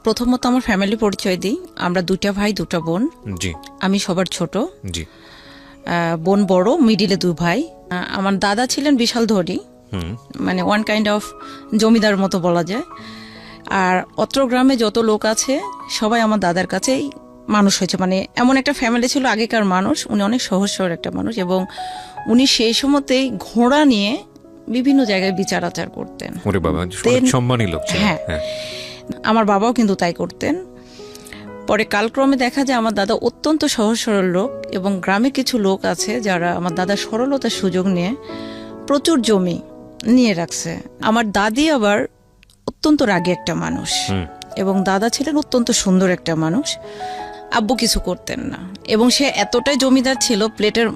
প্রথমত আমার ফ্যামিলি পরিচয় দিই। আমরা 2টা ভাই 2টা বোন। জি। আমি সবার ছোট। জি। বোন বড়, মিডিলে 2 ভাই। আমার দাদা ছিলেন বিশাল ধনী, মানে ওয়ান কাইন্ড অফ জমিদার মতো বলা যায়। আর অত্র গ্রামে যত লোক আছে সবাই আমার দাদার কাছেই মানুষ হয়েছে, মানে এমন একটা ফ্যামিলি ছিল আগেকার মানুষ। উনি অনেক সহজ সরল একটা মানুষ এবং উনি সেই সময়তেই ঘোড়া নিয়ে বিভিন্ন জায়গায় বিচার আচার করতেন। ওরে বাবা, সম্মানী লোক ছিলেন। হ্যাঁ, আমার বাবাও কিন্তু তাই করতেন। পরে কালক্রমে দেখা যায় আমার দাদা অত্যন্ত সহজ সরল লোক এবং গ্রামে কিছু লোক আছে যারা আমার দাদার সরলতার সুযোগ নিয়ে প্রচুর জমি নিয়ে রাখছে। আমার দাদি আবার অত্যন্ত রাগী একটা মানুষ এবং দাদা ছিলেন অত্যন্ত সুন্দর একটা মানুষ। আব্বু কিছু করতেন না এবং সে এতটাই জমিদার ছিল, প্লেটের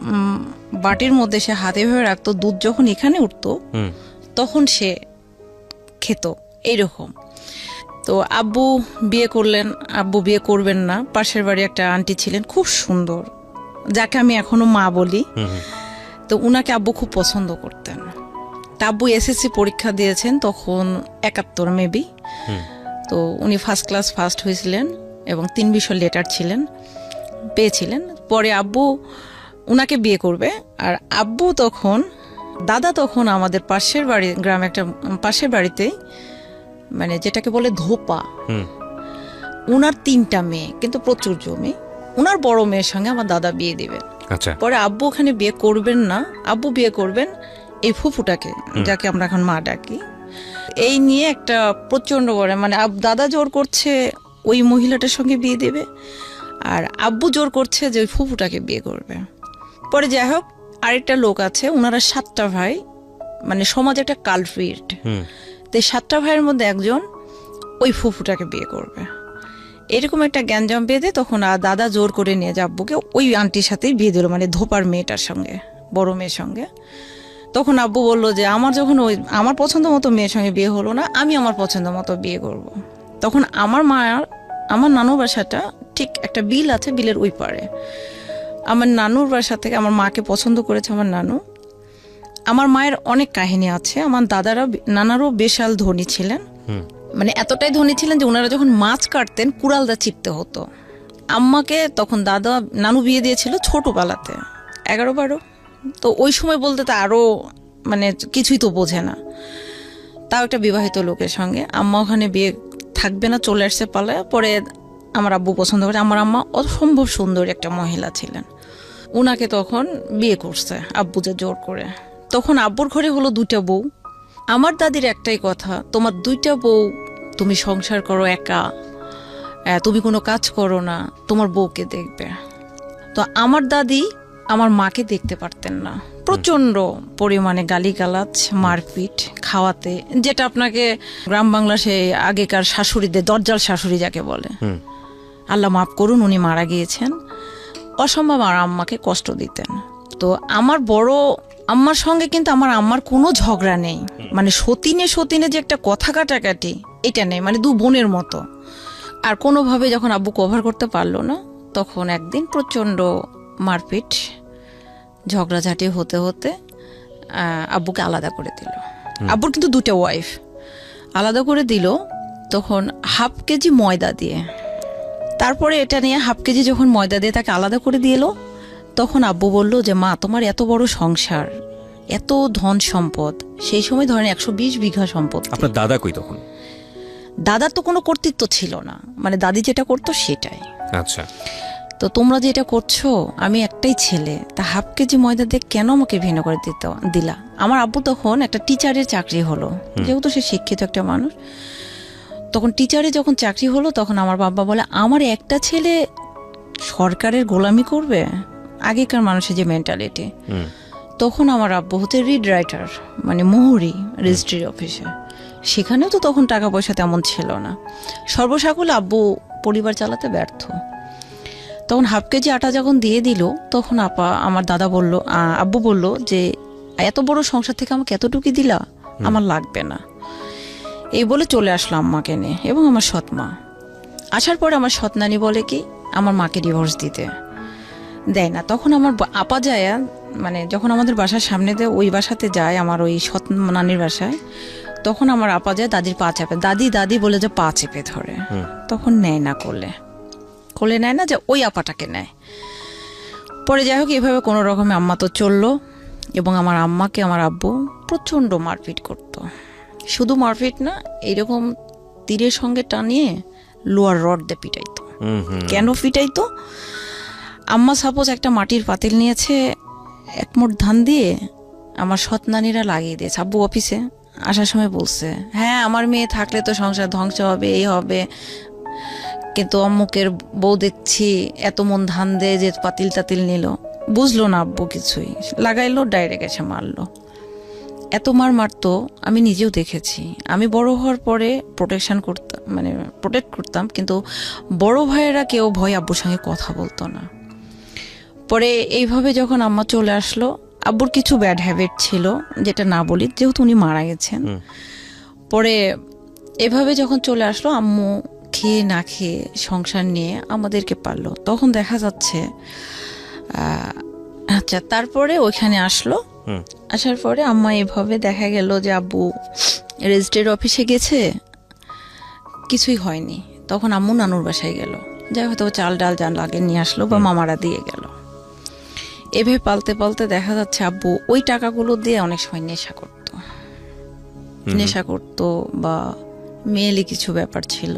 বাটির মধ্যে সে হাতে ভেবে রাখতো, দুধ যখন এখানে উঠতো তখন সে খেত, এইরকম। তো আব্বু বিয়ে করলেন, আব্বু বিয়ে করবেন না। পাশের বাড়ি একটা আন্টি ছিলেন খুব সুন্দর, যাকে আমি এখনো মা বলি। তো উনাকে আব্বু খুব পছন্দ করতেন। তা আব্বু এসএসসি পরীক্ষা দিয়েছেন তখন 71 মেবি। তো উনি ফার্স্ট ক্লাস ফার্স্ট হয়েছিলেন এবং 3 বিষয় লেটার ছিলেন, পেয়েছিলেন। পরে আব্বু উনাকে বিয়ে করবে। আর আব্বু তখন, দাদা তখন আমাদের পাশের বাড়ি, গ্রামে একটা পাশের বাড়িতেই, মানে যেটাকে বলে ধোপা, উনার 3টা মেয়ে কিন্তু প্রচুর জমি, উনার বড় মেয়ের সঙ্গে আমার দাদা বিয়ে দিবেন। পরে আব্বু ওখানে বিয়ে করবেন না, আব্বু বিয়ে করবেন এই ফুফুটাকে, যাকে আমরা এখন মা ডাকি। এই নিয়ে একটা প্রচন্ড বড়, মানে দাদা জোর করছে ওই মহিলাটার সঙ্গে বিয়ে দেবে আর আব্বু জোর করছে যে ওই ফুফুটাকে বিয়ে করবে। পরে যাই হোক, আরেকটা লোক আছে, ওনারা 7টা ভাই, মানে সমাজে একটা কালপ্রিট। তো 7টা ভাইয়ের মধ্যে একজন ওই ফুফুটাকে বিয়ে করবে, এরকম একটা গ্যাঞ্জাম বেঁধে তখন দাদা জোর করে নিয়ে যে আব্বুকে ওই আন্টির সাথেই বিয়ে দিল, মানে ধোপার মেয়েটার সঙ্গে, বড় মেয়ের সঙ্গে। তখন আব্বু বললো যে আমার যখন ওই আমার পছন্দ মতো মেয়ের সঙ্গে বিয়ে হলো না, আমি আমার পছন্দ মতো বিয়ে করব। তখন আমার নানুর বাসাটা ঠিক একটা বিল আছে, বিলের ওই পারে। আমার নানুর বাসা থেকে আমার মাকে পছন্দ করেছে আমার নানু। আমার মায়ের অনেক কাহিনী আছে। আমার নানারও বিশাল ধনী ছিলেন, মানে এতটাই ধনী ছিলেন যে ওনারা যখন মাছ কাটতেন কুড়ালদা চিপতে হতো। আম্মাকে তখন নানু বিয়ে দিয়েছিল ছোটবেলাতে, 11-12। তো ওই সময় বলতে তো আরো, মানে কিছুই তো বোঝে না, তাও একটা বিবাহিত লোকের সঙ্গে। আম্মা ওখানে বিয়ে থাকবে না, চলে আসছে পালায়। পরে আমার আব্বু পছন্দ করে। আমার আম্মা অসম্ভব সুন্দর একটা মহিলা ছিলেন, উনাকে তখন বিয়ে করছে আব্বু যে জোর করে। তখন আব্বুর ঘরে হলো 2টা বউ। আমার দাদির একটাই কথা, তোমার 2টা বউ, তুমি সংসার করো একা, তুমি কোনো কাজ করো না, তোমার বউকে দেখবে। তো আমার দাদি আমার মাকে দেখতে পারতেন না, প্রচন্ড পরিমাণে গালিগালাজ, মারপিট, খাওয়াতে, যেটা আপনাকে গ্রাম বাংলা সে আগেকার শাশুড়িদের, দরজাল শাশুড়ি যাকে বলে, আল্লাহ মাফ করুন উনি মারা গিয়েছেন, অসম্ভব আমার আম্মাকে কষ্ট দিতেন। তো আমার বড় আম্মার সঙ্গে কিন্তু আমার আম্মার কোনো ঝগড়া নেই, মানে সতীনে যে একটা কথা কাটাকাটি এটা নেই, মানে 2 বোনের মতো। আর কোনোভাবে যখন আব্বু কভার করতে পারলো না, তখন একদিন প্রচন্ড মারপিট, ঝগড়াঝাটি হতে হতে আব্বুকে আলাদা করে দিল। আব্বুর কিন্তু 2টা ওয়াইফ, আলাদা করে দিল তখন 1/2 কেজি ময়দা দিয়ে। তারপরে এটা নিয়ে 1/2 কেজি যখন ময়দা দিয়ে তাকে আলাদা করে দিয়ে এলো, তখন আব্বু বলল যে মা, তোমার এত বড় সংসার, এত ধন সম্পদ, সেই সময় ধরেন 120 বিঘা সম্পদ। আপনার দাদা কই তখন? দাদার তো কোনো কর্তৃত্ব ছিল না, মানে দাদি যেটা করতো সেটাই। আচ্ছা। তো তোমরা যেটা করছো, আমি একটাই ছেলে, তা 1/2 কেজি ময়দা দিয়ে কেন আমাকে ভিন্ন করে দিলা? আমার আব্বু তখন একটা টিচারের চাকরি হলো, যেহেতু সে শিক্ষিত একটা মানুষ। তখন টিচারে যখন চাকরি হলো, তখন আমার বাবা বলে, আমার একটা ছেলে সরকারের গোলামি করবে, আগেকার মানুষের যে মেন্টালিটি। তখন আমার আব্বু হচ্ছে রিড রাইটার, মানে মোহরি রেজিস্ট্রি অফিসে, সেখানেও তো তখন টাকা পয়সা তেমন ছিল না। সর্বসাকুল আব্বু পরিবার চালাতে ব্যর্থ। তখন 1/2 কেজি আটা যখন দিয়ে দিল, তখন আমার দাদা বলল, আব্বু বলল যে এত বড় সংসার থেকে আমাকে এতটুকু দিলা, আমার লাগবে না। এই বলে চলে আসলো আম্মাকে নিয়ে এবং আমার সৎমা। আসার পরে আমার সৎনানি বলে কি আমার মাকে ডিভোর্স দিতে দেয় না। তখন আমার আপা যায়, মানে যখন আমাদের বাসার সামনে দিয়ে ওই বাসাতে যায়, আমার ওই সৎ নানির বাসায়, তখন আমার আপা যায় দাদির পা চেপে, দাদি দাদি বলে যে পা চেপে ধরে, তখন নেয় না কোলে নেয় না, যে ওই আপাটাকে নেয়। পরে যাই হোক এইভাবে কোনো রকমে আম্মা তো চললো, এবং আমার আম্মাকে আমার আব্বু প্রচণ্ড মারপিট করতো। শুধু মারপিট না, এইরকম তীরের সঙ্গে টানিয়ে লোয়ার রড দিয়ে পিটাইতো। কেন পিটাইতো? আম্মা সাপোজ একটা মাটির পাতিল নিয়েছে, এক মুঠ ধান দিয়ে আমার সৎনানীরা লাগিয়ে দিয়েছে। আব্বু অফিসে আসার সময় বলছে, হ্যাঁ আমার মেয়ে থাকলে তো সংসার ধ্বংস হবে, এই হবে, কিন্তু অম্মুকের বউ দেখছি এত মন ধান দিয়ে যে পাতিল টাতিল নিল। বুঝলো না আব্বু কিছুই, লাগাইলো, ডাইরেক্ট এসে মারলো। এত মারতো আমি নিজেও দেখেছি। আমি বড় হওয়ার পরে প্রোটেক্ট করতাম, কিন্তু বড় ভাইয়েরা কেউ ভয় আব্বুর সঙ্গে কথা বলতো না। পরে এইভাবে যখন আম্মা চলে আসলো, আব্বুর কিছু ব্যাড হ্যাবিট ছিল, যেটা না বলি যেহেতু উনি মারা গেছেন। পরে এভাবে যখন চলে আসলো, আম্মু খেয়ে না খেয়ে সংসার নিয়ে আমাদেরকে পারলো। তখন দেখা যাচ্ছে আচ্ছা, তারপরে ওইখানে আসলো। আসার পরে আম্মা এভাবে দেখা গেল যে আব্বু রেজিস্ট্রের অফিসে গেছে, কিছুই হয়নি। তখন আম্মু নানুর বাসায় গেল, যাই হয়তো চাল ডাল যান লাগে নিয়ে আসলো, বা মামারা দিয়ে গেল। এভাবে পালতে পালতে দেখা যাচ্ছে আব্বু ওই টাকাগুলো দিয়ে অনেক সময় নেশা করতো বা মেয়েলি কিছু ব্যাপার ছিল।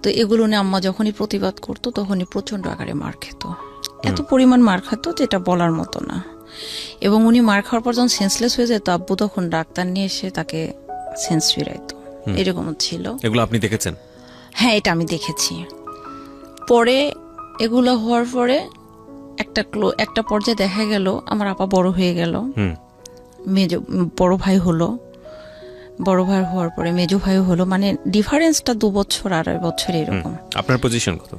তো এগুলো নিয়ে আম্মা যখনই প্রতিবাদ করতো তখনই প্রচন্ড আকারে মার খেত। এত পরিমাণ মার খেত যেটা বলার মতো না। এবং উনি মার খাওয়ার পর যখন সেন্সলেস হয়ে যেত, আব্বু তখন ডাক্তার নিয়ে এসে তাকে সেন্স ফিরাইতো। এরকম ছিল। এগুলো আপনি দেখেছেন? হ্যাঁ, এটা আমি দেখেছি। পরে এগুলো হওয়ার পরে একটা পর্যায়ে দেখা গেল আমার আপা বড় হয়ে গেল, বড় ভাই হলো, বড় ভাই হওয়ার পরে মেজো ভাই হলো, মানে ডিফারেন্সটা 2 বছর 2.5 বছর এরকম। আপনার পজিশন কত?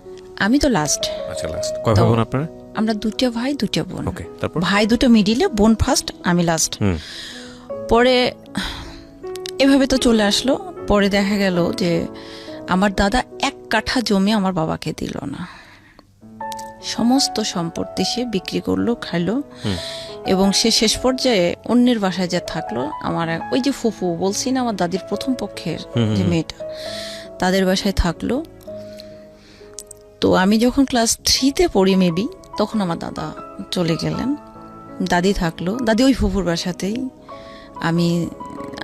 আমি তো লাস্ট। আচ্ছা, লাস্ট। কয় ভাই বোন আপনারা? আমরা 2টা ভাই 2টা বোন। ওকে, তারপর ভাই 2টা মিডিলে, বোন ফার্স্ট, আমি লাস্ট। পরে এভাবে তো চলে আসলো। পরে দেখা গেল যে আমার দাদা 1 কাঠা জমি আমার বাবাকে দিল না, সমস্ত সম্পত্তি সে বিক্রি করলো, খাইলো। এবং সে শেষ পর্যায়ে অন্যের বাসায় যে থাকলো, আমার ওই যে ফুফু বলছি না, আমার দাদির প্রথম পক্ষের যে মেয়েটা, তাদের বাসায় থাকলো। তো আমি যখন ক্লাস 3-তে পড়ি মেবি, তখন আমার দাদা চলে গেলেন, দাদি থাকলো। দাদি ওই ফুফুর বাসাতেই।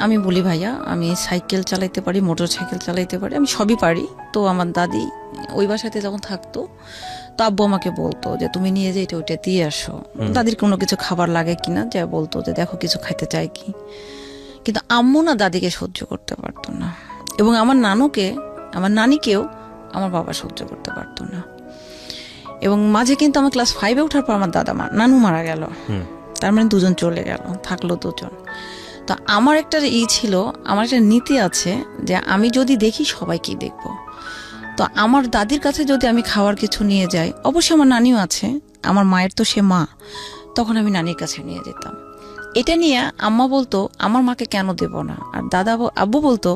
আমি বলি ভাইয়া আমি সাইকেল চালাইতে পারি, মোটর সাইকেল চালাইতে পারি, আমি সবই পারি। তো আমার দাদি ওই বাসাতে যখন থাকতো, তো আব্বু আমাকে বলতো যে তুমি নিয়ে যে এটা ওইটা দিয়ে আসো। দাদির কোনো কিছু খাবার লাগে কিনা, যা বলতো যে দেখো কিছু খাইতে চাই কি। কিন্তু আম্মু না দাদিকে সহ্য করতে পারতো না, এবং আমার নানিকেও আমার বাবা সহ্য করতে পারতো না। এবং মাঝে কিন্তু আমার ক্লাস 5-এ ওঠার পর আমার নানু মারা গেল, তার মানে 2জন চলে গেল, থাকলো 2জন। তো আমার একটা ছিল, আমার একটা নীতি আছে যে আমি যদি দেখি সবাইকেই দেখবো। তো আমার দাদির কাছে যদি আমি খাওয়ার কিছু নিয়ে যাই, অবশ্যই আমার নানিও আছে, আমার মায়ের তো সে মা, তখন আমি নানির কাছে নিয়ে যেতাম। এটা নিয়ে আম্মা বলতো আমার মাকে কেন দেব না, আর আব্বু বলতো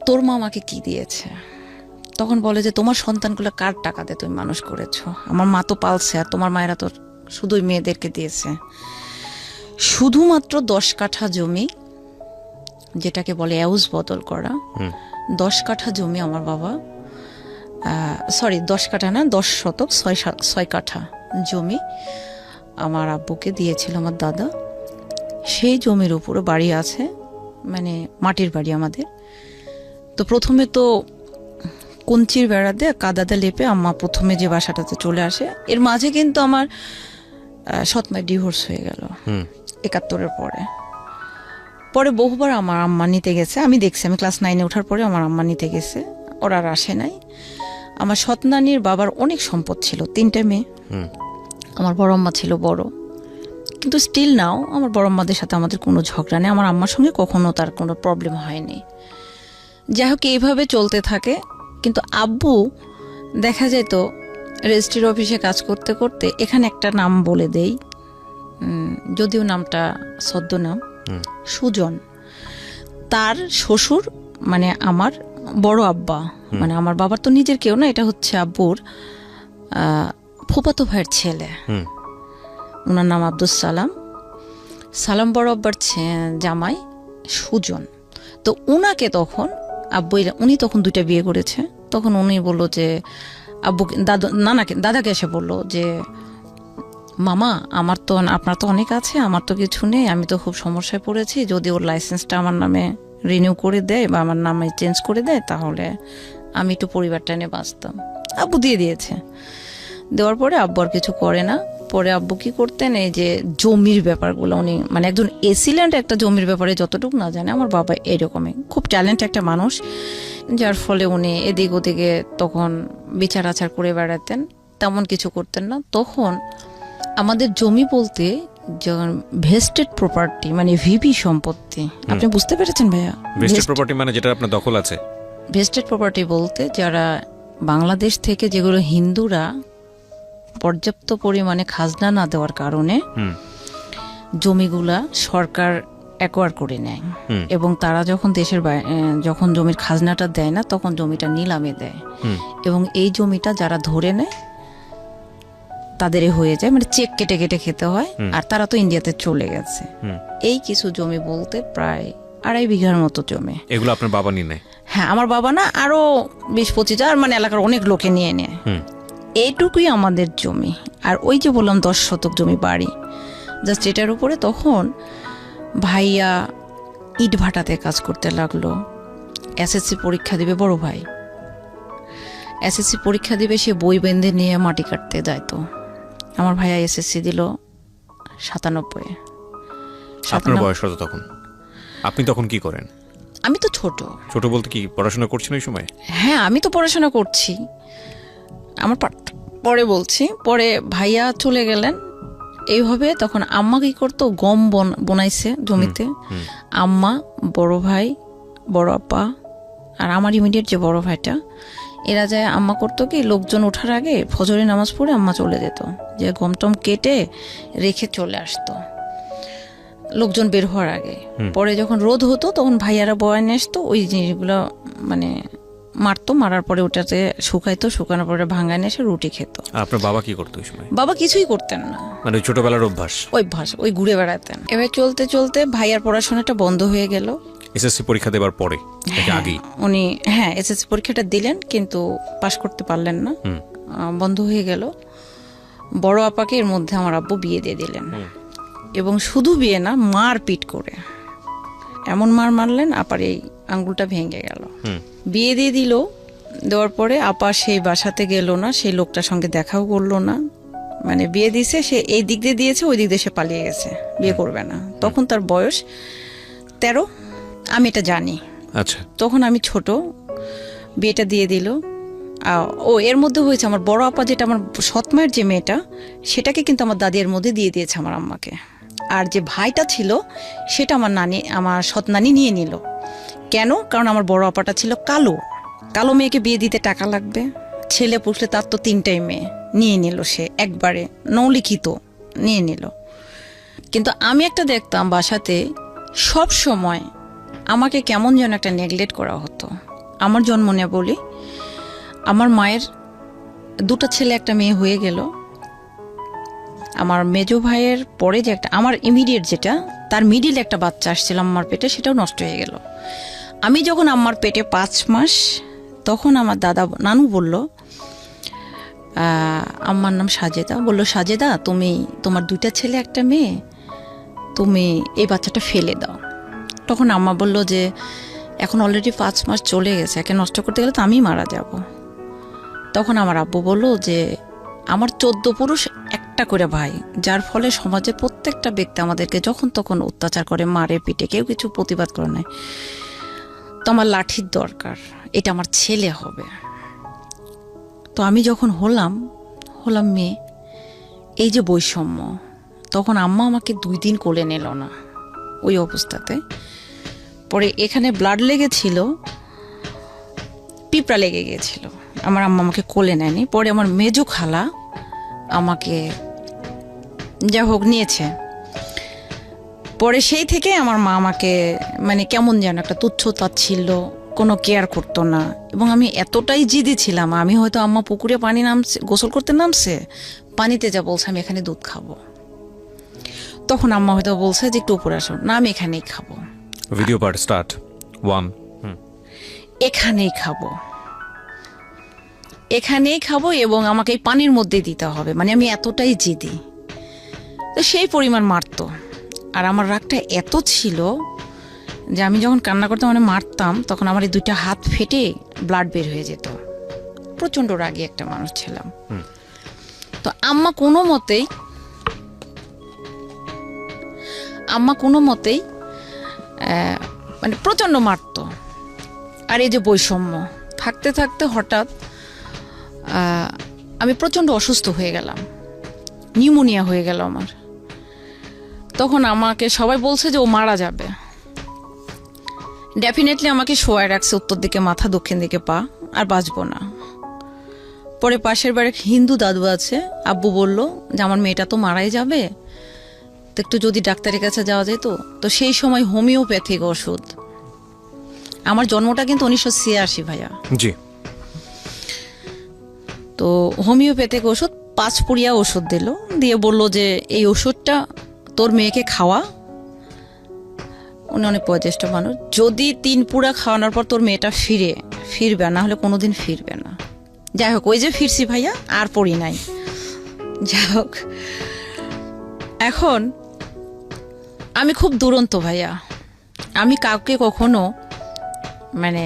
তোর মা আমাকে কি দিয়েছে। তখন বলে যে তোমার সন্তানগুলো কার টাকা দিয়ে তুমি মানুষ করেছো, আমার মা তো পালছে, আর তোমার মায়েরা তো শুধুই মেয়েদেরকে দিয়েছে। শুধুমাত্র 10 কাঠা জমি, যেটাকে বলে এউজ বদল করা, 10 কাঠা জমি আমার বাবা, 10 কাঠা না, 10 শতক 6 কাঠা জমি আমার আব্বুকে দিয়েছিল আমার দাদা। সেই জমির উপরে বাড়ি আছে, মানে মাটির বাড়ি আমাদের। তো প্রথমে তো কঞ্চির বেড়া দিয়ে কাদাতে লেপে আম্মা প্রথমে যে বাসাটাতে চলে আসে। এর মাঝে কিন্তু আমার সৎমায়ের ডিভোর্স হয়ে গেল 71-এর পরে বহুবার আমার আম্মা নিতে গেছে, আমি দেখছি। আমি ক্লাস 9-এ ওঠার পরে আমার আম্মা নিতে গেছে, ওরা আর আসে নাই। আমার সৎনানির বাবার অনেক সম্পদ ছিল, 3টে মেয়ে। আমার বড় আম্মা ছিল বড়, কিন্তু স্টিল নাও আমার বড় আম্মাদের সাথে আমাদের কোনো ঝগড়া নেই, আমার আম্মার সঙ্গে কখনো তার কোনো প্রবলেম হয়নি। যাই হোক এইভাবে চলতে থাকে। কিন্তু আব্বু দেখা যেত রেজিস্ট্রির অফিসে কাজ করতে করতে, এখানে একটা নাম বলে দেই, যদিও নামটা ছদ্মনাম, সুজন। তার শ্বশুর মানে আমার বড় আব্বা, মানে আমার বাবার তো নিজের কেউ না, এটা হচ্ছে আব্বুর ফুফাতো ভাইয়ের ছেলে, ওনার নাম আব্দুস সালাম। সালাম বড় আব্বার জামাই সুজন। তো উনাকে তখন উনি তখন 2টা বিয়ে করেছে। তখন উনি বললো যে আব্বু দাদাকে এসে বললো যে মামা আপনার তো অনেক আছে, আমার তো কিছু নেই, আমি তো খুব সমস্যায় পড়েছি, যদি ওর লাইসেন্সটা আমার নামে রিনিউ করে দেয় বা আমার নামে চেঞ্জ করে দেয় তাহলে আমি একটু পরিবারটা নিয়ে বাঁচতাম। আব্বু দিয়ে দিয়েছে। দেওয়ার পরে আব্বু আর কিছু করে না। পরে আব্বু কি করতেন, এই যে জমির ব্যাপারগুলো উনি মানে একজন এসিল্যান্ড একটা জমির ব্যাপারে যতটুকু না জানে, আমার বাবা এরকমই খুব ট্যালেন্ট একটা মানুষ, যার ফলে উনি এদিক ওদিকে তখন বিচার আচার করে বেড়াতেন, তেমন কিছু করতেন না। তখন আমাদের জমি বলতে যখন ভেস্টেড প্রপার্টি মানে ভিপি সম্পত্তি, আপনি বুঝতে পেরেছেন ভাইয়া? ভেস্টেড প্রপার্টি মানে যেটা আপনার দখল আছে। ভেস্টেড প্রপার্টি বলতে যারা বাংলাদেশ থেকে যেগুলো হিন্দুরা পর্যাপ্ত পরিমাণে খাজনা না দেওয়ার কারণে জমিগুলা সরকার অ্যাকোয়ার করে নেয় এবং তারা যখন যখন জমির খাজনাটা দেয় না তখন জমিটা নিলামে দেয় এবং এই জমিটা যারা ধরে নেয় তাদেরই হয়ে যায়, মানে চেক কেটে কেটে খেতে হয়। আর তারা তো ইন্ডিয়াতে চলে গেছে। এই কিছু জমি বলতে প্রায় 2.5 বিঘার মতো জমি। এগুলো আপনার বাবা নিয়ে নেয়? হ্যাঁ, আমার বাবা না, আরো 20-25 হাজার মানে এলাকার অনেক লোকে নিয়ে নেয়। এইটুকুই আমাদের জমি। আর ওই যে বললাম 10 শতক জমি বাড়ি, জাস্ট এটার উপরে তখন ভাইয়া ইট ভাটাতে কাজ করতে লাগলো। এসএসসি পরীক্ষা দিবে বড় ভাই, এসএসসি পরীক্ষা দিবে, সে বই বেঁধে নিয়ে মাটি কাটতে যাইতো। আমার ভাইয়া এসএসসি দিল 97। আপনার বয়স কত তখন? আপনি তখন কি করেন? আমি তো ছোট। ছোট বলতে কি পড়াশোনা করছেন ওই সময়? হ্যাঁ, আমি তো পড়াশোনা করছি। আমার পরে বলছি, পরে ভাইয়া চলে গেলেন। এইভাবে তখন আম্মা কি করতো, গম বনাইছে জমিতে। আম্মা, বড় ভাই, বড় আপা আর আমার ইমিডিয়েট যে বড় ভাইটা, এরা যায় আম্মা করতো কি, লোকজন ওঠার আগে ফজরের নামাজ পড়ে আম্মা চলে যেত, যে গম টম কেটে রেখে চলে আসতো লোকজন বের হওয়ার আগে। পরে যখন রোদ হতো তখন ভাইয়ারা বয়ান আসতো, ওই জিনিসগুলো মানে মারতো, মারার পরে ওটাতে শুকাইতো, শুকানোর পরে ভাঙায় নিয়ে এসে রুটি খেত। আপনার বাবা কি করতো ওই সময়? বাবা কিছুই করতেন না, মানে ছোটবেলার অভ্যাস ওই ঘুরে বেড়াতেন। এবার চলতে চলতে ভাইয়ার পড়াশোনাটা বন্ধ হয়ে গেল। এসএসসি পরীক্ষা দেবার পরে আগেই উনি এসএসসি পরীক্ষাটা দিলেন কিন্তু পাশ করতে পারলেন না, বন্ধ হয়ে গেল। বড় আপাকে এর মধ্যে আমার আব্বু বিয়ে দিয়ে দিলেন এবং শুধু বিয়ে না, মারপিট করে এমন মারলেন আপার এই আঙ্গুলটা ভেঙে গেল। বিয়ে দিয়ে দিল। দেওয়ার পরে আপা সেই বাসাতে গেল না, সেই লোকটার সঙ্গে দেখাও করলো না। মানে বিয়ে দিয়েছে, সে এই দিক দিয়ে দিয়েছে, ওই দিক দিয়ে সে পালিয়ে গেছে, বিয়ে করবে না। তখন তার বয়স 13, আমি এটা জানি। আচ্ছা, তখন আমি ছোট। বিয়েটা দিয়ে দিল। এর মধ্যে হয়েছে আমার বড় আপা, যেটা আমার সৎমায়ের যে মেয়েটা, সেটাকে কিন্তু আমার দাদি এর মধ্যে দিয়ে দিয়েছে আমার আম্মাকে। আর যে ভাইটা ছিল সেটা আমার সৎ নানি নিয়ে নিল। কেন? কারণ আমার বড় আপাটা ছিল কালো মেয়েকে বিয়ে দিতে টাকা লাগবে, ছেলে পুষলে তার তো 3টাই মেয়ে, নিয়ে নিল সে একবারে, নলিখিত নিয়ে নিল। কিন্তু আমি একটা দেখতাম বাসাতে সব সময় আমাকে কেমন যেন একটা নেগলেক্ট করা হতো। আমার জন্ম নিয়ে বলি, আমার মায়ের 2টা ছেলে 1টা মেয়ে হয়ে গেল। আমার মেজো ভাইয়ের পরে যে একটা, আমার ইমিডিয়েট যেটা, তার মিডিল একটা বাচ্চা আসছিল আমার পেটে, সেটাও নষ্ট হয়ে গেল। আমি যখন আমার পেটে 5 মাস, তখন আমার নানু বলল, আম্মার নাম সাজেদা, বলল সাজেদা তোমার 2টা ছেলে 1টা মেয়ে, তুমি এই বাচ্চাটা ফেলে দাও। তখন আম্মা বলল যে এখন অলরেডি 5 মাস চলে গেছে, একে নষ্ট করতে গেলে তো আমি মারা যাব। তখন আমার আব্বু বলল যে আমার 14 পুরুষ 1টা করে ভাই, যার ফলে সমাজের প্রত্যেকটা ব্যক্তি আমাদেরকে যখন তখন অত্যাচার করে, মারে, পিটে, কেউ কিছু প্রতিবাদ করে নাই। তো আমার লাঠির দরকার, এটা আমার ছেলে হবে। তো আমি যখন হলাম মেয়ে, এই যে বৈষম্য, তখন আম্মা আমাকে 2 দিন কোলে নিল না ওই অবস্থাতে। পরে এখানে ব্লাড লেগেছিল, পিঁপড়া লেগে গিয়েছিল, আমার আম্মা আমাকে কোলে নেয়নি। পরে আমার মেজো খালা আমাকে যা হোক নিয়েছে। পরে সেই থেকে আমার মা আমাকে মানে কেমন যেন একটা তুচ্ছ-তাচ্ছিল্য, কোনো কেয়ার করতো না। এবং আমি এতটাই জিদি ছিলাম, আমি হয়তো আম্মা পুকুরে গোসল করতে নামছে, পানিতে যা বলছে আমি এখানে দুধ খাবো। তখন আম্মা হয়তো বলছে যে একটু উপরে আসো, না আমি এখানেই খাবো, ভিডিও পার্ট স্টার্ট 1 এখানেই খাবো, এখানেই খাবো এবং আমাকে এই পানির মধ্যে দিতে হবে, মানে আমি এতটাই জিদি। তো সেই পরিমাণ মারতো। আর আমার রাগটা এত ছিল যে আমি যখন কান্না করতাম মানে মারতাম, তখন আমার এই দুইটা হাত ফেটে ব্লাড বের হয়ে যেত। প্রচন্ড রাগী একটা মানুষ ছিলাম। তো আম্মা কোনো মতেই মানে প্রচন্ড মারতো। আর এই যে বৈষম্য থাকতে থাকতে হঠাৎ আমি প্রচন্ড অসুস্থ হয়ে গেলাম, নিউমোনিয়া হয়ে গেল আমার। তখন আমাকে সবাই বলছে যে ও মারা যাবে। ডেফিনেটলি আমাকে শোয়ায় রাখছে, উত্তর দিকে মাথা, দক্ষিণ দিকে পা, আর বাঁচবো না। পরে পাশের বাড়ির হিন্দু দাদু আছে, আব্বু বলল যে আমার মেয়েটা তো মারাই যাবে, তো একটু যদি ডাক্তারের কাছে যাওয়া যেত। তো সেই সময় হোমিওপ্যাথিক ওষুধ, আমার জন্মটা কিন্তু 1986 ভাইয়া। জি। তো হোমিওপ্যাথিক ওষুধ 5 পুড়িয়া ওষুধ দিল, দিয়ে বলল যে এই ওষুধটা তোর মেয়েকে খাওয়া। উনি অনেক বয়োজ্যেষ্ঠ মানুষ, যদি 3 পুরা খাওয়ানোর পর তোর মেয়েটা ফিরবে, না হলে কোনোদিন ফিরবে না। যাই হোক, ওই যে ফিরছি ভাইয়া, আর পড়ি নাই। যাই হোক, এখন আমি খুব দুরন্ত ভাইয়া, আমি কাউকে কখনো মানে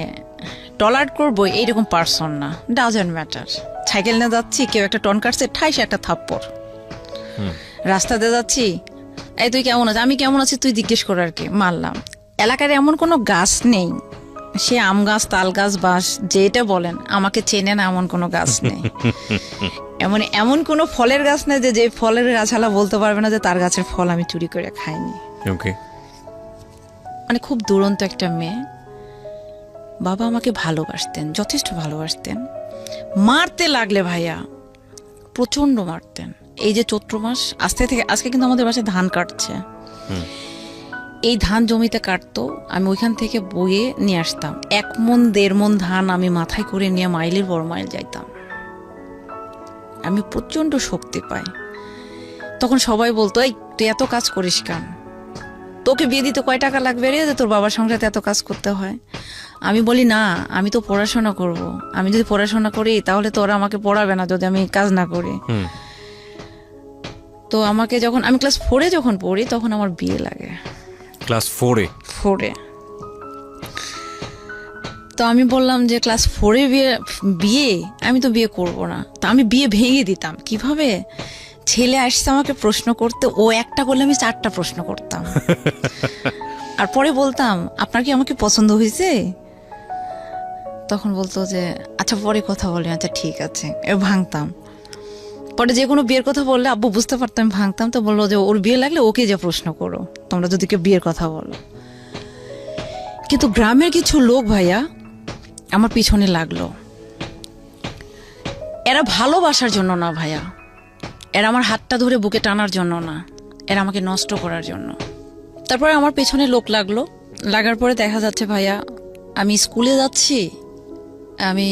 টলারেট করবো এইরকম পার্সন না। ডাজন্ট ম্যাটার, সাইকেল নিয়ে যাচ্ছি, কেউ একটা টন কাটছে, ঠাইসে একটা থাপ্পড়। রাস্তাতে যাচ্ছি, এই তুই কেমন আছিস, আমি কেমন আছি তুই জিজ্ঞেস কর, আর কি মারলাম। এলাকার এমন কোনো গাছ নেই, সে আম গাছ, তাল গাছ, বাঁশ, যেটা বলেন, আমাকে চেনে না এমন কোনো গাছ নেই। এমন কোনো ফলের গাছ নেই যে ফলের গাছালা বলতে পারবে না যে তার গাছের ফল আমি চুরি করে খাইনি। ওকে। মানে খুব দুরন্ত একটা মেয়ে। বাবা আমাকে ভালোবাসতেন, যথেষ্ট ভালোবাসতেন। মারতে লাগলে ভাইয়া প্রচন্ড মারতেন। এই যে চৈত্র মাস আজকে কিন্তু আমাদের বাসায় ধান কাটছে, এই ধান জমিতে কাটতো, আমি ওইখান থেকে বয়ে নিয়ে আসতাম 1 মণ 1.5 মণ ধান আমি মাথায় করে নিয়ে মাইলের পর মাইল যাইতাম। আমি প্রচন্ড শক্তি পাই। তখন সবাই বলতো, এই তুই এত কাজ করিস কেন, তোকে বিয়ে দিতে কয় টাকা লাগবে রে, যে তোর বাবার সংসারে এত কাজ করতে হয়। আমি বলি না, আমি তো পড়াশোনা করব, আমি যদি পড়াশোনা করি তাহলে তো ওরা আমাকে পড়াবে না যদি আমি কাজ না করি। তো আমাকে যখন আমি ক্লাস 4 যখন পড়ি, তখন আমার বিয়ে লাগে। ক্লাস 4 তো আমি বললাম যে ক্লাস 4 বিয়ে আমি তো বিয়ে করব না। তো আমি বিয়ে ভেঙে দিতাম। কিভাবে? ছেলে আসছে আমাকে প্রশ্ন করতে, ও একটা করলে আমি 4টা প্রশ্ন করতাম। আর পরে বলতাম, আপনার কি আমাকে পছন্দ হয়েছে? তখন বলতো যে আচ্ছা পরে কথা বলি। আচ্ছা ঠিক আছে, ভাঙতাম। পরে যে কোনো বিয়ের কথা বললে আব্বু বুঝতে পারতাম ভাঙতাম। তো বললো যে ওর বিয়ে লাগলে ওকে যে প্রশ্ন করো, তোমরা যদি কেউ বিয়ের কথা বলো। কিন্তু গ্রামের কিছু লোক ভাইয়া আমার পিছনে লাগলো। এরা ভালোবাসার জন্য না ভাইয়া, এরা আমার হাতটা ধরে বুকে টানার জন্য না, এরা আমাকে নষ্ট করার জন্য। তারপরে আমার পেছনে লোক লাগলো। লাগার পরে দেখা যাচ্ছে ভাইয়া, আমি স্কুলে যাচ্ছি, আমি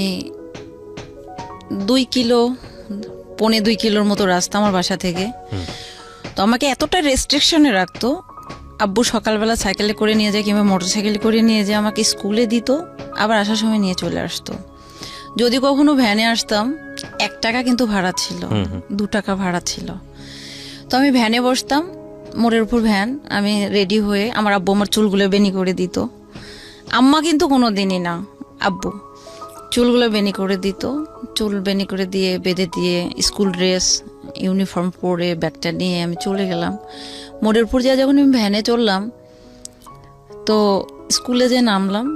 2 কিলো, 1.25 কিলোর মতো রাস্তা আমার বাসা থেকে। তো আমাকে এতটা রেস্ট্রিকশনে রাখতো। আব্বু সকালবেলা সাইকেলে করে নিয়ে যায় কিংবা মোটরসাইকেলে করে নিয়ে যায়, আমাকে স্কুলে দিত, আবার আসার সময় নিয়ে চলে আসতো। যদি কখনো ভ্যানে আসতাম, 1 টাকা কিন্তু ভাড়া ছিল, 2 টাকা ভাড়া ছিল। তো আমি ভ্যানে বসতাম, মোড়ের উপর ভ্যান, আমি রেডি হয়ে, আমার আব্বু আমার চুলগুলো বেনি করে দিত। আম্মা কিন্তু কোনো দিনই না, আব্বু চুলগুলো বেনি করে দিত। চুল বেনি করে দিয়ে, বেঁধে দিয়ে, স্কুল ড্রেস, ইউনিফর্ম পরে, ব্যাগটা নিয়ে আমি চলে গেলাম। মোড়ের উপর যা যখন আমি ভ্যানে চললাম, তো স্কুলে যে নামলাম,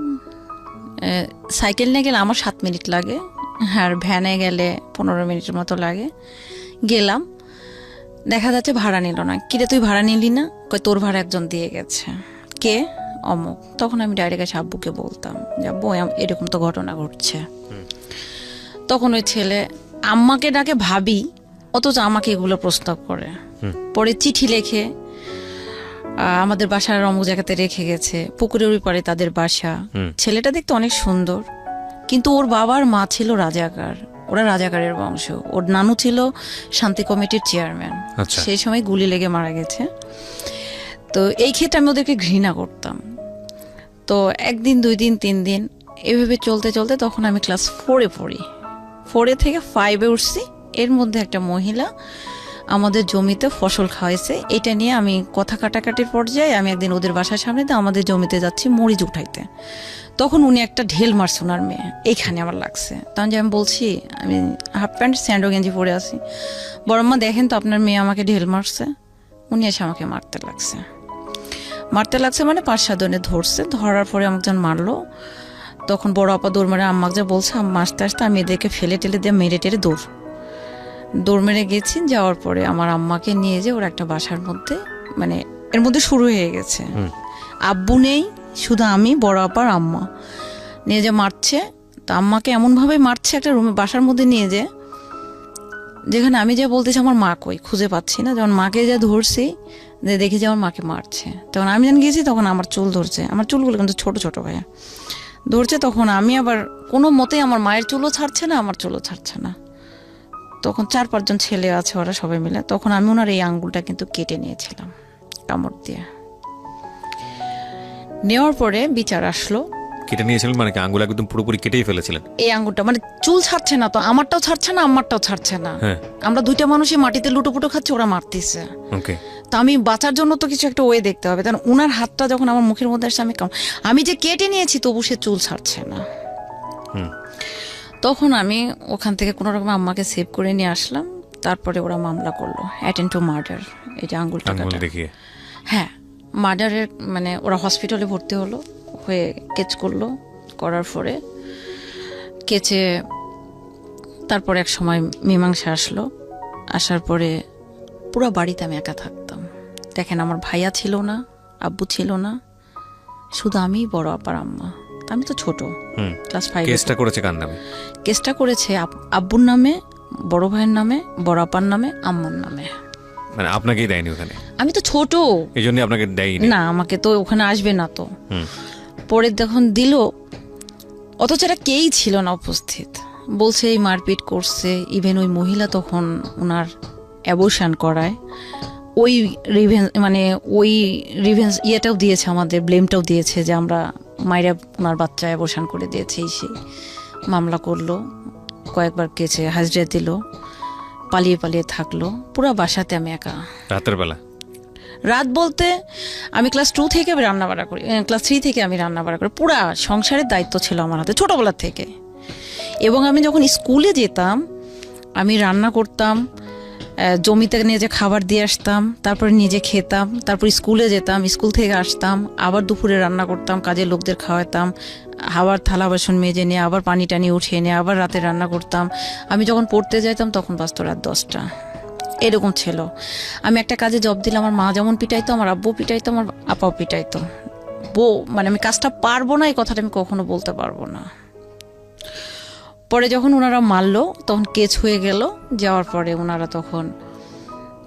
সাইকেল নিয়ে গেলে আমার 7 মিনিট লাগে, আর ভ্যানে গেলে 15 মিনিটের মতো লাগে। গেলাম, দেখা যাচ্ছে ভাড়া নিল না। কিরে তুই ভাড়া নিলি না? কই তোর ভাড়া একজন দিয়ে গেছে। কে? অমুক। তখন আমি ডাইরেক্ট এসে আব্বুকে বলতাম যে আব্বু এরকম তো ঘটনা ঘটছে। তখন ওই ছেলে আম্মাকে ডাকে ভাবি, অথচ আমাকে এগুলো প্রস্তাব করে। পরে চিঠি লেখে আমাদের বাসার অমুক জায়গাতে রেখে গেছে, পুকুরের ওই পারে তাদের বাসা। ছেলেটা দেখতে অনেক সুন্দর, কিন্তু ওর বাবার মা ছিল রাজাকার, ওরা রাজাকারের বংশ। ওর নানু ছিল শান্তি কমিটির চেয়ারম্যান, আচ্ছা। সেই সময় গুলি লেগে মারা গেছে। তো এই ক্ষেত্রে আমি ওদেরকে ঘৃণা করতাম। তো একদিন, 2 দিন, 3 দিন এভাবে চলতে চলতে তখন আমি ক্লাস 4-এ পড়ি। 4-এ থেকে 5-এ উঠছি। এর মধ্যে একটা মহিলা আমাদের জমিতে ফসল খাওয়াইছে, এটা নিয়ে আমি কথা কাটাকাটির পর্যায়ে আমি একদিন ওদের বাসার সামনে দিয়ে আমাদের জমিতে যাচ্ছি মরিচ উঠাইতে। তখন উনি একটা ঢেল মারছে ওনার মেয়ে, এইখানে আমার লাগছে। তখন যে আমি বলছি, আমি হাফ প্যান্ট স্যান্ডো গেঞ্জি পরে আছি, বড়ম্মা দেখেন তো আপনার মেয়ে আমাকে ঢেল মারছে। উনি এসে আমাকে মারতে লাগছে মানে 5-7 জনে ধরছে। ধরার পরে আমাকে যখন মারলো, তখন বড় আপা দৌড় মারে আম্মাকে যা বলছে, আম্মা আস্তে আস্তে আমি এদেরকে ফেলে টেলে দিয়ে মেরে টেরে দৌড় মেরে গেছি। যাওয়ার পরে আমার আম্মাকে নিয়ে যে ওর একটা বাসার মধ্যে, মানে এর মধ্যে শুরু হয়ে গেছে। আব্বু নেই, শুধু আমি, বড় আপার আম্মা নিয়ে যে মারছে। তা আম্মাকে এমনভাবে মারছে একটা রুমে, বাসার মধ্যে নিয়ে যে, যেখানে আমি যা বলতেছি আমার মা কই খুঁজে পাচ্ছি না। যখন মাকে যা ধরছি, যে দেখি যে আমার মাকে মারছে, তখন আমি যখন গেছি তখন আমার চুল ধরছে, আমার চুলগুলো কিন্তু ছোট ছোট ভাইয়া ধরছে। তখন আমি আবার কোনো মতেই আমার মায়ের চুলও ছাড়ছে না, আমার চুলও ছাড়ছে না। তখন 4-5 জন ছেলে আছে, ওরা সবাই মিলে। তখন আমি ওনার এই আঙ্গুলটা কিন্তু কেটে নিয়েছিলাম কামড় দিয়ে। নেওয়ার পরে বিচার আসলো। কেটে নিয়েছিলেন মানে কি আঙ্গুল একদম পুরোপুরি কেটেই ফেলেছিলেন? এই আঙ্গুলটা মানে চুল ছাড়ছে না, তো আমারটাও ছাড়ছে না, আমারটাও ছাড়ছে না। হ্যাঁ। আমরা 2টা মানুষই মাটিতে লুটোপুটো খাচ্ছি, ওরা মারতেছে। ওকে। তো আমি বাঁচার জন্য তো কিছু একটা ওয়ে দেখতে হবে। কারণ উনার হাতটা যখন আমার মুখের মধ্যে আসছে, আমি যে কেটে নিয়েছি তবু সে চুল ছাড়ছে না। তখন আমি ওখান থেকে কোনো রকম আম্মাকে সেভ করে নিয়ে আসলাম। তারপরে ওরা মামলা করলো অ্যাটেন্ড টু মার্ডার, এই যে আঙ্গুলটা আঙ্গুল কাটা। দেখিয়ে? হ্যাঁ, মার্ডারের মানে ওরা হসপিটালে ভর্তি হলো, হয়ে কেচ করলো। করার পরে কেচে তারপরে এক সময় মীমাংসা আসলো। আসার পরে পুরো বাড়িতে আমি একা থাকতাম। দেখেন, আমার ভাইয়া ছিল না, আব্বু ছিল না, শুধু আমি, বড় আপার আম্মা। আমি তো ছোট, ক্লাস 5। কেসটা করেছে কার নামে? কেসটা করেছে আব্বুর নামে, বড় ভাইয়ের নামে, বড় আপার নামে, আম্মার নামে। মানে আপনাকেই দেয়নি ওখানে? আমি তো ছোট, এই জন্য আপনাকে দেয়নি? না, আমাকে তো ওখানে আসবে না। তো পরে যখন দিল, অথচ এরা কেই ছিল না উপস্থিত। বলছে এই মারপিট করছে। ইভেন ওই মহিলা তখন ওনার অ্যাবর্শন করায়, ওই রিভেন্স ইয়েটাও দিয়েছে, আমাদের ব্লেমটাও দিয়েছে যে আমরা মায়েরা ওনার বাচ্চা অ্যাবর্শন করে দিয়েছে। সেই মামলা করলো, কয়েকবার কেছে হাজিরা দিল, পালিয়ে পালিয়ে থাকলো। পুরা বাসাতে আমি একা। রাতের বেলা? রাত বলতে আমি ক্লাস 2 থেকে আমি রান্নাবাড়া করি, ক্লাস 3 থেকে আমি রান্নাবাড়া করি। পুরা সংসারের দায়িত্ব ছিল আমার হাতে ছোটবেলা থেকে। এবং আমি যখন স্কুলে যেতাম, আমি রান্না করতাম, জমিতে নিয়ে যে খাবার দিয়ে আসতাম, তারপরে নিজে খেতাম, তারপর স্কুলে যেতাম, স্কুল থেকে আসতাম, আবার দুপুরে রান্না করতাম, কাজের লোকদের খাওয়াতাম, আবার থালা বাসন মেজে নিয়ে আবার পানি টানি উঠিয়ে নিয়ে আবার রাতে রান্না করতাম। আমি যখন পড়তে যাইতাম তখন বাজত রাত 10টা, এরকম ছিল। আমি একটা কাজে জব দিলে আমার মা যেমন পিটাইতো, আমার আব্বু পিটাইতো, আমার আপাও পিটাইতো। মানে আমি কাজটা পারবো না, এই কথাটা আমি কখনো বলতে পারবো না। পরে যখন ওনারা মারলো, তখন কেস হয়ে গেল। যাওয়ার পরে ওনারা তখন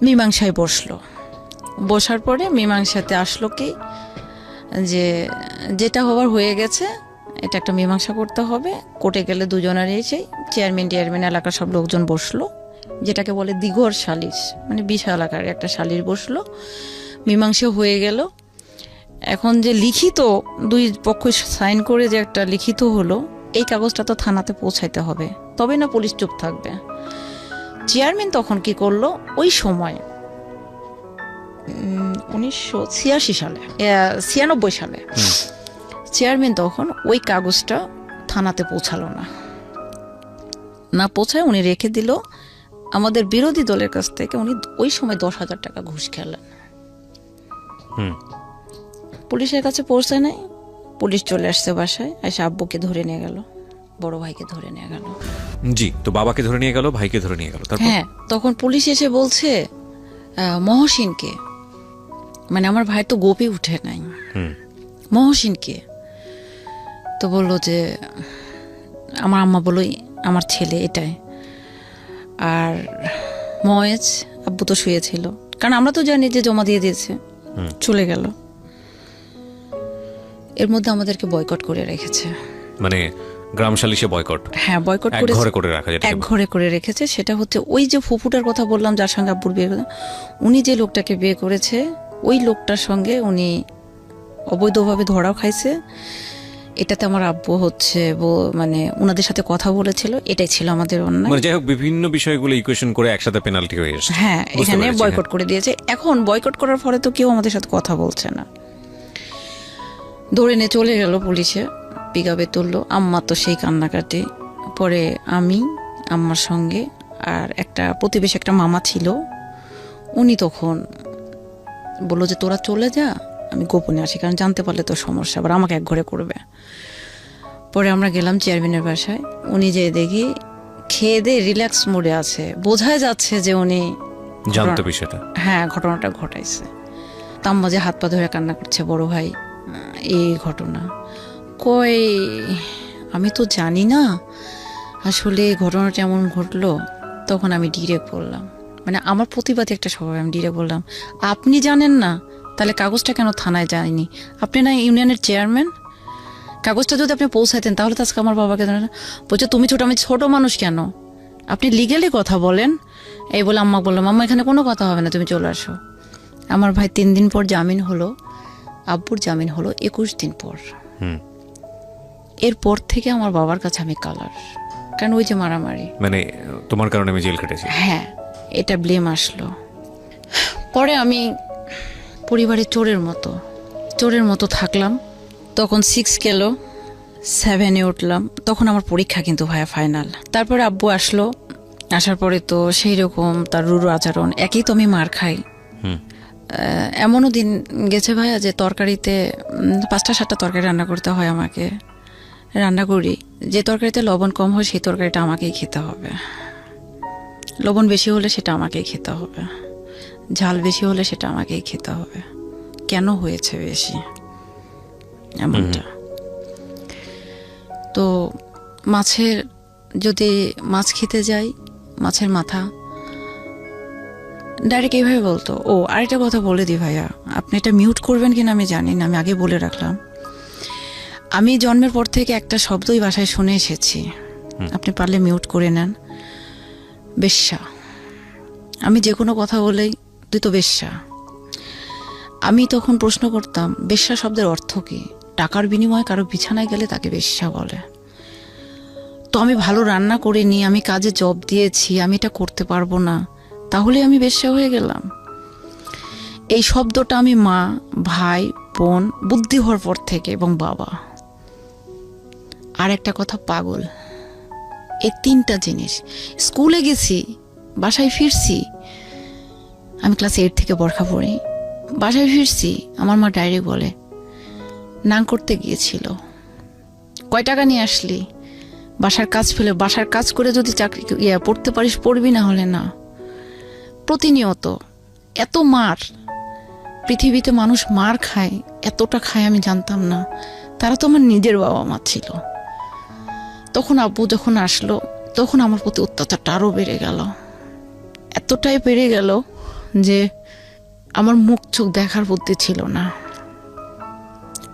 মীমাংসায় বসলো। বসার পরে মীমাংসাতে আসলো কি, যে যেটা হবার হয়ে গেছে, এটা একটা মীমাংসা করতে হবে। কোর্টে গেলে দুজনের এসেই চেয়ারম্যান এলাকার সব লোকজন বসলো, যেটাকে বলে দিঘর সালিশ, মানে বিশাল আকারের একটা সালিশ বসলো। মীমাংসা হয়ে গেল। এখন যে লিখিত 2 পক্ষ সাইন করে যে একটা লিখিত হলো, এই কাগজটা তো থানাতে পৌঁছাইতে হবে, তবে না পুলিশ চুপ থাকবে। চেয়ারম্যান তখন কি করলো, ওই সময় 1986 সালে, 96 সালে চেয়ারম্যান তখন ওই কাগজটা থানাতে পৌঁছালো না পৌঁছায় উনি রেখে দিল। আমাদের বিরোধী দলের কাছ থেকে উনি ওই সময় 10,000 টাকা ঘুষ খেলেন। পুলিশের কাছে পৌঁছে নাই, পুলিশ চলে আসছে বাসায়, এসে আব্বুকে ধরে নিয়ে গেল, বড় ভাইকে ধরে নিয়ে গেল। জি, তো বাবাকে ধরে নিয়ে গেল, ভাইকে ধরে নিয়ে গেল। হ্যাঁ, তখন পুলিশ এসে বলছে মহসিনকে, মানে আমার ভাই তো গোপী উঠে নাই, মহসিনকে। তো বললো যে আমার আম্মা বললো আমার ছেলে এটাই। আর মহেজ আব্বু তো শুয়েছিল, কারণ আমরা তো জানি যে জমা দিয়ে দিয়েছে, চলে গেল। এর মধ্যে আমাদেরকে বয়কট করে রেখেছে। মানে গ্রাম সালিশে বয়কট, হ্যাঁ বয়কট এক করেছে, ঘরে করে রাখা, যেটা এক ঘরে করে রেখেছে। সেটা হচ্ছে ওই যে ফুফুটার কথা বললাম যার সঙ্গে আব্বুর বিয়ে করেছে, উনি যে লোকটাকে বিয়ে করেছে ওই লোকটার সঙ্গে উনি অবৈধভাবে ধরাও খাইছে। এটাতে আমার আব্বু হচ্ছে মানে ওনাদের সাথে কথা বলেছিল, এটাই ছিল আমাদের অন্যায়। মানে যাই হোক বিভিন্ন বিষয়গুলো ইকুয়েশন করে একসাথে পেনাল্টি হয়ে এসেছে। হ্যাঁ, বুঝতে এখানে পেরেছি, বয়কট করে দিয়েছে। এখন বয়কট করার ফলে তো কেউ আমাদের সাথে কথা বলছে না, ধরে নিয়ে চলে গেল পুলিশে, পিকআপে তুললো। আম্মা তো সেই কান্নাকাটি। পরে আমি আম্মার সঙ্গে আর একটা প্রতিবেশী একটা মামা ছিল, উনি তখন বললো যে তোরা চলে যা, আমি গোপনে আসি, কারণ জানতে পারলে তো সমস্যা, আবার আমাকে এক ঘরে করবে। পরে আমরা গেলাম চেয়ারম্যানের বাসায়। উনি যে দেখি খেয়ে দিয়ে রিল্যাক্স মোডে আছে, বোঝাই যাচ্ছে যে উনি জানতো বিষয়টা। হ্যাঁ ঘটনাটা ঘটাইছে। তাম্মা যে হাত পা ধরে কান্না করছে, বড় ভাই এই ঘটনা কই, আমি তো জানি না আসলে এই ঘটনাটা এমন ঘটলো। তখন আমি ডিরেক্ট বললাম, মানে আমার প্রতিবাদী একটা স্বভাব, আমি ডিরেক্ট বললাম আপনি জানেন না তাহলে কাগজটা কেন থানায় যায়নি? আপনি না ইউনিয়নের চেয়ারম্যান, কাগজটা যদি আপনি পৌঁছাইতেন তাহলে তো আজকে আমার বাবাকে বলছে তুমি ছোট, আমি ছোট মানুষ কেন, আপনি লিগেলি কথা বলেন। এই বলে আম্মা বললাম আম্মা এখানে কোনো কথা হবে না, তুমি চলে আসো। আমার ভাই 3 দিন পর জামিন হলো, আব্বুর জামিন হলো 21 দিন পর। এরপর থেকে আমার বাবার কাছে আমি কালার, কারণ ওই যে মারামারি, মানে তোমার কারণে আমি জেল কেটেছি। হ্যাঁ এটা ব্লেম আসলো। পরে আমি পরিবারে চোরের মতো থাকলাম। তখন 6 গেল, 7-এ উঠলাম। তখন আমার পরীক্ষা কিন্তু ভাইয়া ফাইনাল। তারপরে আব্বু আসলো, আসার পরে তো সেই রকম তার রুরু আচরণ, একই তো আমি মার খাই। এমনও দিন গেছে ভাইয়া যে তরকারিতে 5টা-7টা তরকারি রান্না করতে হয় আমাকে, রান্না করি, যে তরকারিতে লবণ কম হয় সেই তরকারিটা আমাকেই খেতে হবে, লবণ বেশি হলে সেটা আমাকেই খেতে হবে, ঝাল বেশি হলে সেটা আমাকেই খেতে হবে। কেন হয়েছে বেশি এমনটা? তো যদি মাছ খেতে যাই, মাছের মাথা ডাইরেক্ট এইভাবে বলতো। ও আরেকটা কথা বলে দিই ভাইয়া, আপনি এটা মিউট করবেন কিনা আমি জানি না, আমি আগে বলে রাখলাম। আমি জন্মের পর থেকে একটা শব্দই বাসায় শুনে এসেছি, আপনি পারলে মিউট করে নেন, বেশ্যা। আমি যে কোনো কথা বলেই তুই তো বেশ্যা। আমি তখন প্রশ্ন করতাম বেশ্যা শব্দের অর্থ কি? টাকার বিনিময়ে কারো বিছানায় গেলে তাকে বেশ্যা বলে। তো আমি ভালো রান্না করিনি, আমি কাজে জব দিয়েছি, আমি এটা করতে পারবো না, তাহলে আমি বেশ্যা হয়ে গেলাম? এই শব্দটা আমি মা, ভাই, বোন, বুদ্ধি হওয়ার পর থেকে, এবং বাবা। আর একটা কথা, পাগল। এই 3টা জিনিস। স্কুলে গেছি, বাসায় ফিরছি, আমি ক্লাস 8 থেকে বরখা পড়ি, বাসায় ফিরছি, আমার মা ডায়েরি বলে নাং করতে গিয়েছিল, কয় টাকা নিয়ে আসলি? বাসার কাজ ফেলে, বাসার কাজ করে যদি চাকরি পড়তে পারিস পড়বি, না হলে না। প্রতিনিয়ত এত মার, পৃথিবীতে মানুষ মার খায়, এতটা খায় আমি জানতাম না। তারা তো আমার নিজের বাবা মা ছিল। তখন আব্বু যখন আসলো, তখন আমার প্রতি অত্যাচারটা আরও বেড়ে গেল, এতটাই বেড়ে গেল যে আমার মুখ চোখ দেখার বুদ্ধি ছিল না।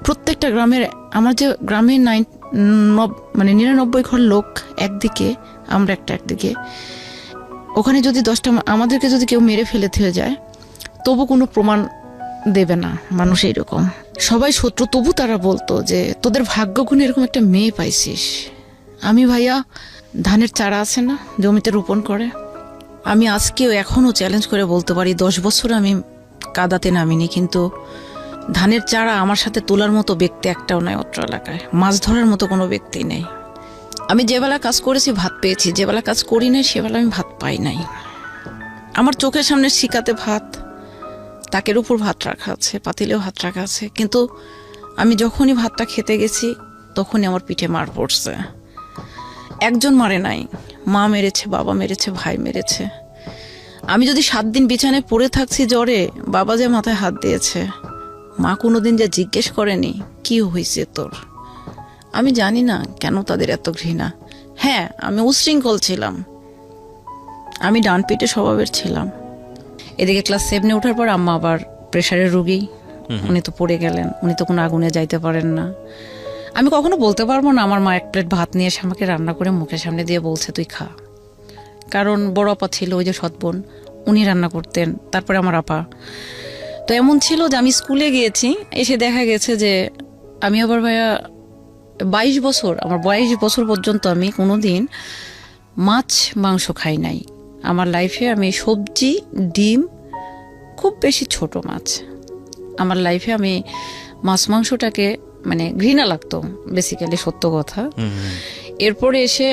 প্রত্যেকটা গ্রামের, আমার যে গ্রামে 99 ঘর লোক একদিকে, আমরা একদিকে, ওখানে যদি 10টা আমাদেরকে যদি কেউ মেরে ফেলে থেকে যায়, তবু কোনো প্রমাণ দেবে না মানুষ, এইরকম সবাই শত্রু। তবু তারা বলতো যে তোদের ভাগ্যগুণে এরকম একটা মেয়ে পাইছিস। আমি ভাইয়া, ধানের চারা আছে না জমিতে রোপণ করে, আমি আজকেও এখনো চ্যালেঞ্জ করে বলতে পারি 10 বছর আমি কাদাতে নামিনি, কিন্তু ধানের চারা আমার সাথে তোলার মতো ব্যক্তি একটাও নাই অত্র এলাকায়, মাছ ধরার মতো কোনো ব্যক্তি নেই। আমি যে বেলা কাজ করেছি ভাত পেয়েছি, যে বেলা কাজ করি নাই সেবেলা আমি ভাত পাই নাই। আমার চোখের সামনে শিকাতে ভাত, তাকের উপর ভাত রাখা আছে, পাতিলেও ভাত রাখা আছে, কিন্তু আমি যখনই ভাতটা খেতে গেছি তখনই আমার পিঠে মার পড়ছে। একজন মারে নাই, মা মেরেছে, বাবা মেরেছে, ভাই মেরেছে। আমি যদি 7 দিন বিছানায় পড়ে থাকছি জ্বরে, বাবা যে মাথায় হাত দিয়েছে, মা কোনোদিন যে জিজ্ঞেস করেনি কি হয়েছে তোর। আমি জানি না কেন তাদের এত ঘৃণা। হ্যাঁ, আমি উশৃঙ্খল ছিলাম, আমি ডান পিঠে স্বভাবের ছিলাম। এদিকে ক্লাস 7-এ ওঠার পর আম্মা আবার প্রেশারের রুগী, উনি তো পড়ে গেলেন, উনি তো কোনো আগুনে যাইতে পারেন না। আমি কখনো বলতে পারবো না আমার মা এক প্লেট ভাত নিয়ে এসে আমাকে রান্না করে মুখের সামনে দিয়ে বলছে তুই খা, কারণ বড় আপা ছিল, ওই যে সৎ বোন, উনি রান্না করতেন, তারপরে আমার আপা। তো এমন ছিল যে আমি স্কুলে গিয়েছি, এসে দেখা গেছে যে আমি আবার ভাইয়া 22 বছর, আমার 22 বছর পর্যন্ত আমি কোনো দিন মাছ মাংস খাই নাই। আমার লাইফে আমি সবজি, ডিম, খুব বেশি ছোট মাছ। আমার লাইফে আমি মাছ মাংসটাকে মানে ঘৃণা লাগতো, বেসিক্যালি সত্য কথা। এরপরে এসে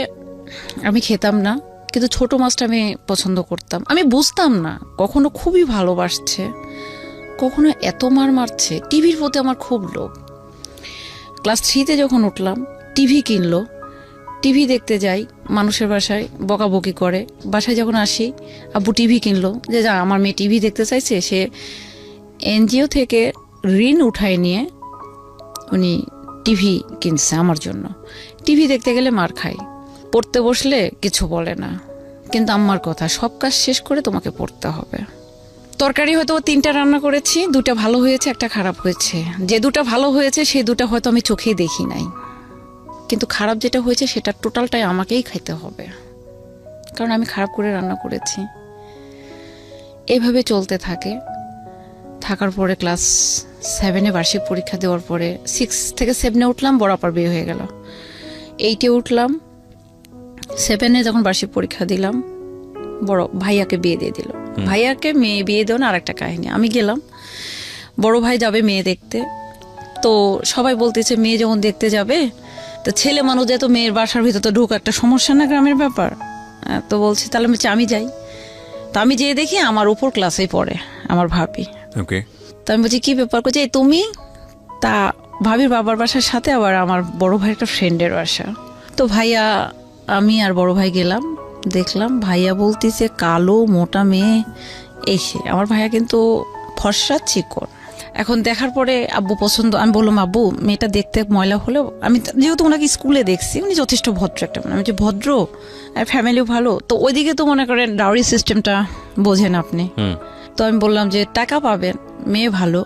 আমি খেতাম না, কিন্তু ছোট মাছটা আমি পছন্দ করতাম। আমি বুঝতাম না, কখনো খুবই ভালোবাসছে, কখনো এত মার মারছে। টিভির প্রতি আমার খুব লোভ। ক্লাস 3-তে যখন উঠলাম, টিভি কিনলো, টিভি দেখতে যাই মানুষের বাসায়, বকাবকি করে। বাসায় যখন আসি, আব্বু টিভি কিনলো, যে যা আমার মেয়ে টিভি দেখতে চাইছে, সে এনজিও থেকে ঋণ উঠায় নিয়ে উনি টিভি কিনছে আমার জন্য। টিভি দেখতে গেলে মার খাই, পড়তে বসলে কিছু বলে না, কিন্তু আম্মার কথা সব কাজ শেষ করে তোমাকে পড়তে হবে। তরকারি হয়তো 3টা রান্না করেছি, 2টা ভালো হয়েছে, একটা খারাপ হয়েছে। যে 2টা ভালো হয়েছে সেই 2টা হয়তো আমি চোখেই দেখি নাই, কিন্তু খারাপ যেটা হয়েছে সেটা টোটালটাই আমাকেই খাইতে হবে, কারণ আমি খারাপ করে রান্না করেছি। এইভাবে চলতে থাকে। থাকার পরে ক্লাস 7-এ বার্ষিক পরীক্ষা দেওয়ার পরে 6 থেকে 7-এ উঠলাম, বড় আপার বিয়ে হয়ে গেল। 8-এ উঠলাম, 7-এ যখন বার্ষিক পরীক্ষা দিলাম, বড় ভাইয়াকে বিয়ে দিয়ে দিল। ভাইয়াকে মেয়ে বিয়ে দেওয়া না আরেকটা কাহিনী। আমি গেলাম, বড় ভাই যাবে মেয়ে দেখতে, তো সবাই বলতেছে মেয়ে যখন দেখতে যাবে, তো ছেলে মানুষ যেত, মেয়ের বাসার ভিতর তো ঢুক একটা সমস্যা না, গ্রামের ব্যাপার। তো বলছি তাহলে আমি যাই। তো আমি যেয়ে দেখি আমার উপর ক্লাসেই পড়ে আমার ভাবি। ওকে। তো আমি বলছি কি ব্যাপার, করছি এই তুমি? তা ভাবির বাবার বাসার সাথে আবার আমার বড় ভাইয়ের একটা ফ্রেন্ডের বাসা। তো ভাইয়া, আমি আর বড় ভাই গেলাম, দেখলাম ভাইয়া বলতেছে কালো মোটা মেয়ে এসে। আমার ভাইয়া কিন্তু ফর্সা চিকন। এখন দেখার পরে আব্বু পছন্দ, আমি বললাম আব্বু মেয়েটা দেখতে ময়লা হলেও, আমি যেহেতু ওনাকে স্কুলে দেখছি, উনি যথেষ্ট ভদ্র একটা মানে, আমি যে ভদ্র আর ফ্যামিলিও ভালো, তো ওইদিকে তো মনে করেন ডাউরি সিস্টেমটা বোঝেন আপনি। তো আমি বললাম যে টাকা পাবেন, মেয়ে ভালো,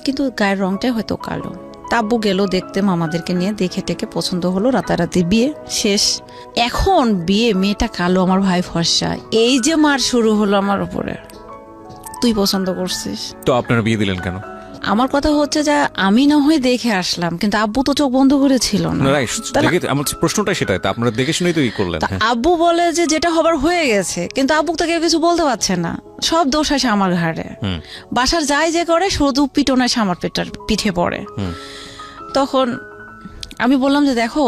কিন্তু গায়ের রংটাই হয়তো কালো। তা আব্বু গেল দেখতে মামাদেরকে নিয়ে, দেখে টেকে পছন্দ হলো, রাতারাতি বিয়ে শেষ। এখন বিয়ে, মেয়েটা কালো, আমার ভাই ফর্সা, এই যে মার শুরু হলো আমার উপরে, তুই পছন্দ করছিস। তো আপনারা বিয়ে দিলেন কেন? আমার কথা হচ্ছে যে আমি না হয় দেখে আসলাম, কিন্তু আব্বু তো চোখ বন্ধ করে ছিল না। আমার প্রশ্নটা সেটাই, তা আপনারা দেখে শুনেই তো ই করলেন। আব্বু বলে যে যেটা হবার হয়ে গেছে, কিন্তু আব্বু তো কেউ কিছু বলতে পারছে না, সব দোষ আসে আমার ঘাড়ে। বাসার যাই যে করে শুধু পিটন আসে আমার পিঠে পড়ে। তখন আমি বললাম যে দেখো,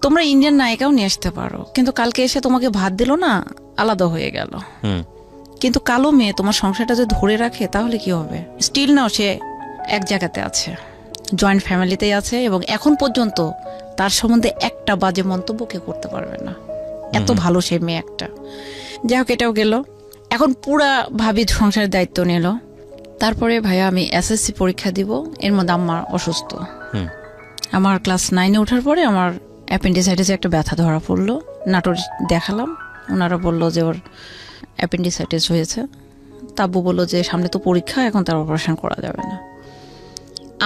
তোমরা ইন্ডিয়ান নায়িকাও নিয়ে আসতে পারো, কিন্তু কালকে এসে তোমাকে ভাত দিল না, আলাদা হয়ে গেল। কিন্তু কালো মেয়ে তোমার সংসারটা যদি ধরে রাখে তাহলে কি হবে? স্টিল নাও সে এক জায়গাতে আছে, জয়েন্ট ফ্যামিলিতেই আছে, এবং এখন পর্যন্ত তার সম্বন্ধে একটা বাজে মন্তব্য কেউ করতে পারবে না, এত ভালো সে মেয়ে একটা। যাই হোক, এটাও গেল। এখন পুরা ভাবি সংসারের দায়িত্ব নিল। তারপরে ভাইয়া আমি এসএসসি পরীক্ষা দিব, এর মধ্যে আম্মা অসুস্থ। আমার ক্লাস 9-এ ওঠার পরে আমার অ্যাপেন্ডিসাইটিসে একটা ব্যথা ধরা পড়লো। নাটোর দেখালাম, ওনারা বললো যে ওর অ্যাপেন্ডিসাইটিস হয়েছে। তাব্বু বললো যে সামনে তো পরীক্ষা, এখন তার অপারেশন করা যাবে না।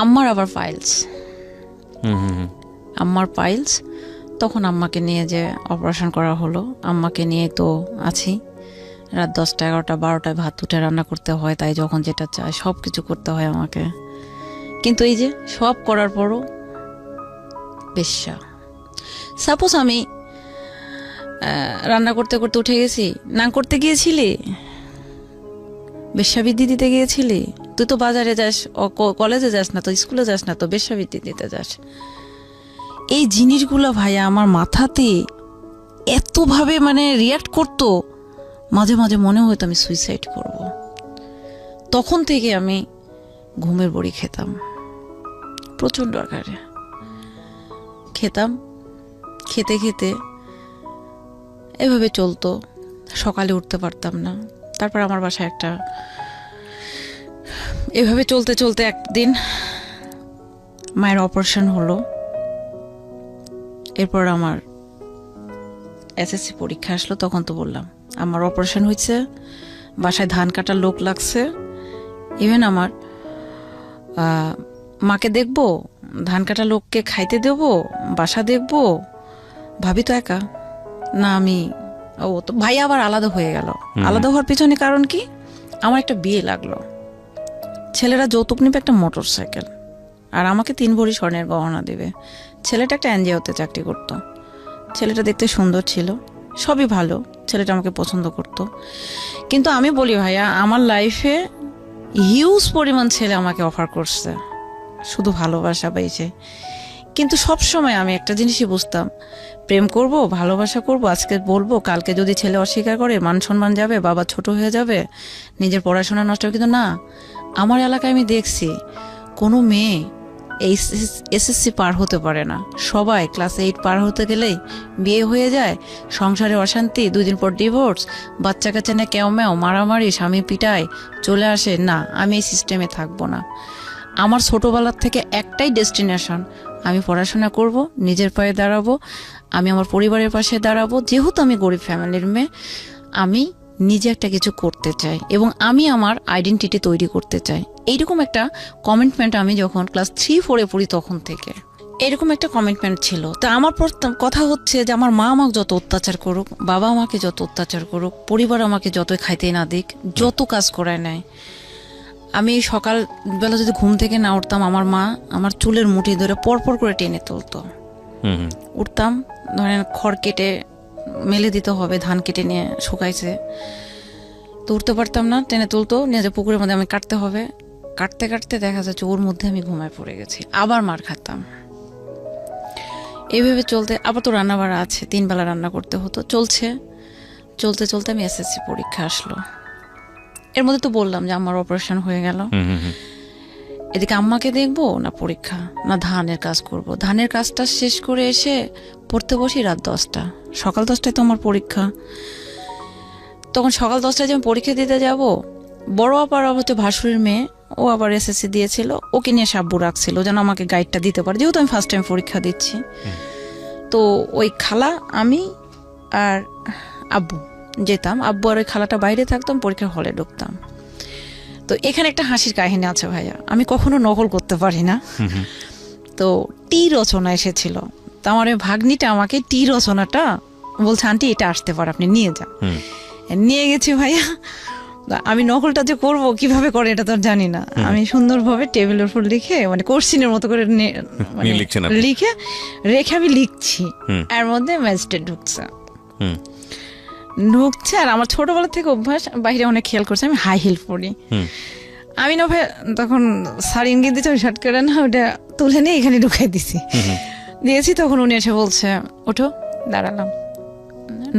আম্মার আবার পাইলস, আম্মার পাইলস। তখন আম্মাকে নিয়ে যে অপারেশন করা হলো, আম্মাকে নিয়ে তো আছি। রাত 10টা 11টা 12টায় ভাত উঠে রান্না করতে হয়, তাই যখন যেটা চায় সব কিছু করতে হয় আমাকে। কিন্তু এই যে সব করার পরও বেশ্যা। সাপোজ আমি রান্না করতে করতে উঠে গেছি, নাং করতে গিয়েছিলি, বেশ্যাবৃত্তি দিতে গিয়েছিলি, তুই তো বাজারে যাস, কলেজে যাস না তো, স্কুলে যাস না তো, বেশ্যাবৃত্তি দিতে যাস। এই জিনিসগুলো ভাইয়া আমার মাথাতে এতভাবে মানে রিয়াক্ট করতো, মাঝে মাঝে মনে হতো আমি সুইসাইড করব। তখন থেকে আমি ঘুমের বড়ি খেতাম, প্রচণ্ড আকারে খেতাম। খেতে খেতে এভাবে চলতো, সকালে উঠতে পারতাম না। তারপর আমার বাসায় একটা, এভাবে চলতে চলতে একদিন মায়ের অপারেশন হলো। এরপর আমার এসএসসি পরীক্ষা আসলো, তখন তো বললাম আমার অপারেশন হয়েছে, বাসায় ধান কাটার লোক লাগছে। ইভেন আমার মাকে দেখবো, ধান কাটা লোককে খাইতে দেবো, বাসা দেখবো, ভাবি তো একা না আমি। ও তো ভাই আবার আলাদা হয়ে গেল। আলাদা হওয়ার পিছনে কারণ কি, আমার একটা বিয়ে লাগলো, ছেলেরা যৌতুক নেবে একটা মোটর সাইকেল, আর আমাকে 3 ভরি স্বর্ণের গহনা দেবে। ছেলেটা একটা এনজিওতে চাকরি করতো, ছেলেটা দেখতে সুন্দর ছিল, সবই ভালো, ছেলেটা আমাকে পছন্দ করতো। কিন্তু আমি বলি ভাইয়া, আমার লাইফে হিউজ পরিমাণ ছেলে আমাকে অফার করছে শুধু ভালোবাসা পাইছে, কিন্তু সব সময় আমি একটা জিনিসই বুঝতাম, প্রেম করব, ভালোবাসা করব, আজকে বলবো, কালকে যদি ছেলে অস্বীকার করে মান সম্মান যাবে, বাবা ছোট হয়ে যাবে, নিজের পড়াশোনা নষ্ট হবে। কিন্তু না, আমার এলাকায় আমি দেখছি কোনো মেয়ে এসএসসি পার হতে পারে না, সবাই ক্লাস 8 পার হতে গেলেই বিয়ে হয়ে যায়, সংসারে অশান্তি, 2 দিন পর ডিভোর্স, বাচ্চা কাচ্চা না কেউ ম্যাও, মারামারি, স্বামী পিটায়, চলে আসে। না, আমি এই সিস্টেমে থাকবো না। আমার ছোটবেলার থেকে একটাই ডেস্টিনেশন, আমি পড়াশোনা করব, নিজের পায়ে দাঁড়াবো, আমি আমার পরিবারের পাশে দাঁড়াবো। যেহেতু আমি গরিব ফ্যামিলির মেয়ে, আমি নিজে একটা কিছু করতে চাই এবং আমি আমার আইডেন্টিটি তৈরি করতে চাই। এইরকম একটা কমিটমেন্ট আমি যখন ক্লাস 3-4-এ পড়ি তখন থেকে এরকম একটা কমিটমেন্ট ছিল। তা আমার প্রথম কথা হচ্ছে যে আমার মা আমাকে যত অত্যাচার করুক, বাবা আমাকে যত অত্যাচার করুক, পরিবার আমাকে যতই খাইতে না দিক, যত কাজ করায় নেয়, আমি সকালবেলা যদি ঘুম থেকে না উঠতাম, আমার মা আমার চুলের মুঠি ধরে পরপর করে টেনে তুলতো। উঠতাম, ধরেন খড় কেটে মেলে দিতে হবে, ধান কেটে নিয়ে শুকাইছে, তো উঠতে পারতাম না, টেনে তুলতো, নিয়ে যে পুকুরের মধ্যে আমি কাটতে হবে, কাটতে কাটতে দেখা যাচ্ছে ওর মধ্যে আমি ঘুমায় পড়ে গেছি, আবার মার খাতাম। এইভাবে চলতে, আবার তো রান্না বাড়া আছে, 3 বেলা রান্না করতে হতো, চলতে চলতে আমি এসএসসি পরীক্ষা আসলো। এর মধ্যে তো বললাম যে আমার অপারেশন হয়ে গেল। এদিকে আম্মাকে দেখবো না পরীক্ষা, না ধানের কাজ করব। ধানের কাজটা শেষ করে এসে পড়তে বসি রাত 10টা, সকাল 10টায় তো আমার পরীক্ষা। তখন সকাল 10টায় যে আমি পরীক্ষা দিতে যাব, বড় আপার হচ্ছে ভাসুরের মেয়ে, ও আবার এসএসসি দিয়েছিল, ওকে নিয়ে সাব্বু রাখছিল যেন আমাকে গাইডটা দিতে পারে, যেহেতু আমি ফার্স্ট টাইম পরীক্ষা দিচ্ছি। তো ওই খালা, আমি আর আব্বু যেতাম, আব্বু আর ওই খালাটা বাইরে থাকতাম, পরীক্ষার হলে ঢুকতাম। তো এখানে একটা হাসির কাহিনী আছে ভাইয়া, আমি কখনো নকল করতে পারি না। তো টি রচনা এসেছিল, তো আমার ওই ভাগ্নিটা আমাকে টি রচনাটা বলছে, আন্টি এটা আসতে পারে, আপনি নিয়ে যান। নিয়ে গেছি ভাইয়া, আমি নকলটা যে করবো কিভাবে করে এটা তো জানি না, আমি সুন্দরভাবে টেবিলের উপর লিখে, মানে কোশ্চিনের মতো করে লিখে রেখে আমি লিখছি, এর মধ্যে ম্যাজিস্ট্রেট ঢুকছে। আর আমার ছোটবেলা থেকে অভ্যাস, বাইরে অনেক খেয়াল করছে, আমি হাই হিল পরি। আমি না ভাই তখন স্যার ইঙ্গিত দিচ্ছে, ওই শার্ট করে না ওটা তুলে নিয়ে এখানে ঢুকাই দিয়েছি। তখন উনি এসে বলছে, ওঠো। দাঁড়ালাম,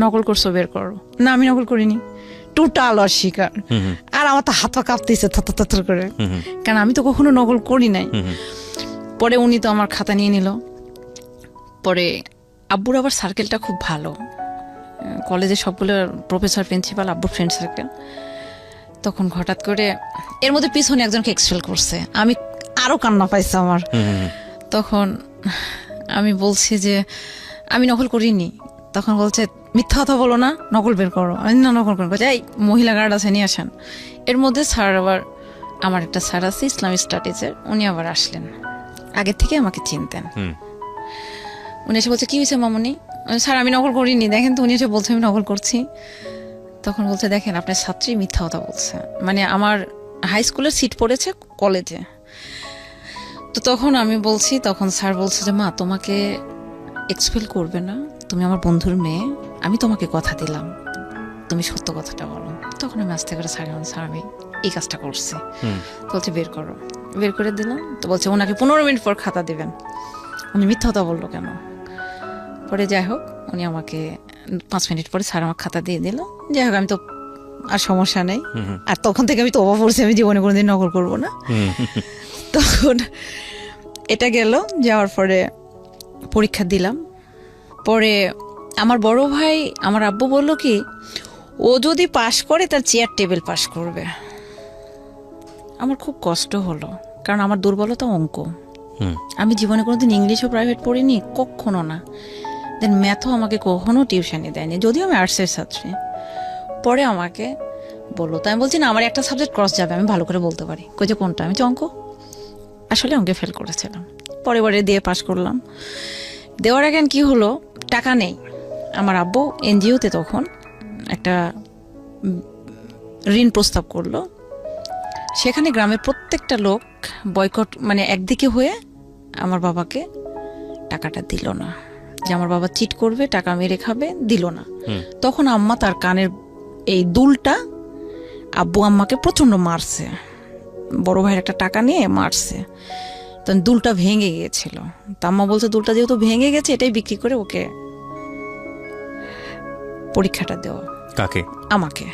নকল করছো, বের করো। না, আমি নকল করিনি, টোটাল অস্বীকার। আর আমার তো হাত পা কাঁপতেছে থর করে, কারণ আমি তো কখনো নকল করি নাই। পরে উনি তো আমার খাতা নিয়ে নিল। পরে আব্বুর আবার সার্কেলটা খুব ভালো, কলেজে সবগুলো প্রফেসর, প্রিন্সিপাল, আব্বুর ফ্রেন্ড সার্কেল। তখন হঠাৎ করে এর মধ্যে পিছনে একজনকে এক্সপেল করছে, আমি আরো কান্না পাইছে আমার। তখন আমি বলছি যে আমি নকল করিনি। তখন বলছে, মিথ্যা কথা বলো না, নকল বের করো। আমি না, নকল করবো। এই মহিলা গার্ড আছে, নিয়ে আসেন। এর মধ্যে স্যার আবার, আমার একটা স্যার আছে ইসলামিক স্টাডিজের, উনি আবার আসলেন, আগের থেকে আমাকে চিনতেন। উনি এসে বলছে, কি হয়েছে মামনি? স্যার আমি নকল করিনি, দেখেন তো। উনি এসে বলছে আমি নকল করছি। তখন বলছে, দেখেন আপনার ছাত্রী মিথ্যা কথা বলছে, মানে আমার হাই স্কুলের সিট পড়েছে কলেজে। তো তখন আমি বলছি, তখন স্যার বলছে যে, মা তোমাকে এক্সপেল করবে না, তুমি আমার বন্ধুর মেয়ে, আমি তোমাকে কথা দিলাম, তুমি সত্য কথাটা বলো। তখন আমি আস্তে করে স্যার আমি এই কাজটা করছি। বলছে বের করো। বের করে দিলাম। তো বলছে ওনাকে 15 মিনিট পর খাতা দেবেন। উনি মিথ্যা কথা বললো কেন? পরে যাই হোক, উনি আমাকে 5 মিনিট পরে স্যার আমার খাতা দিয়ে দিল। যাই হোক, আমি তো আর সমস্যা নেই। আর তখন থেকে আমি তওবা করছি, আমি জীবনে কোনোদিন নকল করবো না। তখন এটা গেল, যাওয়ার পরে পরীক্ষা দিলাম। পরে আমার বড় ভাই, আমার আব্বু বলল কি, ও যদি পাশ করে তার চেয়ার টেবিল পাশ করবে। আমার খুব কষ্ট হলো, কারণ আমার দুর্বলতা অঙ্ক। আমি জীবনে কোনোদিন ইংলিশও প্রাইভেট পড়িনি, কখনো না। দেন ম্যাথও আমাকে কখনো টিউশনি দেয়নি, যদিও আমি আর্টসের ছাত্রী। পরে আমাকে বললো, তাই আমি বলছি না, আমার একটা সাবজেক্ট ক্রস যাবে, আমি ভালো করে বলতে পারি। কই যে কোনটা? আমি অঙ্ক। আসলে অঙ্কে ফেল করেছিলাম, পরে দিয়ে পাশ করলাম। দেওয়ার আগে কি হলো, টাকা নেই। আমার আব্বু এনজিওতে তখন একটা ঋণ প্রস্তাব করলো, সেখানে গ্রামের প্রত্যেকটা লোক বয়কট, মানে একদিকে হয়ে আমার বাবাকে টাকাটা দিল না, যে আমার বাবা চিট করবে, টাকা মেরে খাবে, দিল না। তখন আম্মা তার কানের এই দুলটা, আব্বু আম্মাকে প্রচন্ড মারছে, বড় ভাইয়ের একটা টাকা নিয়ে মারছে, তখন দুলটা ভেঙে গিয়েছিল। তা আম্মা বলছে দুলটা যেহেতু ভেঙে গেছে, এটাই বিক্রি করে ওকে পরীক্ষাটা দেওয়া। কাকে? আমাকে।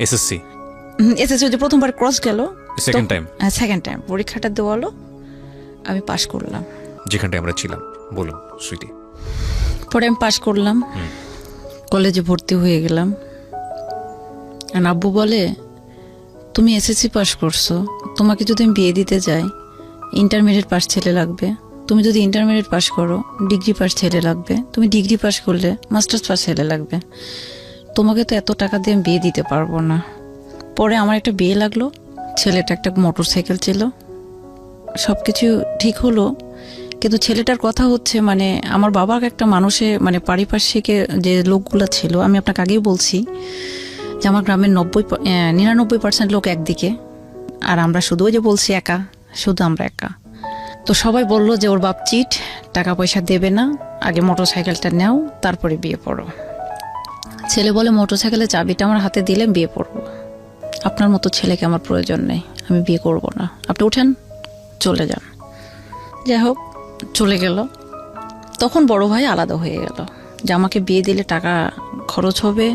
এসএসসি এসএসসি যে প্রথমবার ক্রস গেল, সেকেন্ড টাইম, সেকেন্ড টাইম পরীক্ষাটা দেওয়ালো, আমি পাশ করলাম। যেখানটায় আমরা ছিলাম, বলুন স্মৃতি। পরে আমি পাশ করলাম, কলেজে ভর্তি হয়ে গেলাম। আর আব্বু বলে, তুমি এসএসসি পাশ করছো, তোমাকে যদি আমি বিয়ে দিতে যাই, ইন্টারমিডিয়েট পাস ছেলে লাগবে। তুমি যদি ইন্টারমিডিয়েট পাস করো, ডিগ্রি পাস ছেলে লাগবে। তুমি ডিগ্রি পাস করলে মাস্টার্স পাস ছেলে লাগবে। তোমাকে তো এত টাকা দিয়ে আমি বিয়ে দিতে পারবো না। পরে আমার একটা বিয়ে লাগলো, ছেলেটা একটা মোটর সাইকেল ছিল, সব কিছু ঠিক হলো। কিন্তু ছেলেটার কথা হচ্ছে, মানে আমার বাবার একটা মানুষে, মানে পারিপার্শ্বিকে যে লোকগুলো ছিল, আমি আপনাকে আগেই বলছি যে আমার গ্রামের 99% লোক একদিকে, আর আমরা শুধু ওই যে বলছি একা, শুধু আমরা একা। তো সবাই বললো যে ওর বাপ চিট, টাকা পয়সা দেবে না, আগে মোটর সাইকেলটা নাও, তারপরে বিয়ে পড়ো। ছেলে বলে, মোটর সাইকেলের চাবিটা আমার হাতে দিলে বিয়ে পড়বো। আপনার মতো ছেলেকে আমার প্রয়োজন নেই, আমি বিয়ে করব না, আপনি উঠেন চলে যান। যাই হোক, চলে গেল। তখন বড় ভাই আলাদা হয়ে গেল, যে আমাকে বিয়ে দিলে টাকা খরচ হবে,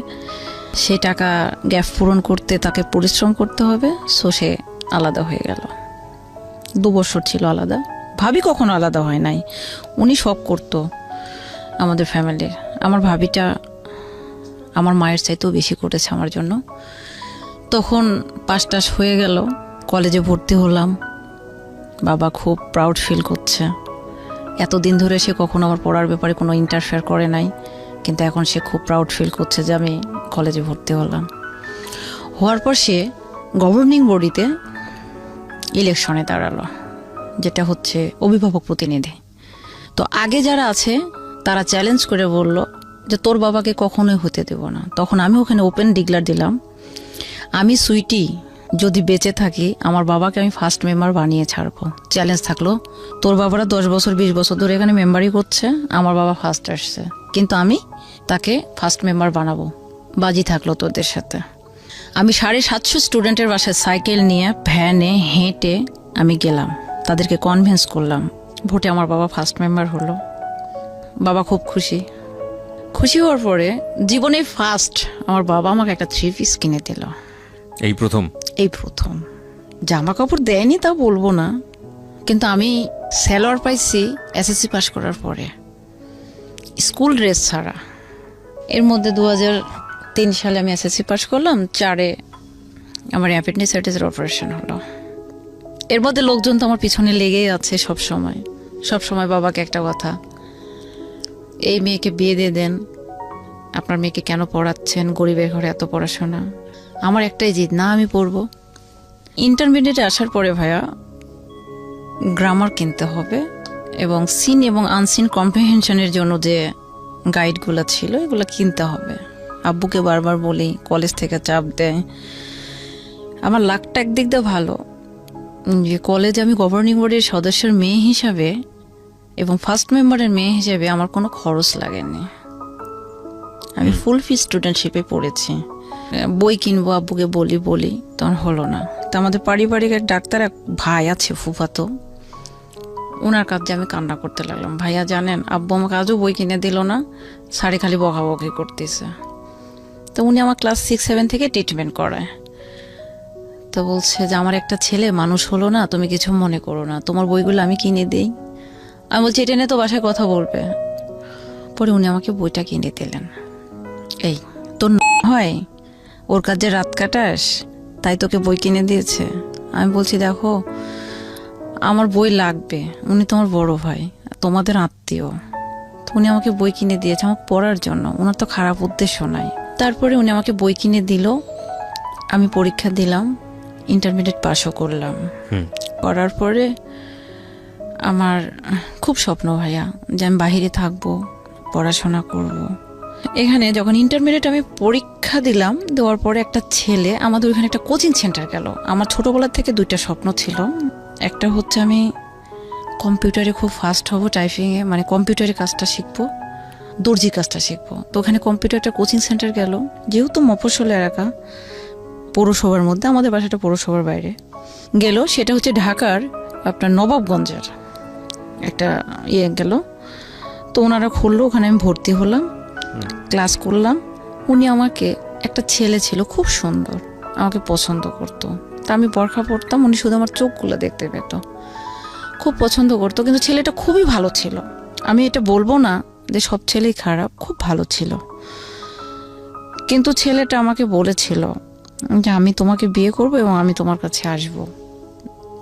সে টাকা গ্যাপ পূরণ করতে তাকে পরিশ্রম করতে হবে। সো সে আলাদা হয়ে গেল। 2 বছর ছিল আলাদা। ভাবি কখনো আলাদা হয় নাই, উনি সব করতো আমাদের ফ্যামিলির। আমার ভাবিটা আমার মায়ের চাইতেও বেশি করেছে আমার জন্য। তখন পাস টাস হয়ে গেল, কলেজে ভর্তি হলাম। বাবা খুব প্রাউড ফিল করছে, এতদিন ধরে সে কখনো আমার পড়ার ব্যাপারে কোনো ইন্টারফেয়ার করে নাই, কিন্তু এখন সে খুব প্রাউড ফিল করছে যে আমি কলেজে ভর্তি হলাম। হওয়ার পর সে গভর্নিং বডিতে ইলেকশনে দাঁড়ালো, যেটা হচ্ছে অভিভাবক প্রতিনিধি। তো আগে যারা আছে তারা চ্যালেঞ্জ করে বলল যে তোর বাবাকে কখনোই হতে দেব না। তখন আমি ওখানে ওপেন ডিক্লার দিলাম, আমি সুইটি যদি বেঁচে থাকি, আমার বাবাকে আমি ফার্স্ট মেম্বার বানিয়ে ছাড়বো। চ্যালেঞ্জ থাকলো, তোর বাবারা 10 বছর 20 বছর ধরে এখানে মেম্বারই করছে, আমার বাবা ফার্স্ট আসছে, কিন্তু আমি তাকে ফার্স্ট মেম্বার বানাবো। বাজি থাকলো তোদের সাথে। আমি 750 স্টুডেন্টের বাসায় সাইকেল নিয়ে, ভ্যানে, হেঁটে আমি গেলাম, তাদেরকে কনভিন্স করলাম। ভোটে আমার বাবা ফার্স্ট মেম্বার হলো। বাবা খুব খুশি। খুশি হওয়ার পরে জীবনে ফার্স্ট আমার বাবা আমাকে একটা 3 পিস কিনে দিল। এই প্রথম জামা কাপড় দেয়নি তা বলবো না, কিন্তু আমি স্যালোয়ার পাইছি এসএসসি পাস করার পরে, স্কুল ড্রেস ছাড়া। এর মধ্যে 2003 সালে আমি এসএসসি পাস করলাম, 4-এ আমার অ্যাপেন্ডিসাইটিসের অপারেশন হলো। এর মধ্যে লোকজন তো আমার পিছনে লেগেই আছে সব সময় বাবাকে একটা কথা, এই মেয়েকে বিয়ে দিয়ে দেন, আপনার মেয়েকে কেন পড়াচ্ছেন, গরিবের ঘরে এত পড়াশোনা। আমার একটাই জিদ, না আমি পড়বো। ইন্টারমিডিয়েটে আসার পরে ভাইয়া গ্রামার কিনতে হবে, এবং সিন এবং আনসিন কম্প্রিহেনশনের জন্য যে গাইডগুলো ছিল এগুলো কিনতে হবে। আব্বুকে বারবার বলি, কলেজ থেকে চাপ দেয়। আমার লাকটা একদিক দিয়ে ভালো যে কলেজে আমি গভর্নিং বডির সদস্যের মেয়ে হিসাবে এবং ফার্স্ট মেম্বারের মেয়ে হিসেবে আমার কোনো খরচ লাগেনি। আমি ফুল ফি স্টুডেন্টশিপে পড়েছি। বই কিনবো আব্বুকে বলি, তখন হলো না। তো আমাদের পারিবারিক এক ডাক্তার, এক ভাই আছে ফুফাতো, ওনার কাছে আমি কান্না করতে লাগলাম, ভাইয়া জানেন আব্বু আমাকে আজও বই কিনে দিল না, সাড়ে খালি বকাবকি করতেছে। তো উনি আমার ক্লাস 6-7 থেকে ট্রিটমেন্ট করায়। তো বলছে যে আমার একটা ছেলে মানুষ হলো না, তুমি কিছু মনে করো না, তোমার বইগুলো আমি কিনে দিই। আমি বলছি এটা নিয়ে তো বাসায় কথা বলবে। পরে উনি আমাকে বইটা কিনে দিলেন। এই তোর হয় ওর কাজে রাত কাটাস, তাই তোকে বই কিনে দিয়েছে। আমি বলছি দেখো আমার বই লাগবে, উনি তোমার বড় ভাই, তোমাদের আত্মীয়, তো উনি আমাকে বই কিনে দিয়েছে আমাকে পড়ার জন্য, ওনার তো খারাপ উদ্দেশ্য নাই। তারপরে উনি আমাকে বই কিনে দিল, আমি পরীক্ষা দিলাম, ইন্টারমিডিয়েট পাসও করলাম। করার পরে আমার খুব স্বপ্ন ভাইয়া যে আমি বাহিরে থাকবো, পড়াশোনা করব। এখানে যখন ইন্টারমিডিয়েট আমি পরীক্ষা দিলাম, দেওয়ার পরে একটা ছেলে আমাদের ওইখানে একটা কোচিং সেন্টার গেল। আমার ছোটবেলা থেকে দুইটা স্বপ্ন ছিল। একটা হচ্ছে আমি কম্পিউটারে খুব ফাস্ট হব, টাইপিংয়ে, মানে কম্পিউটারে কাজটা শিখবো, দর্জি কাজটা শিখবো। তো ওখানে কম্পিউটারটা কোচিং সেন্টার গেল, যেহেতু মফস্বল এলাকা, পৌরসভার মধ্যে, আমাদের বাসাটা পৌরসভার বাইরে গেল। সেটা হচ্ছে ঢাকার আপনার নবাবগঞ্জের একটা গেল। তো ওনারা খুললো, ওখানে আমি ভর্তি হলাম, ক্লাস করলাম। উনি আমাকে, একটা ছেলে ছিল খুব সুন্দর, আমাকে পছন্দ করতো। তা আমি বোরখা পরতাম, উনি শুধু আমার চোখগুলো দেখতে পেত, খুব পছন্দ করতো। কিন্তু ছেলেটা খুবই ভালো ছিল, আমি এটা বলবো না যে সব ছেলেই খারাপ, খুব ভালো ছিল। কিন্তু ছেলেটা আমাকে বলেছিল যে আমি তোমাকে বিয়ে করব এবং আমি তোমার কাছে আসব।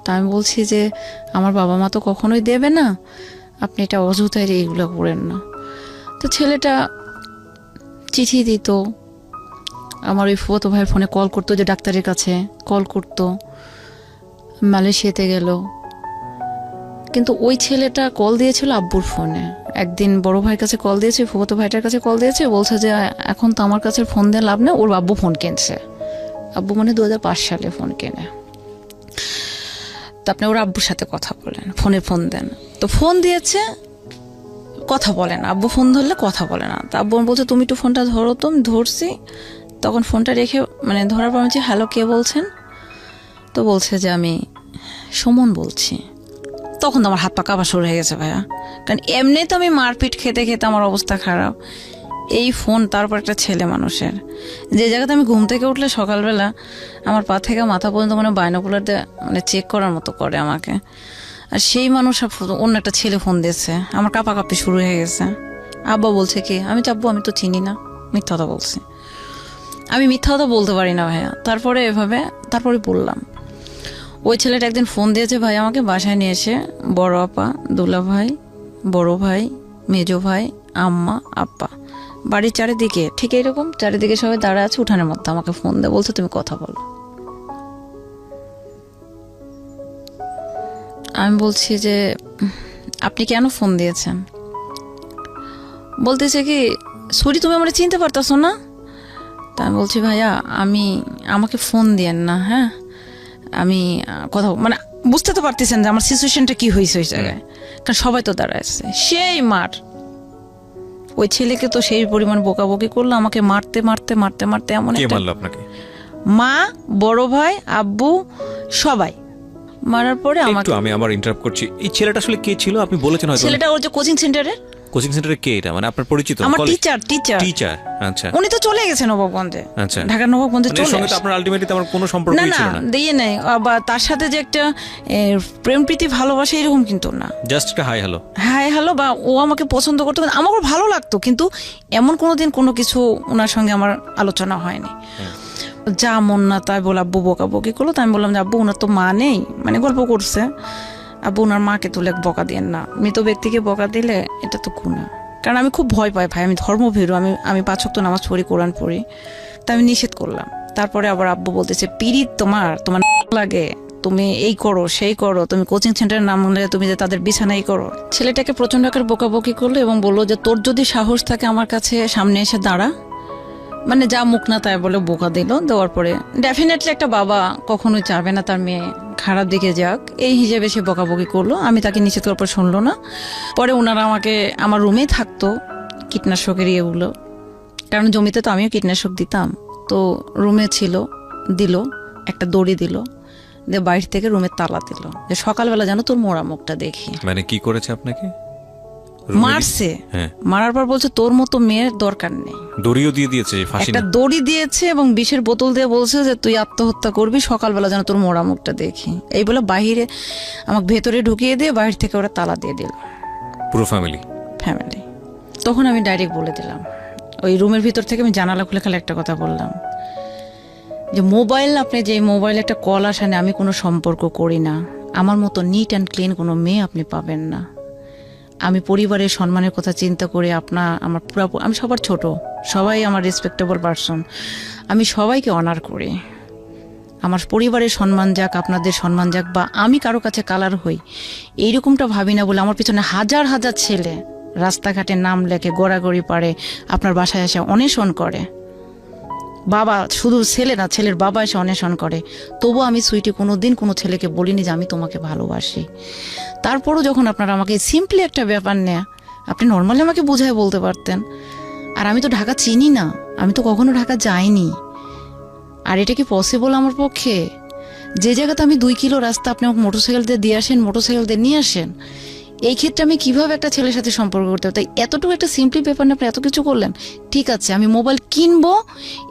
তা আমি বলছি যে আমার বাবা মা তো কখনোই দেবে না, আপনি এটা অযথায় এইগুলো করেন না। তো ছেলেটা চিঠি দিত, আমার ওই ফুফাতো ভাইয়ের ফোনে কল করতো, যে ডাক্তারের কাছে কল করতো, মালয়েশিয়াতে গেল। কিন্তু ওই ছেলেটা কল দিয়েছিল আব্বুর ফোনে। একদিন বড় ভাইয়ের কাছে কল দিয়েছে, ফুফাতো ভাইটার কাছে কল দিয়েছে, বলছে যে এখন তো আমার কাছে ফোন দিয়ে লাভ নেই, ওর আব্বু ফোন কিনছে। আব্বু মানে 2005 সালে ফোন কেনে। তো আপনি ওর আব্বুর সাথে কথা বলেন, ফোন দেন। তো ফোন দিয়েছে, কথা বলে না, আব্বু ফোন ধরলে কথা বলে না। তো আব্বু বলছে তুমি একটু ফোনটা ধরো। তো আমি ধরছি, তখন ফোনটা রেখে, মানে ধরার পর বলছি হ্যালো, কে বলছেন? তো বলছে যে আমি সুমন বলছি। তখন তো আমার হাত পা কাঁপা শুরু হয়ে গেছে ভাইয়া, কারণ এমনি তো আমি মারপিট খেতে খেতে আমার অবস্থা খারাপ, এই ফোন, তারপর একটা ছেলে মানুষের। যে জায়গাতে আমি ঘুম থেকে উঠলে সকালবেলা আমার পা থেকে মাথা পর্যন্ত মানে বাইনোকুলার দিয়ে মানে চেক করার মতো করে আমাকে, আর সেই মানুষ অন্য একটা ছেলে ফোন দিয়েছে, আমার কাঁপাকাঁপি শুরু হয়ে গেছে। আব্বা বলছে কি, আমি চাপবো, আমি তো চিনি না, মিথ্যা কথা বলছি। আমি মিথ্যা কথা বলতে পারি না ভাইয়া। তারপরে তারপরে বললাম, ওই ছেলেটা একদিন ফোন দিয়েছে ভাই আমাকে, বাসায় নিয়ে এসে বড় আপা, দুলা ভাই, বড় ভাই, মেজো ভাই, আম্মা, আব্বা, বাড়ির চারিদিকে ঠিক এইরকম চারিদিকে সবাই দাঁড়া আছে উঠানের মধ্যে, আমাকে ফোন দেয়, বলছে তুমি কথা বলো। আমি বলছি যে আপনি কেন ফোন দিয়েছেন? বলতেছে কি, সরি তুমি আমার চিনতে পারতেছো না? তা আমি বলছি ভাইয়া আমাকে ফোন দিয়েন না, হ্যাঁ, আমি কথা, মানে বুঝতে তো পারতেছেন যে আমার সিচুয়েশনটা কি হয়েছে ওই জায়গায়, কারণ সবাই তো দাঁড়াচ্ছে। সেই মার, ওই ছেলেকে তো সেই পরিমাণ বকাবকি করলো, আমাকে মারতে মারতে মারতে মারতে এমন একটা, আপনাকে মা, বড় ভাই, আব্বু, সবাই মারার পরে আমাকে। আমি আবার ইন্টারাপ্ট করছি, এই ছেলেটা আসলে কে ছিল আপনি বলেছেন হয়তো? ছেলেটা ওর যে কোচিং সেন্টারে, কোচিং সেন্টারে কে এটা, মানে আপনার পরিচিত? আমার টিচার। টিচার, আচ্ছা। উনি তো চলে গেছে নবাবগঞ্জে, আচ্ছা, ঢাকার নবাবগঞ্জে চলে সঙ্গে তো আপনার আলটিমেটলি আমার কোনো সম্পর্ক না, ছিল না। দিয়ে নেই, আবার তার সাথে যে একটা প্রেম প্রীতি ভালোবাসা এরকম কিন্তু না, জাস্ট একটা হাই হ্যালো, হাই হ্যালো, বা ও আমাকে পছন্দ করতো, আমাকে ভালো লাগতো, কিন্তু এমন কোনোদিন কোনো কিছু ওনার সঙ্গে আমার আলোচনা হয়নি। যা মন না তাই বলে আব্বু বকাবকি করলো। তাই আমি বললাম যে আব্বু ওনার তো মা নেই, মানে গল্প করছে, আব্বু ওনার মাকে তুলে বকা দিয়েন না, মৃত ব্যক্তিকে বকা দিলে এটা তো গুনাহ। কারণ আমি খুব ভয় পাই ভাই, আমি ধর্মভীরু, আমি 5 ওয়াক্ত নামাজ পড়ি, কোরআন পড়ি, তাই আমি নিষেধ করলাম। তারপরে আবার আব্বু বলতেছে পিরিত তোমার লাগে, তুমি এই করো সেই করো, তুমি কোচিং সেন্টারের নাম হলে তুমি যে তাদের বিছানাই করো। ছেলেটাকে প্রচন্ড আকার বকাবকি করলো এবং বললো যে তোর যদি সাহস থাকে আমার কাছে সামনে এসে দাঁড়া, মানে যা মুখ না তাই বলে বোকা দিল। দেওয়ার পরে ডেফিনেটলি একটা বাবা কখনোই চাবে না তার মেয়ে খারাপ দিকে যাক, এই হিসেবে সে বকাবকি করলো। আমি তাকে নিষেধ করার পর শুনলো না। পরে ওনারা আমাকে, আমার রুমেই থাকতো কীটনাশকের ইয়েগুলো, কারণ জমিতে তো আমিও কীটনাশক দিতাম, তো রুমে ছিল, দিল একটা দড়ি দিল, দিয়ে বাইরে থেকে রুমের তালা দিল, যে সকালবেলা যেন তোর মোড়া মুখটা দেখি। মানে কি করেছে আপনাকে? মারছে, হ্যাঁ। মারার পর বলছে তোর মতো মেয়ের দরকার নেই, দড়িও দিয়ে দিয়েছে, ফাঁসি একটা দড়ি দিয়েছে এবং বিষের বোতল দিয়ে বলছে যে তুই আত্মহত্যা করবি, সকালবেলা যেন তোর মোড়া মুখটা দেখি। এই বলে বাহিরে আমাকে ভেতরে ঢুকিয়ে দিয়ে বাইরে থেকে ওরা তালা দিয়ে দিল, পুরো ফ্যামিলি। তখন আমি ডাইরেক্ট বলে দিলাম, ওই রুমের ভিতর থেকে আমি জানালা খুলে খালি একটা কথা বললাম, যে মোবাইল, আপনি যে মোবাইলে একটা কল আসে না, আমি কোনো সম্পর্ক করি না, আমার মতো নিট অ্যান্ড ক্লিন কোনো মেয়ে আপনি পাবেন না। আমি পরিবারের সম্মানের কথা চিন্তা করে আমার পুরো, আমি সবার ছোট, সবাই আমার রেসপেক্টেবল পারসন, আমি সবাইকে অনার করি, আমার পরিবারের সম্মান যাক, আপনাদের সম্মান যাক, বা আমি কারো কাছে কালার হই, এইরকমটা ভাবি না বলে আমার পিছনে হাজার হাজার ছেলে রাস্তাঘাটে নাম লেখে, গড়াগড়ি পারে, আপনার বাসায় এসে অনশন করে। বাবা, শুধু ছেলে না, ছেলের বাবা এসে অন্বেষণ করে। তবু আমি সুইটি কোনো দিন কোনো ছেলেকে বলিনি যে আমি তোমাকে ভালোবাসি। তারপরও যখন আপনারা আমাকে সিম্পলি একটা ব্যাপার নেয়া, আপনি নর্মালি আমাকে বোঝায় বলতে পারতেন। আর আমি তো ঢাকা চিনি না, আমি তো কখনো ঢাকা যাইনি। আর এটা কি পসিবল আমার পক্ষে? যে জায়গাতে আমি 2 কিলো রাস্তা আপনি আমাকে মোটরসাইকেল দিয়ে দিয়ে আসেন, মোটরসাইকেল দিয়ে নিয়ে আসেন, এই ক্ষেত্রে আমি কিভাবে একটা ছেলের সাথে সম্পর্ক করতে হবে? তাই এতটুকু একটা সিম্পলি ব্যাপার নিয়ে আপনি এত কিছু করলেন। ঠিক আছে, আমি মোবাইল কিনবো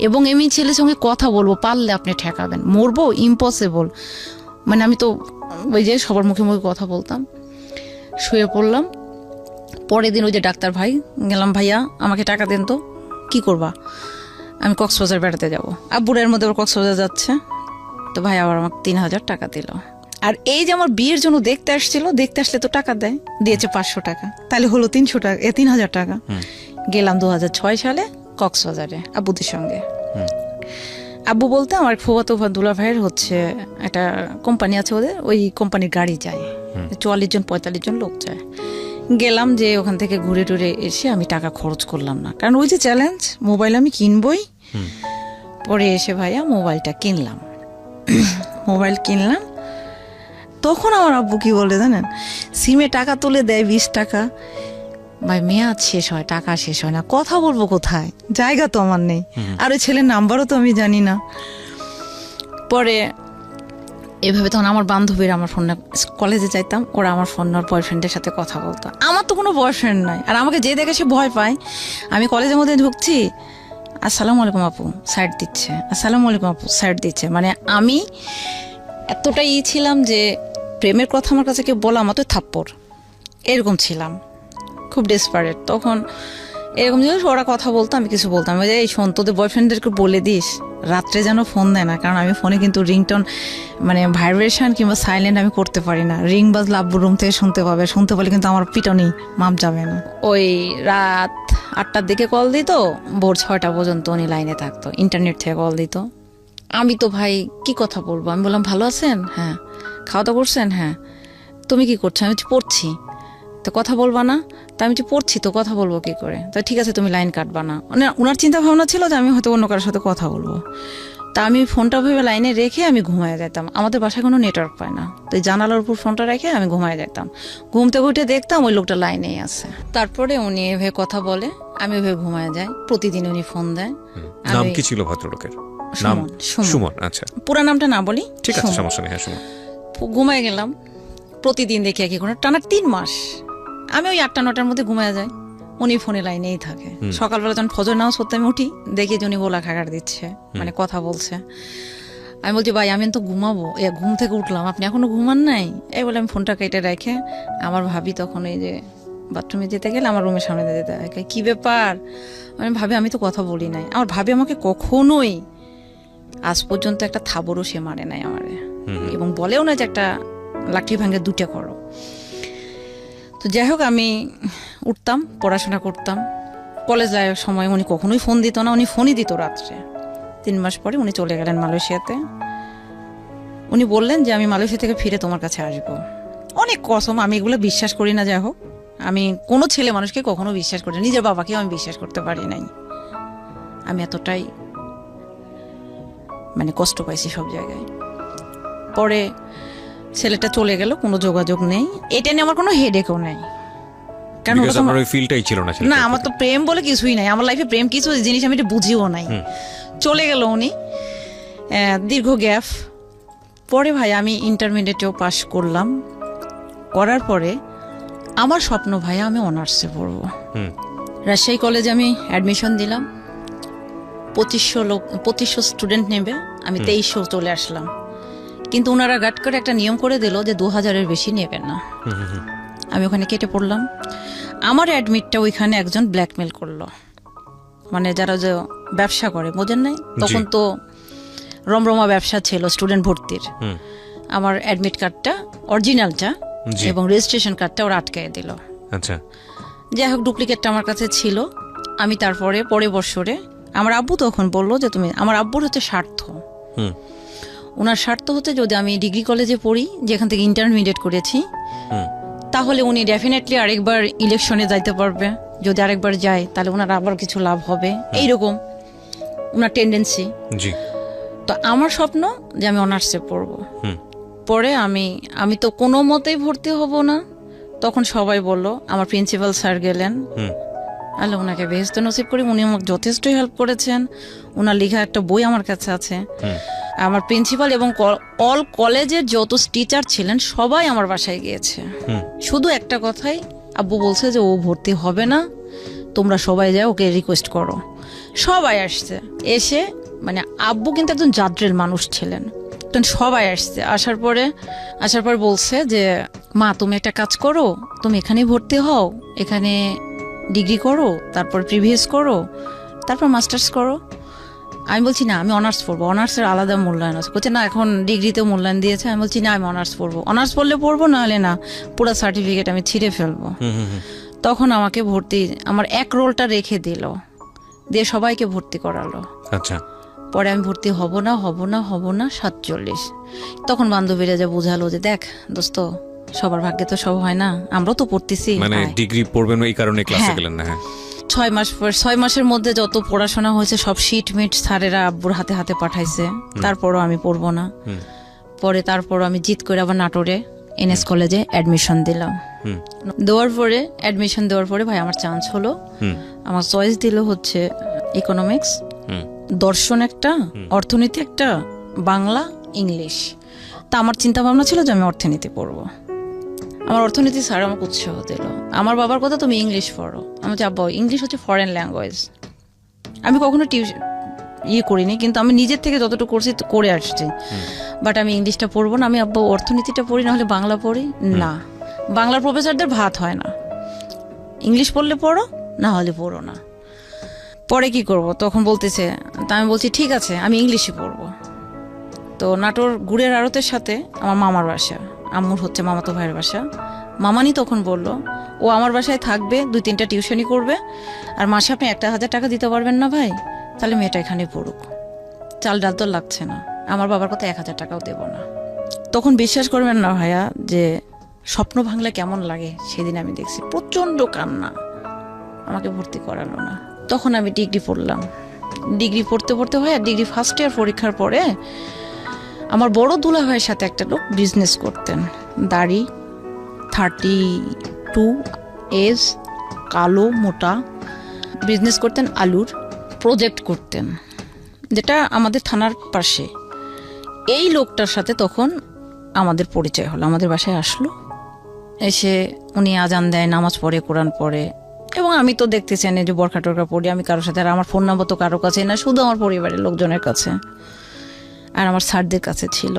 এবং আমি ছেলের সঙ্গে কথা বলবো, পারলে আপনি ঠেকাবেন। মরবো? ইম্পসিবল। মানে আমি তো ওই যে সবার মুখে মুখে কথা বলতাম। শুয়ে পড়লাম। পরের দিন ওই যে ডাক্তার ভাই গেলাম, ভাইয়া আমাকে টাকা দেন তো। কি করবা? আমি কক্সবাজার বেড়াতে যাব। আব্বুরের মধ্যে ওর কক্সবাজার যাচ্ছে, তো ভাই আবার আমাকে 3000 টাকা দিল। আর এই যে আমার বিয়ের জন্য দেখতে আসছিল, দেখতে আসলে তো টাকা দেয়, দিয়েছে 500 টাকা, তাহলে হলো 300 টাকা, 3000 টাকা। গেলাম 2006 সালে কক্সবাজারে আব্বুদের সঙ্গে। আব্বু বলতে আমার ফুফাতো দুলা ভাইয়ের হচ্ছে একটা কোম্পানি আছে ওদের, ওই কোম্পানির গাড়ি যায়, 44 জন 45 জন লোক যায়। গেলাম, যে ওখান থেকে ঘুরে টুরে এসে আমি টাকা খরচ করলাম না, কারণ ওই যে চ্যালেঞ্জ, মোবাইল আমি কিনবই। পরে এসে ভাইয়া মোবাইলটা কিনলাম। মোবাইল কিনলাম, তখন আমার আব্বু কি বলে জানেন, সিমে টাকা তুলে দেয় 20 টাকা। ভাই মেয়াদ শেষ হয়, টাকা শেষ হয় না, কথা বলবো কোথায়? জায়গা তো আমার নেই, আর ওই ছেলের নাম্বারও তো আমি জানি না। পরে এভাবে তখন আমার বান্ধবীরা আমার ফোন, কলেজে যাইতাম, ওরা আমার ফোন আর বয়ফ্রেন্ডের সাথে কথা বলতো। আমার তো কোনো বয়ফ্রেন্ড নাই, আর আমাকে যে দেখে সে ভয় পায়। আমি কলেজের মধ্যে ঢুকছি, আসসালামু আলাইকুম আপু, সাইড দিচ্ছে, আসসালামু আলাইকুম আপু, সাইড দিচ্ছে। মানে আমি এতটাই ছিলাম যে প্রেমের কথা আমার কাছে কেউ বলা মতো থাপ্পড়, এরকম ছিলাম, খুব ডেসপারেট। তখন এরকম জিনিস ওরা কথা বলতো, আমি কিছু বলতাম, ওই যে এই শোন, তোদের বয়ফ্রেন্ডদেরকে বলে দিস রাত্রে যেন ফোন দেয় না, কারণ আমি ফোনে কিন্তু রিংটোন মানে ভাইব্রেশন কিংবা সাইলেন্ট আমি করতে পারি না। রিং বাজলে আব্বুর রুম থেকে শুনতে পাবে, শুনতে পারলে কিন্তু আমার পিটনি মাপ যাবে না। ওই রাত 8টার দিকে কল দিত, ভোর 6টা পর্যন্ত উনি লাইনে থাকতো, ইন্টারনেট থেকে কল দিত। আমি তো ভাই কি কথা বলবো, আমি বললাম ভালো আছেন? হ্যাঁ। খাওয়া দাওয়া করছেন? হ্যাঁ। তুমি কি করছো? আমি পড়ছি। তো কথা বলবা না? তা আমি পড়ছি, তো কথা বলবো কি করে? তো ঠিক আছে, তুমি লাইন কাটবা না। ওনার চিন্তা ভাবনা ছিল যে আমি হয়তো অন্য কারোর সাথে কথা বলবো। তা আমি ফোনটা ভেবে লাইনে রেখে আমি ঘুমায় যেতাম। আমাদের বাসায় কোনো নেটওয়ার্ক পায় না, তো জানালার উপর ফোনটা রেখে আমি ঘুমায় যেতাম। ঘুমতে উঠে দেখতাম ওই লোকটা লাইনেই আছে। তারপরে উনি এভাবে কথা বলে, আমি ওভাবে ঘুমায় যাই। প্রতিদিন উনি ফোন দেয়। নাম কি ছিল ভদ্রলোকের? নাম সুমন। আচ্ছা, পুরো নামটা না বলি, ঠিক আছে, সমস্যা নেই। হ্যাঁ, সুমন। ঘুমায় গেলাম, প্রতিদিন দেখি একই করে টানা 3 মাস। আমি ওই 8টা-9টার মধ্যে ঘুমায় যাই, উনি ফোনে লাইনেই থাকে। সকালবেলা যখন ফজর নামাজ পড়তে আমি উঠি, দেখি যে উনি গোলা খাগার দিচ্ছে, মানে কথা বলছে। আমি বলছি ভাই আমি তো ঘুমাবো, ঘুম থেকে উঠলাম, আপনি এখনো ঘুমান নাই? এই বলে আমি ফোনটা কেটে রেখে আমার ভাবি তখন এই যে বাথরুমে যেতে গেলে আমার রুমের সামনে যেতে হয়, কি ব্যাপার? আমি ভাবি আমি তো কথা বলি নাই। আমার ভাবি আমাকে কখনোই আজ পর্যন্ত একটা থাবরও সে মারে নাই আমারে, এবং বলেও না যে একটা লাঠি ভাঙে 2টা করো। তো যাই হোক, আমি উঠতাম, পড়াশোনা করতাম। কলেজ যাওয়ার সময় উনি কখনোই ফোন দিত না, উনি ফোনই দিত রাত্রে। 3 মাস পরে উনি চলে গেলেন মালয়েশিয়াতে। উনি বললেন যে আমি মালয়েশিয়া থেকে ফিরে তোমার কাছে আসবো। অনেক কসম, আমি এগুলো বিশ্বাস করি না। যাই হোক, আমি কোনো ছেলে মানুষকে কখনো বিশ্বাস করি না, নিজের বাবাকেও আমি বিশ্বাস করতে পারি নাই। আমি এতটাই মানে কষ্ট পাইছি সব জায়গায়। পরে ছেলেটা চলে গেল, কোনো যোগাযোগ নেই। এটা নিয়ে আমার কোনো হেডেকও নেই, কারণ আপনার ওই ফিলটাই ছিল না। না, আমার তো প্রেম বলে কিছুই নাই, আমার লাইফে প্রেম কিছু জিনিস আমি এটা বুঝিও নাই। চলে গেল উনি, দীর্ঘ গ্যাপ। পরে ভাই আমি ইন্টারমিডিয়েটেও পাশ করলাম। করার পরে আমার স্বপ্ন ভাই আমি অনার্সে পড়বো। রাজশাহী কলেজে আমি অ্যাডমিশন দিলাম। 2500 স্টুডেন্ট নেবে, আমি 2300 চলে আসলাম। কিন্তু ওনারা গাট করে একটা নিয়ম করে দিল যে 2000-এর বেশি নেবেন না। আমি ওখানে কেটে পড়লাম। আমার অ্যাডমিটটা ওইখানে একজন ব্ল্যাকমেল করলো, মানে যারা যে ব্যবসা করে, বোঝেন নাই? তখন তো রমরমা ব্যবসা ছিল স্টুডেন্ট ভর্তির। আমার অ্যাডমিট কার্ডটা অরিজিনালটা এবং রেজিস্ট্রেশন কার্ডটা ওরা আটকায় দিল। আচ্ছা, যাই হোক, ডুপ্লিকেটটা আমার কাছে ছিল। আমি তারপরে পরের বছরে আমার আব্বু তখন বললো যে তুমি, আমার আব্বুর হচ্ছে স্বার্থ, ওনার স্বার্থ হচ্ছে যদি আমি ডিগ্রি কলেজে পড়ি, যেখান থেকে ইন্টারমিডিয়েট করেছি, হুম তাহলে উনি ডেফিনেটলি আরেকবার ইলেকশনে যাইতে পারবে। যদি আরেকবার যায় তাহলে ওনার আবার কিছু লাভ হবে, এইরকম ওনার টেন্ডেন্সি। জি তো আমার স্বপ্ন যে আমি অনার্সে পড়বো। হুম পরে আমি তো কোনো মতেই ভর্তি হব না। তখন সবাই বলল, আমার প্রিন্সিপাল স্যার গেলেন, হুম আল্লাহ ওনাকে বেহেশত নসিব করি, উনি আমাকে যথেষ্ট হেল্প করেছেন। ওনার লেখা একটা বই আমার কাছে আছে। হুম আমার প্রিন্সিপাল এবং অল কলেজের যত টিচার ছিলেন সবাই আমার বাসায় গিয়েছে। হুম শুধু একটা কথাই, আব্বু বলছে যে ও ভর্তি হবে না, তোমরা সবাই যাও, ওকে রিকোয়েস্ট করো। সবাই আসছে, এসে মানে আব্বু কিন্তু একজন জাদ্রেল মানুষ ছিলেন, তখন সবাই আসছে। আসার পর বলছে যে মা তুমি একটা কাজ করো, তুমি এখানেই ভর্তি হও, এখানে ডিগ্রি করো, তারপর প্রিভিয়াস করো, তারপর মাস্টার্স করো। আমি বলছি না, আমি অনার্স পড়বো, অনার্সের আলাদা মূল্যায়ন আছে। বলছে না, এখন ডিগ্রিতেও মূল্যায়ন দিয়েছে। আমি বলছি না, আমি অনার্স পড়বো, অনার্স পড়লে পড়বো, নাহলে না, পুরো সার্টিফিকেট আমি ছিঁড়ে ফেলবো। হুম হুম হুম। তখন আমাকে আমার এক রোলটা রেখে দিল, দিয়ে সবাইকে ভর্তি করালো। আচ্ছা পরে আমি ভর্তি হব না 47। তখন বান্ধবীরা যা বোঝালো যে দেখ দোস্ত, সবার ভাগ্যে তো সব হয় না, আমরাও তো পড়তেছি। মানে আয়। ডিগ্রি পড়বেন এই কারণে ক্লাসে হ্যাঁ। গেলেন না? হ্যাঁ 6 মাসের মধ্যে যত পড়াশোনা হয়েছে সব শিট মিট স্যারেরা আব্বুর হাতে হাতে পাঠাইছে, তারপরও আমি পড়বো না। হুম পরে তারপরও আমি জিত করে আবার নাটোরে এনএস কলেজে অ্যাডমিশন দিলাম। হুম অ্যাডমিশন দেওয়ার পরে ভাই আমার চান্স হলো। হুম আমার চয়েস দিল হচ্ছে ইকোনমিক্স, হুম দর্শন একটা, অর্থনীতি একটা, বাংলা, ইংলিশ। তা আমার চিন্তা ভাবনা ছিল যে আমি অর্থনীতি পড়বো। আমার অর্থনীতি স্যার আমাকে উৎসাহ দিল। আমার বাবার কথা, তুমি ইংলিশ পড়ো। আমি বলছি আব্বা, ইংলিশ হচ্ছে ফরেন ল্যাঙ্গুয়েজ, আমি কখনো করিনি, কিন্তু আমি নিজের থেকে যতটুকু করছি করে আসছি, বাট আমি ইংলিশটা পড়বো না। আমি আব্বা অর্থনীতিটা পড়ি, না হলে বাংলা পড়ি। না, বাংলার প্রফেসরদের ভাত হয় না, ইংলিশ পড়লে পড়ো, না হলে পড়ো না। পরে কি করব, তখন বলতেছে, তা আমি বলছি ঠিক আছে, আমি ইংলিশে পড়বো। তো নাটোর গুড়ের আড়তের সাথে আমার মামার বাসা, আম্মুর হচ্ছে মামাতো ভাইয়ের বাসা। মামানি তখন বলল, ও আমার বাসায় থাকবে, 2-3টা টিউশনি করবে, আর মাসে আপনি 1,000 টাকা দিতে পারবেন না ভাই, তাহলে মেয়েটা এখানে পড়ুক, চাল ডাল তো লাগছে না। আমার বাবার কথা 1,000 টাকাও দেব না। তখন বিশ্বাস করবেন না ভাইয়া, যে স্বপ্ন ভাঙলে কেমন লাগে সেদিন আমি দেখছি। প্রচন্ড কান্না, আমাকে ভর্তি করালো না। তখন আমি ডিগ্রি পড়লাম। ডিগ্রি পড়তে পড়তে ভাইয়া, ডিগ্রি ফার্স্ট ইয়ার পরীক্ষার পরে আমার বড় দুলা ভাইয়ের সাথে একটা লোক বিজনেস করতেন, দাড়ি, 32 এজ, কালো মোটা, বিজনেস করতেন, আলুর প্রজেক্ট করতেন, যেটা আমাদের থানার পাশে। এই লোকটার সাথে তখন আমাদের পরিচয় হলো, আমাদের বাসায় আসলো। এসে উনি আজান দেয়, নামাজ পড়ে, কোরআন পড়ে, এবং আমি তো দেখতেছি না যে বরখা টরখা পড়ি আমি কারোর সাথে। আর আমার ফোন নাম্বার তো কারো কাছে না, শুধু আমার পরিবারের লোকজনের কাছে আর আমার স্যারদের কাছে ছিল।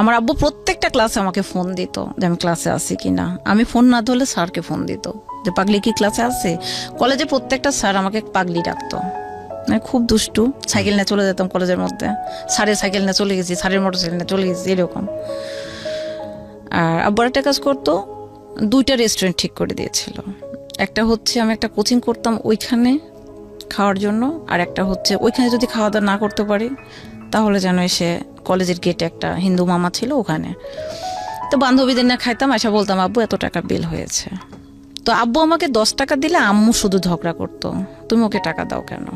আমার আব্বু প্রত্যেকটা ক্লাসে আমাকে ফোন দিত যে আমি ক্লাসে আছি কিনা। আমি ফোন না ধরলে স্যারকে ফোন দিত যে পাগলি কি ক্লাসে আছে। কলেজে প্রত্যেকটা স্যার আমাকে পাগলি ডাকতো, মানে খুব দুষ্টু। সাইকেল নিয়ে চলে যেতাম কলেজের মধ্যে, স্যারের সাইকেল নিয়ে চলে গেছি, স্যারের মোটর সাইকেল নিয়ে চলে গেছি, এরকম। আর আব্বু একটা কাজ করতো, 2টা রেস্টুরেন্ট ঠিক করে দিয়েছিল। একটা হচ্ছে আমি একটা কোচিং করতাম ওইখানে খাওয়ার জন্য, আর একটা হচ্ছে ওইখানে যদি খাওয়া দাওয়া না করতে পারি তাহলে যেন এসে কলেজের গেটে একটা হিন্দু মামা ছিল, ওখানে। তো বান্ধবীদের না খাইতাম, এসে বলতাম আব্বু এত টাকা বিল হয়েছে। তো আব্বু আমাকে 10 টাকা দিলে আম্মু শুধু ঝগড়া করতো, তুমি ওকে টাকা দাও কেন।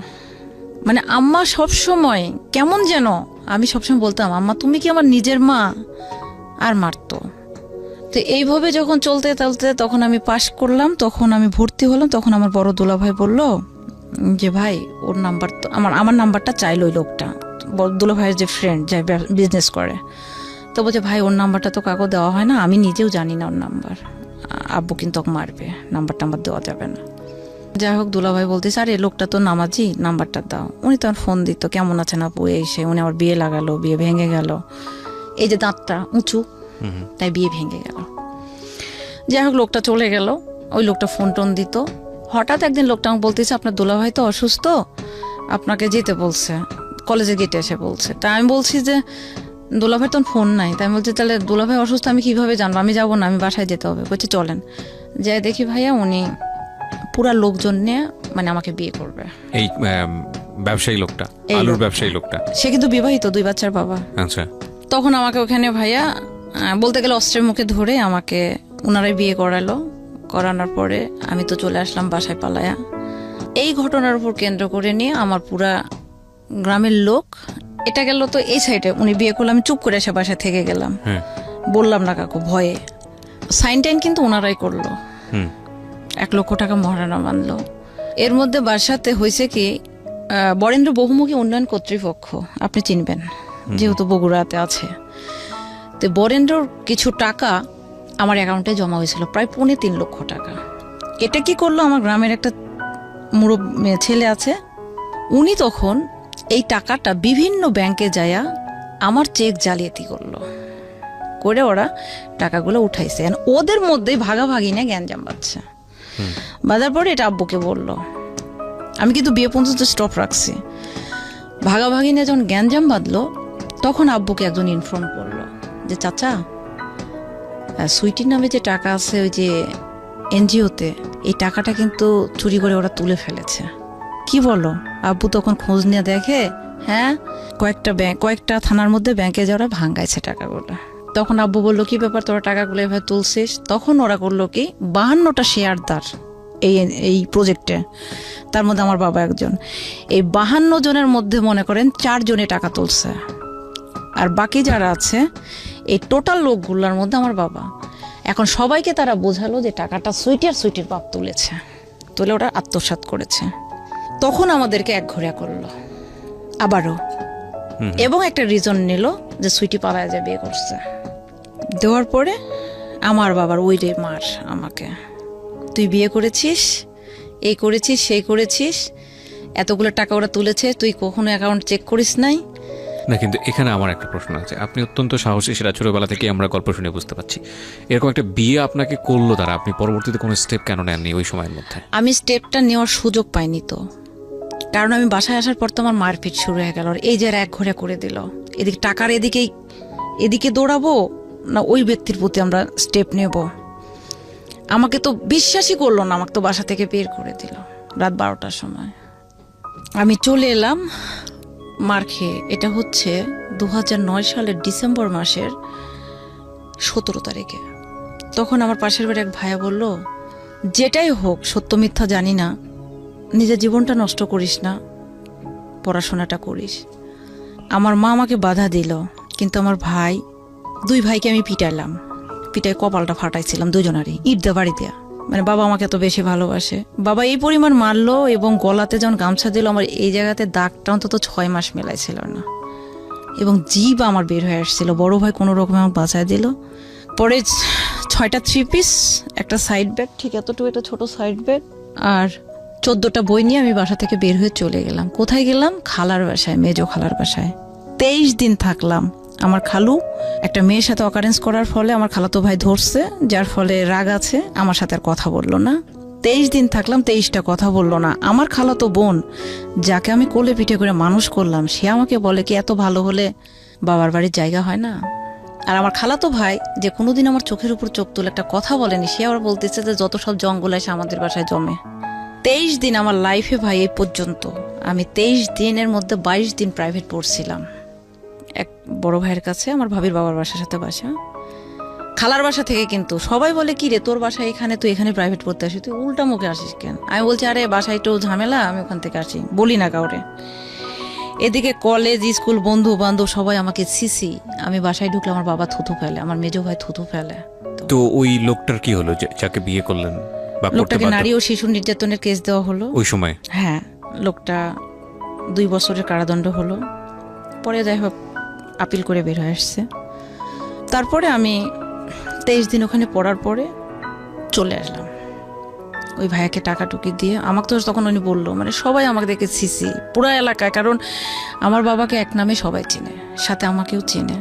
মানে আম্মা সবসময় কেমন যেন, আমি সবসময় বলতাম আম্মা তুমি কি আমার নিজের মা, আর মারতো। তো এইভাবে যখন চলতে চলতে তখন আমি পাশ করলাম, তখন আমি ভর্তি হলাম। তখন আমার বড় দুলা ভাই বলল যে ভাই ওর নাম্বার তো আমার নাম্বারটা চাইলো ওই লোকটা, দুলা ভাইয়ের যে ফ্রেন্ড যে বিজনেস করে। তো বলছে ভাই ওর নাম্বারটা তো কাউকে দেওয়া হয় না, আমি নিজেও জানি না ওর নাম্বার, আব্বু কিন্তু ওকে মারবে, নাম্বার টাম্বার দেওয়া যাবে না। যাই হোক দুলা ভাই বলতেছে আরে লোকটা তো নামাজি, নাম্বারটা দাও। উনি তো আমার ফোন দিত, কেমন আছেন আপু, এসে উনি আমার বিয়ে লাগালো, বিয়ে ভেঙে গেল, এই যে দাঁতটা উঁচু, তাই বিয়ে ভেঙে গেল। যাই হোক লোকটা চলে গেল, ওই লোকটা ফোন টোন দিত। হঠাৎ একদিন লোকটা আমাকে বলতেছে আপনার দুলাভাই তো অসুস্থ, আপনাকে যেতে বলছে, কলেজের গেটে এসে বলছে। তা আমি বলছি যে দুলাভাই তো ফোন নাই। তাই আমি বলছি তাহলে দুলাভাই অসুস্থ আমি কিভাবে জানবো, আমি যাবো না, আমি বাসায় যেতে হবে। বলছে চলেন। যাই দেখি ভাইয়া উনি পুরা লোকজন নিয়ে মানে আমাকে বিয়ে করবে। এই ব্যবসায়ী লোকটা, আলুর ব্যবসায়ী লোকটা, সে কিন্তু বিবাহিত, 2 বাচ্চার বাবা। আচ্ছা। তখন আমাকে ওখানে ভাইয়া বলতে গেলে অস্ত্রের মুখে ধরে আমাকে ওনারাই বিয়ে করানোর পরে আমি তো চলে আসলাম বাসায় পালায়া। এই ঘটনার উপর কেন্দ্র করে নিয়ে আমার পুরা গ্রামের লোক, এটা গেল তো এই সাইডে, উনি বিয়ে করলে আমি চুপ করে এসে বাসায় থেকে গেলাম, বললাম না কাকু ভয়ে। সাইন টাইন কিন্তু ওনারাই করলো, 1 লক্ষ টাকা মহারণা মানলো। এর মধ্যে বাসাতে হয়েছে কি, বরেন্দ্র বহুমুখী উন্নয়ন কর্তৃপক্ষ আপনি চিনবেন যেহেতু বগুড়াতে আছে, তো বরেন্দ্রর কিছু টাকা আমার অ্যাকাউন্টে জমা হয়েছিল, প্রায় 3.25 লক্ষ টাকা। এটা কি করলো, আমার গ্রামের একটা ছেলে আছে, উনি তখন এই টাকাটা বিভিন্ন ব্যাংকে যায়া আমার চেক জালিয়াতি করলো, করে ওরা টাকাগুলো উঠাইছে। ওদের মধ্যেই ভাগাভাগি নিয়ে গ্যাঞ্জাম বাঁধছে। বাঁধার পরে এটা আব্বুকে বলল, আমি কিন্তু বিয়ে পর্যন্ত স্টপ রাখছি। ভাগাভাগি নিয়ে যখন গ্যাঞ্জাম বাঁধলো তখন আব্বুকে একজন ইনফর্ম করলো যে চাচা, সুইটির নামে যে টাকা আছে ওই যে এনজিওতে, এই টাকাটা কিন্তু চুরি করে ওরা তুলে ফেলেছে। কি বলো? আব্বু তখন খোঁজ নিয়ে দেখে, হ্যাঁ কয়েকটা থানার মধ্যে ব্যাংকে যারা ভাঙ্গাইছে টাকাগুলো। তখন আব্বু বললো, কি ব্যাপার, তোরা টাকাগুলো এভাবে তুলছিস? তখন ওরা করলো কি, 52টা শেয়ারদার এই প্রজেক্টে, তার মধ্যে আমার বাবা একজন, এই 52 জনের মধ্যে মনে করেন 4 জনে টাকা তুলছে, আর বাকি যারা আছে এই টোটাল লোকগুলোর মধ্যে আমার বাবা। এখন সবাইকে তারা বোঝালো যে টাকাটা সুইটির বাপ তুলেছে, তুলে ওরা আত্মসাৎ করেছে। তখন আমাদেরকে একঘরে করলো আবারও, এবং একটা রিজন নিল যে সুইটি পালায় যে বিয়ে করছে। দেওয়ার পরে আমার বাবার ওই রে মার আমাকে, তুই বিয়ে করেছিস, এই করেছিস, সেই করেছিস, এতগুলো টাকা ওরা তুলেছে, তুই কখনো অ্যাকাউন্ট চেক করিস নাই। না, কিন্তু এখানে আমার একটা প্রশ্ন আছে। আপনি অত্যন্ত সাহসী, সেটা ছোটবেলা থেকে আমরা গল্প শুনে বুঝতে পারছি। এরকম একটা বিয়ে আপনাকে করলো তারা, আপনি পরবর্তীতে কোনো স্টেপ কেন নেননি ওই সময়ের মধ্যে? আমি স্টেপটা নেওয়ার সুযোগ পাইনি তো, কারণ আমি বাসায় আসার পর তো আমার মারপিট শুরু হয়ে গেল। এই যে একঘরে করে দিল, এদিকে টাকার এদিকে দৌড়াবো না ওই ব্যক্তির প্রতি আমরা স্টেপ নেব। আমাকে তো বিশ্বাসই করলো না, আমাকে তো বাসা থেকে বের করে দিল রাত 12টার সময়। আমি চলে এলাম মার খেয়ে। এটা হচ্ছে 2009 সালের ডিসেম্বর মাসের 17 তারিখে। তখন আমার পাশের বাড়ির এক ভাইয়া বলল, যেটাই হোক, সত্য মিথ্যা জানি না, নিজের জীবনটা নষ্ট করিস না, পড়াশোনাটা করিস। আমার মা আমাকে বাধা দিল, কিন্তু আমার দুই ভাইকে আমি পিটায় কপালটা ফাটাইছিলাম দুজনারই, ইট দিয়ে বাড়ি দেয়া। মানে বাবা আমাকে এত বেশি ভালোবাসে, বাবা এই পরিমাণ মারলো, এবং গলাতে যখন গামছা দিল আমার এই জায়গাতে দাগটা অন্তত 6 মাস মেলাইছিল না, এবং জিভ আমার বের হয়ে আসছিল। বড় ভাই কোনো রকমে আমাকে বাঁচায় দিল। পরে 6টা 3 পিস, একটা সাইড ব্যাগ, ঠিক এতটুকু একটা ছোট সাইড ব্যাগ, আর 14টা বই নিয়ে আমি বাসা থেকে বের হয়ে চলে গেলাম। কোথায় গেলাম? খালার বাসায়, মেজো খালার বাসায়। 23 দিন থাকলাম। আমার খালু একটা মেয়ের সাথে অকারেন্স করার ফলে আমার খালাতো ভাই ধরছে, যার ফলে রাগ আছে, আমার সাথে আর কথা বললো না। 23 দিন থাকলাম, 23টা কথা বললো না। আমার খালাতো বোন, যাকে আমি কোলে পিঠে করে মানুষ করলাম, সে আমাকে বলে কি, এত ভালো হলে বাবার বাড়ির জায়গা হয় না। আর আমার খালাতো ভাই, যে কোনোদিন আমার চোখের উপর চোখ তুলে একটা কথা বলেনি, সে আবার বলতেছে যে যত সব জঙ্গল এসে আমাদের বাসায় জমে। 23 দিন আমার লাইফে ভাই, এই পর্যন্ত আমি 23 দিনের মধ্যে 22 দিন প্রাইভেট পড়ছিলাম এক বড় ভাইয়ের কাছে, আমার ভাবির বাবার বাসার সাথে বাসা। খালার বাসা থেকে কিন্তু সবাই বলে, কি রে তোর বাসা এখানে, তুই এখানে প্রাইভেট পড়তে আসিস, তুই উল্টা মুখে আসিস কেন? আমি বলছি, আরে বাসায় একটু ঝামেলা, আমি ওখান থেকে আসি, বলি না কাউরে। এদিকে কলেজ, স্কুল, বন্ধু বান্ধব সবাই আমাকে সিসি। আমি বাসায় ঢুকলে আমার বাবা থুথু ফেলে, আমার মেজো ভাই থুথু ফেলে। তো ওই লোকটার কি হলো, যাকে বিয়ে করলেন? লোকটাকে নারী ও শিশু নির্যাতনের কেস দেওয়া হলো ওই সময়। হ্যাঁ, লোকটা 2 বছরের কারাদণ্ড হলো। পরে যাই হোক আপিল করে বের হয়ে আসছে। তারপরে আমি 23 দিন ওখানে পড়ার পরে চলে আসলাম ওই ভাইয়াকে টাকা টুকি দিয়ে। আমাকে তো তখন উনি বললো, মানে সবাই আমাকে দেখে সিসি পুরো এলাকায়, কারণ আমার বাবাকে এক নামে সবাই চিনে, সাথে আমাকেও চিনে,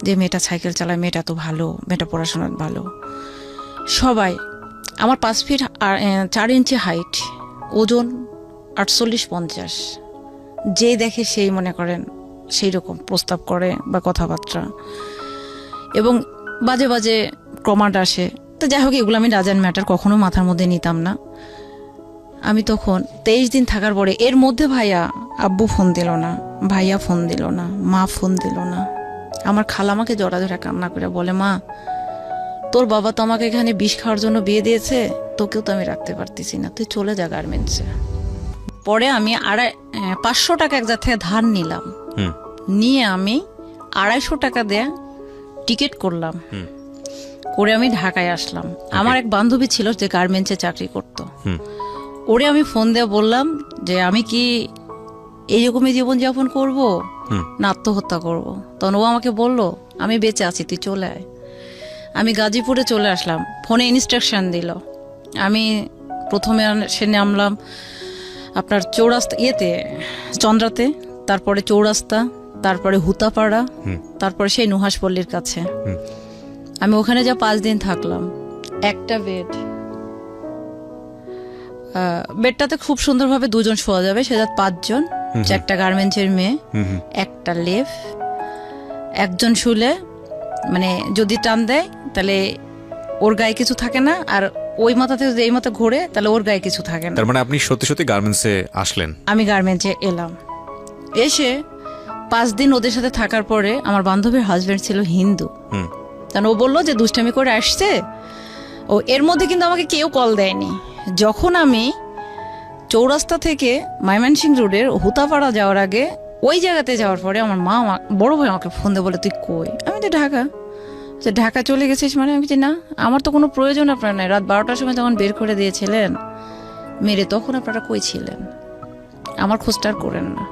যে মেয়েটা সাইকেল চালায়, মেয়েটা তো ভালো, মেয়েটা পড়াশোনা ভালো। সবাই আমার 5 ফিট 4 ইঞ্চি হাইট, ওজন 48-50, যে দেখে সেই মনে করেন সেই রকম প্রস্তাব করে বা কথাবার্তা, এবং বাজে বাজে কমান্ড আসে। তো যাই হোক, এগুলো আমি ডাজেন্ট ম্যাটার, কখনো মাথার মধ্যে নিতাম না। আমি তখন 23 দিন থাকার পরে, এর মধ্যে ভাইয়া আব্বু ফোন দিল না, ভাইয়া ফোন দিল না, মা ফোন দিল না, আমার খালা আমাকে জড়া জড়া কান্না করে বলে, মা তোর বাবা তো আমাকে এখানে বিষ খাওয়ার জন্য বিয়ে দিয়েছে, তোকেও তো আমি রাখতে পারতেছি না, তুই চলে যা গার্মেন্টসে। পরে আমি 500 টাকা এক জায়গা থেকে ধার নিলাম, নিয়ে আমি 250 টাকা দিয়ে টিকিট করলাম, করে আমি ঢাকায় আসলাম। আমার এক বান্ধবী ছিল যে গার্মেন্টসে চাকরি করতো, ওরে আমি ফোন দিয়ে বললাম যে আমি কি এইরকমই জীবনযাপন করব না আত্মহত্যা করব। তখন ও আমাকে বলল, আমি বেঁচে আছি, তুই চলে আয়। আমি গাজীপুরে চলে আসলাম, ফোনে ইনস্ট্রাকশন দিল। আমি প্রথমে সে নামলাম আপনার চৌরাস্তা চন্দ্রাতে, তারপরে চৌরাস্তা, তারপরে হুতাপাড়া, তারপরে সেই নুহাসপল্লির কাছে। আমি ওখানে যা 5 দিন থাকলাম। একটা বেডটাতে খুব সুন্দরভাবে 2 জন শোয়া যাবে, সেটা 5 জন, 4টা গার্মেন্টসের মেয়ে, একটা লেফ, একজন শুলে মানে যদি টান দেয় তাহলে ওর গায়ে কিছু থাকে না, আর ওই মাথাতে যদি এই মাথা ঘোরে তাহলে ওর গায়ে কিছু থাকে না। তার মানে আপনি সত্যি সত্যি গার্মেন্টসে আসলেন? আমি গার্মেন্টসে এলাম। এসে 5 দিন ওদের সাথে থাকার পরে আমার বান্ধবীর হাজবেন্ড ছিল হিন্দু, কারণ ও বললো যে দুষ্টামি করে আসছে ও। এর মধ্যে কিন্তু আমাকে কেউ কল দেয়নি। যখন আমি চৌরাস্তা থেকে ময়মনসিংহ রোডের হুতাপাড়া যাওয়ার আগে ওই জায়গাতে যাওয়ার পরে আমার বড় ভাই আমাকে ফোন দিয়ে বলে, তুই কই? আমি তো ঢাকা। ঢাকা চলে গেছিস মানে? আমি না, আমার তো কোনো প্রয়োজন আপনার নাই। রাত 12টার সময় যখন বের করে দিয়েছিলেন মেরে, তখন আপনারা কই ছিলেন? আমার খোঁজটার করেন না।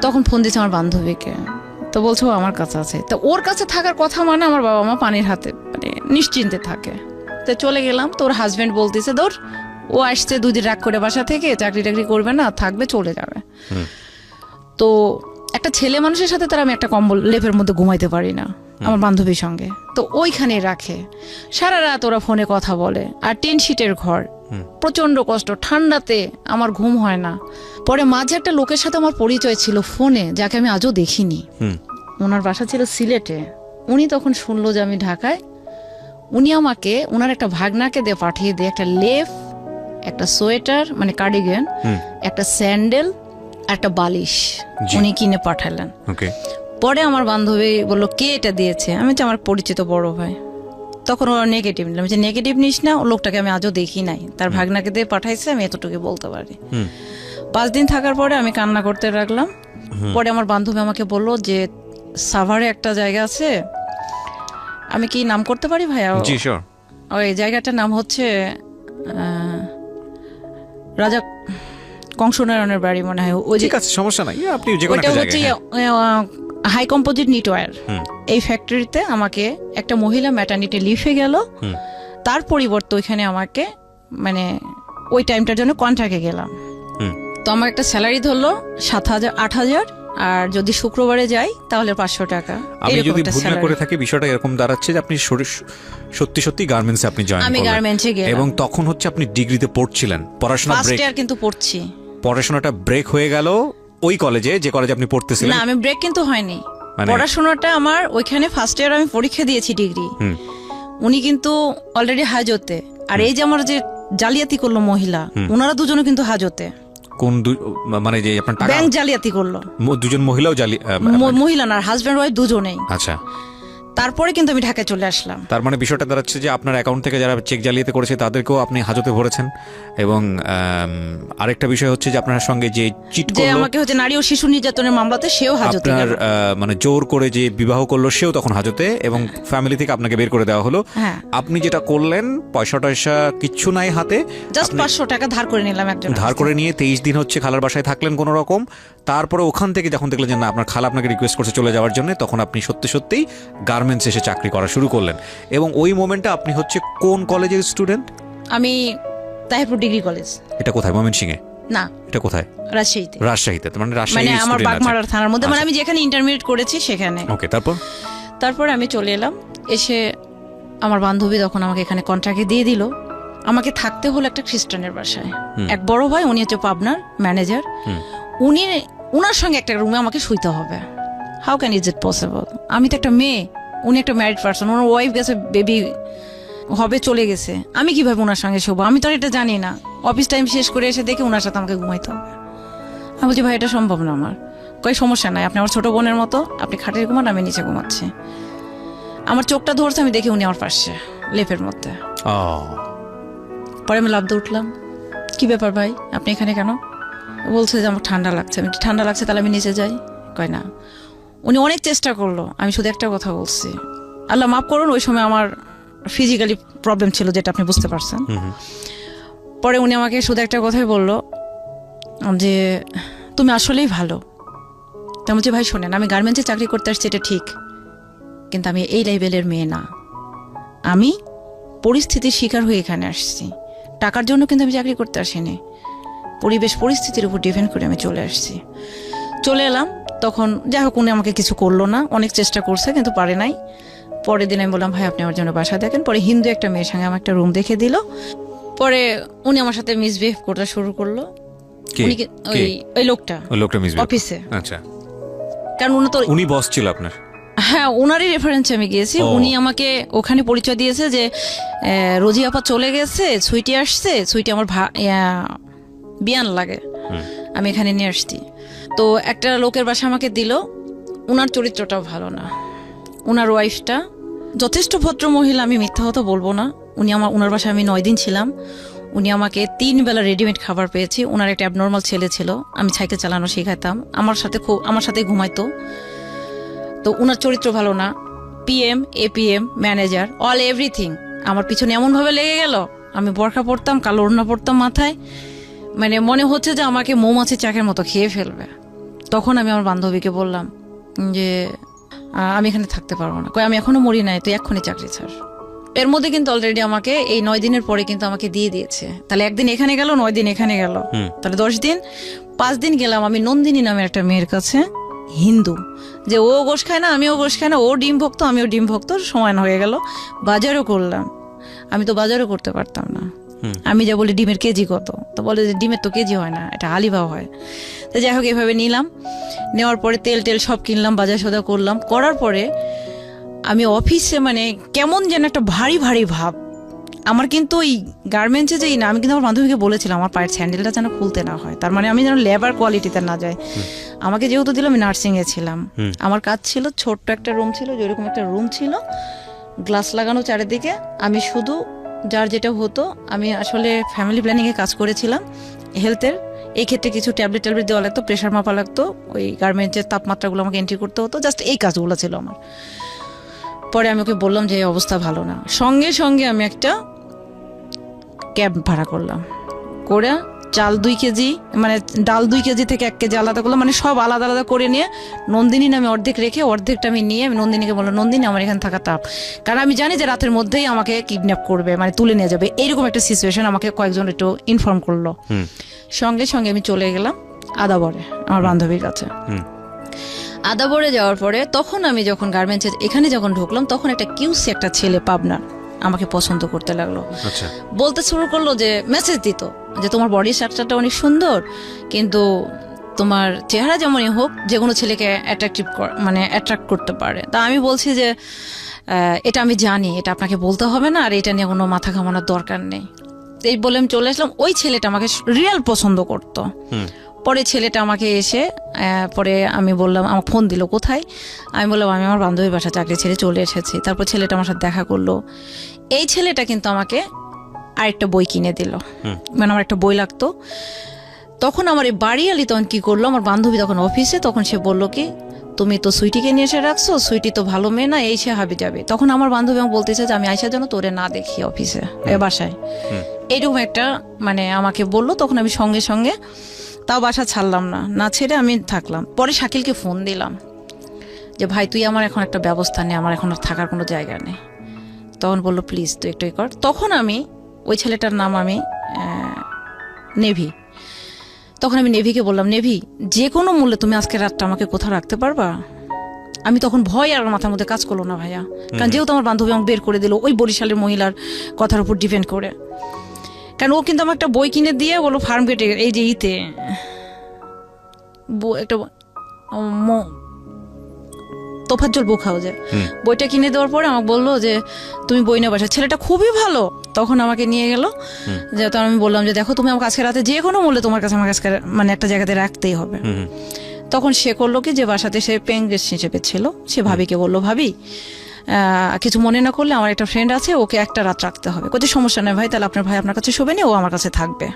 তখন ফোন দিয়েছে আমার বান্ধবীকে, তো বলছো আমার কাছে আছে। তো ওর কাছে থাকার কথা মানে আমার বাবা মা পানির হাতে মানে নিশ্চিন্তে থাকে। তো চলে গেলাম, তো ওর হাজবেন্ড বলতেছে, ধর ও আসছে 2 দিন রাগ করে বাসা থেকে, চাকরি টাকরি করবে না, থাকবে, চলে যাবে। তো একটা ছেলে মানুষের সাথে তার আমি একটা কম্বল লেপের মধ্যে ঘুমাইতে পারি না আমার বান্ধবীর সঙ্গে, তো ওইখানে রাখে। সারা রাত ওরা ফোনে কথা বলে, আর 10 শীটের ঘর, প্রচন্ড কষ্ট, ঠান্ডাতে আমার ঘুম হয় না। পরে মাঝে একটা লোকের সাথে আমার পরিচয় ছিল ফোনে, যাকে আমি আজও দেখিনি। ওনার বাসা ছিল সিলেটে। উনি তখন শুনলো যে আমি ঢাকায়, উনি আমাকে ওনার একটা ভাগনাকে দিয়ে পাঠিয়ে দিয়ে একটা লেফ, একটা সোয়েটার মানে কার্ডিগান, একটা স্যান্ডেল, একটা বালিশ উনি কিনে পাঠালেন। পরে আমার বান্ধবী বললো, কে এটা দিয়েছে? আমি আমার পরিচিত বড় ভাই। তখন ওরা নেগেটিভ নিলাম, যে নেগেটিভ নিস না, ও লোকটাকে আমি আজও দেখি নাই, তার ভাগনাকে দিয়ে পাঠাইছে, আমি এতটুকু বলতে পারি। 5 দিন থাকার পরে আমি কান্না করতে লাগলাম। পরে আমার বান্ধবী আমাকে বললো যে সাভারে একটা জায়গা আছে, আমি কি নাম করতে পারি ভাইয়া? ওই জায়গাটার নাম হচ্ছে রাজা কংসনারায়ণের বাড়ি মনে হয়। ঠিক আছে, সমস্যা নাই, আপনি যে কোনো একটা জায়গায়। হাই কম্পোজিট নিটওয়্যার, এই ফ্যাক্টরিতে আমাকে একটা মহিলা ম্যাটারনিটি লিভে গেল, তার পরিবর্তে ওইখানে আমাকে মানে ওই টাইমটার জন্য কন্ট্রাক্টে গেলাম। তো আমার একটা স্যালারি ধরলো 7,000 8,000, আর যদি শুক্রবারে যাই তাহলে 500 টাকা। আমি যদি ভুল না করে থাকি, বিষয়টা এরকম দাঁড়াচ্ছে যে আপনি সত্যি সত্যি গার্মেন্টসে আপনি জয়েন করলেন। আমি গার্মেন্টসে গেলাম, এবং তখন হচ্ছে আপনি ডিগ্রিতে পড়ছিলেন, পড়াশোনা ব্রেক। ফার্স্ট ইয়ার কিন্তু পড়ছি, পড়াশোনাটা ব্রেক হয়ে গেল ওই কলেজে, যে কলেজে আপনি পড়তেছিলেন। না, আমি ব্রেক কিন্তু হয়নি, পড়াশোনাটা আমার ওইখানে ফার্স্ট ইয়ার আমি পরীক্ষা দিয়েছি ডিগ্রি। উনি কিন্তু অলরেডি হাজতে, আর এই যে আমার যে জালিয়াতি করলো মহিলা, ওনারা দুজনে কিন্তু হাজতে। কোন মানে যে আপনার টাকা ব্যাংক জালিয়াতি করলো, 2 জন মহিলাও মহিলা না, হাজব্যান্ড ওয়াইফ দুজনেই। আচ্ছা, তারপরে কিন্তু আমি ঢাকায় চলে আসলাম। তার মানে বিষয়টা দাঁড়াচ্ছে যে আপনার অ্যাকাউন্ট থেকে যারা চেক জালিয়াতি করেছে তাদেরকেও আপনি হাজতে ভরেছেন। এবং আরেকটা বিষয় হচ্ছে যে আপনার সঙ্গে যে চিট করলো, আমাকে হচ্ছে নারী ও শিশু নির্যাতনের মামলাতে, সেও হাজতে আপনার মানে জোর করে যে বিবাহ করলো, সেও তখন হাজতে, এবং f্যামিলি থেকে আপনাকে বের করে দেওয়া হলো। আপনি যেটা করলেন, পয়সা টয়সা কিচ্ছু নাই হাতে, জাস্ট 500 টাকা ধার করে নিলাম, একজন ধার করে নিয়ে 23 দিন হচ্ছে খালার বাসায় থাকলেন কোনো রকম। তারপরে ওখান থেকে যখন দেখলেন যে না, আপনার খালা আপনাকে রিকোয়েস্ট করছে চলে যাওয়ার জন্য, তখন আপনি সত্যি সত্যিই গার্মেন্টস এসে চাকরি করা শুরু করলেন। এবং ওই মোমেন্টে আপনি হচ্ছে কোন কলেজের স্টুডেন্ট? আমি তাহিরপুর ডিগ্রি কলেজ। এটা কোথায়? ময়মনসিংহে না, এটা কোথায়? রাজশাহীতে। রাজশাহীতে, মানে রাজশাহী মানে আমার বাগমারার থানার মধ্যে, মানে আমি যেখানে ইন্টারমিডিয়েট করেছি সেখানে। ওকে, তারপর আমি চলে এলাম। এসে আমার বান্ধবী তখন আমাকে এখানে কন্ট্রাক্টে দিয়ে দিল। আমাকে থাকতে হলো একটা খ্রিস্টানের বাসায়। এক বড় ভাই, উনি হচ্ছে পাবনার ম্যানেজার, উনার সঙ্গে একটা রুমে আমাকে শুইতে হবে। How can is it possible? আমি তো একটা মেয়ে, উনি একটা ম্যারিড পারসন, ওনার ওয়াইফ গেছে, বেবি হবে, চলে গেছে, আমি কিভাবে ওনার সঙ্গে শোবো? আমি তো আর এটা জানি না। অফিস টাইম শেষ করে এসে দেখে ওনার সাথে আমাকে ঘুমাইতে হবে। আমি বলছি, ভাই এটা সম্ভব না আমার। কই সমস্যা নাই, আপনি আমার ছোট বোনের মতো, আপনি খাটে ঘুমান, আমি নিচে ঘুমাচ্ছি। আমার চোখটা ধরছে, আমি দেখি উনি আমার পাশে লেপের মধ্যে। ও পরে আমি লাফ দিয়ে উঠলাম, কি ব্যাপার ভাই, আপনি এখানে কেন? বলছে যে আমার ঠান্ডা লাগছে। আমি ঠান্ডা লাগছে, তাহলে আমি নিচে যাই। কয় না। উনি অনেক চেষ্টা করলো, আমি শুধু একটা কথা বলছি, আল্লাহ মাফ করুন, ওই সময় আমার ফিজিক্যালি প্রবলেম ছিল, যেটা আপনি বুঝতে পারছেন। পরে উনি আমাকে শুধু একটা কথাই বললো যে তুমি আসলেই ভালো। তেমন যে ভাই শোনেন, আমি গার্মেন্টসে চাকরি করতে আসছি এটা ঠিক, কিন্তু আমি এই লেভেলের মেয়ে না। আমি পরিস্থিতির শিকার হয়ে এখানে আসছি, টাকার জন্য কিন্তু আমি চাকরি করতে আসিনি। পরিবেশ পরিস্থিতির উপর ডিপেন্ড করে আমি চলে আসছি। চলে এলাম, তখন যাই হোক উনি আমাকে কিছু করলো না, অনেক চেষ্টা করছে কিন্তু পারে নাই। পরের দিন আমি বললাম ভাই আপনি আমার জন্য বাসা দেখেন। পরে হিন্দু একটা মেয়ের সঙ্গে আমার একটা রুম দেখে দিল। পরে উনি আমার সাথে মিসবিহেভ করতে শুরু করলো। উনি ওই লোকটা অফিসে, আচ্ছা, কারণ উনি বস ছিল আপনার? হ্যাঁ, ওনারই রেফারেন্সে আমি গিয়েছি। উনি আমাকে ওখানে পরিচয় দিয়েছে যে রোজি আপা চলে গেছে, সুইটি আসছে, সুইটি আমার বিয়ান লাগে, আমি এখানে নিয়ে আসছি। তো একটা লোকের বাসা আমাকে দিল। ওনার চরিত্রটাও ভালো না। ওনার ওয়াইফটা যথেষ্ট ভদ্র মহিলা, আমি মিথ্যা কথা বলবো না। ওনার বাসায় আমি 9 দিন ছিলাম। উনি আমাকে 3 বেলা রেডিমেড খাবার পেয়েছি। ওনার একটা অ্যাবনর্মাল ছেলে ছিল, আমি সাইকেল চালানো শেখাতাম, আমার সাথে ঘুমাইতো। তো ওনার চরিত্র ভালো না। PM, APM, manager, all everything আমার পিছনে এমনভাবে লেগে গেল। আমি বোরকা পরতাম, কালো ওড়না পরতাম মাথায়, মানে মনে হচ্ছে যে আমাকে মৌমাছি চাকের মতো খেয়ে ফেলবে। তখন আমি আমার বান্ধবীকে বললাম যে আমি এখানে থাকতে পারবো না। কই আমি এখনো মরি নাই, তুই এক্ষুনি চাকরি ছাড়। এর মধ্যে কিন্তু অলরেডি আমাকে এই 9 দিনের পরে কিন্তু আমাকে দিয়ে দিয়েছে। তাহলে 1 দিন এখানে গেল, 9 দিন এখানে গেল, তাহলে 10 দিন। 5 দিন গেলাম আমি নন্দিনী নামের একটা মেয়ের কাছে, হিন্দু, যে ও গোশ খায় না, আমিও গোশ খাই না, ও ডিম ভক্ত, আমিও ডিম ভক্ত, সমান হয়ে গেল। বাজারও করলাম, আমি তো বাজারও করতে পারতাম না। আমি যা বলি ডিমের কেজি কত, তো বলে যে ডিমের তো কেজি হয় না, এটা আলিভাও হয়। তো যাই হোক এভাবে নিলাম। নেওয়ার পরে তেল সব কিনলাম, বাজার সদা করলাম। করার পরে আমি অফিসে মানে কেমন যেন একটা ভারী ভারী ভাব আমার। কিন্তু ওই গার্মেন্টসে যেই না, আমি কিন্তু আমার বান্ধবীকে বলেছিলাম আমার পায়ের স্যান্ডেলটা যেন খুলতে না হয়, তার মানে আমি যেন লেবার কোয়ালিটিতে না যাই। আমাকে যেহেতু দিল, আমি নার্সিং এ ছিলাম, আমার কাজ ছিল ছোট্ট একটা রুম ছিল, যেরকম একটা রুম ছিল, গ্লাস লাগানো চারিদিকে। আমি শুধু যার যেটা হতো, আমি আসলে ফ্যামিলি প্ল্যানিং এ কাজ করেছিলাম হেলথের। এই ক্ষেত্রে কিছু ট্যাবলেট দেওয়া লাগতো, প্রেশার মাপা লাগতো, ওই গার্মেন্টসের তাপমাত্রাগুলো আমাকে এন্ট্রি করতে হতো, জাস্ট এই কাজগুলো ছিল আমার। পরে আমি ওকে বললাম যে এই অবস্থা ভালো না। সঙ্গে সঙ্গে আমি একটা ক্যাব ভাড়া করলাম, করে চাল 2 কেজি, মানে ডাল 2 কেজি থেকে 1 কেজি আলাদা করলাম, মানে সব আলাদা আলাদা করে নিয়ে নন্দিনী নামে অর্ধেক রেখে অর্ধেকটা আমি নিয়ে আমি নন্দিনীকে বললাম নন্দিনী আমার এখানে থাকা তাপ, কারণ আমি জানি যে রাতের মধ্যেই আমাকে কিডন্যাপ করবে, মানে তুলে নিয়ে যাবে, এইরকম একটা সিচুয়েশন আমাকে কয়েকজন একটু ইনফর্ম করলো। সঙ্গে সঙ্গে আমি চলে গেলাম আদাবরে আমার বান্ধবীর কাছে। আদাবরে যাওয়ার পরে তখন আমি যখন গার্মেন্টসে এখানে যখন ঢুকলাম, তখন একটা কিউসি একটা ছেলে পাবনার আমাকে পছন্দ করতে লাগলো। বলতে শুরু করলো যে মেসেজ দিত যে তোমার বডি স্ট্রাকচারটা অনেক সুন্দর, কিন্তু তোমার চেহারা যেমনই হোক যে কোনো ছেলেকে অ্যাট্রাক্ট করতে পারে। তা আমি বলছি যে এটা আমি জানি, এটা আপনাকে বলতে হবে না, আর এটা নিয়ে কোনো মাথা ঘামানোর দরকার নেই। এই বলে আমি চলে আসলাম। ওই ছেলেটা আমাকে রিয়েল পছন্দ করতো। পরে ছেলেটা আমাকে এসে পরে আমি বললাম, আমার ফোন দিল কোথায়, আমি বললাম আমি আমার বান্ধবীর বাসা চাকরি ছেড়ে চলে এসেছি। তারপর ছেলেটা আমার সাথে দেখা করলো। এই ছেলেটা কিন্তু আমাকে আরেকটা বই কিনে দিল, মানে আমার একটা বই লাগতো। তখন আমার এই বাড়িয়ালি তখন কি করলো, আমার বান্ধবী তখন অফিসে, তখন সে বললো কি তুমি তো সুইটিকে নিয়ে এসে রাখছো, সুইটি তো ভালো মেয়ে না, এই সে হাবি যাবে। তখন আমার বান্ধবী আমাকে বলতেছে যে আমি আইসা যেন তোরে না দেখি অফিসে বাসায়, এইরকম একটা মানে আমাকে বললো। তখন আমি সঙ্গে সঙ্গে তাও বাসা ছাড়লাম না ছেড়ে আমি থাকলাম। পরে শাকিলকে ফোন দিলাম যে ভাই তুই আমার এখন একটা ব্যবস্থা নেই, আমার এখন আর থাকার কোনো জায়গা নেই। তখন বললো প্লিজ তুই একটু কর। তখন আমি ওই ছেলেটার নাম আমি নেভি, তখন আমি নেভিকে বললাম নেভি যে কোনো মূল্যে তুমি আজকে রাতটা আমাকে কোথাও রাখতে পারবা? আমি তখন ভয় আর মাথার মধ্যে কাজ করলো না ভাইয়া, কারণ যেহেতু আমার বান্ধবী আমাকে বের করে দিল ওই বরিশালের মহিলার কথার উপর ডিপেন্ড করে। কারণ ও কিন্তু আমার একটা বই কিনে দিয়ে বলো ফার্ম গেটে এই যে ইতে একটা তোফাজ্জল বুক হাউজে বইটা কিনে দেওয়ার পরে আমাকে বললো যে তুমি বই নেওয়া বাসা। ছেলেটা খুবই ভালো, তখন আমাকে নিয়ে গেল। যে তখন আমি বললাম যে দেখো তুমি আমাকে আজকে রাতে যে কোনো মূল্যে তোমার কাছে আমার কাছে মানে একটা জায়গাতে রাখতেই হবে। তখন সে করলো কি, যে বাসাতে সে পেইং গেস্ট হিসেবে ছিল, সে ভাবিকে বললো, ভাবি কিছু মনে না করলে আমার একটা ফ্রেন্ড আছে, ওকে একটা রাত রাখতে হবে। কোনো সমস্যা নেই ভাই, তাহলে আপনার ভাই আপনার কাছে শোবে নি, ও আমার কাছে থাকবে।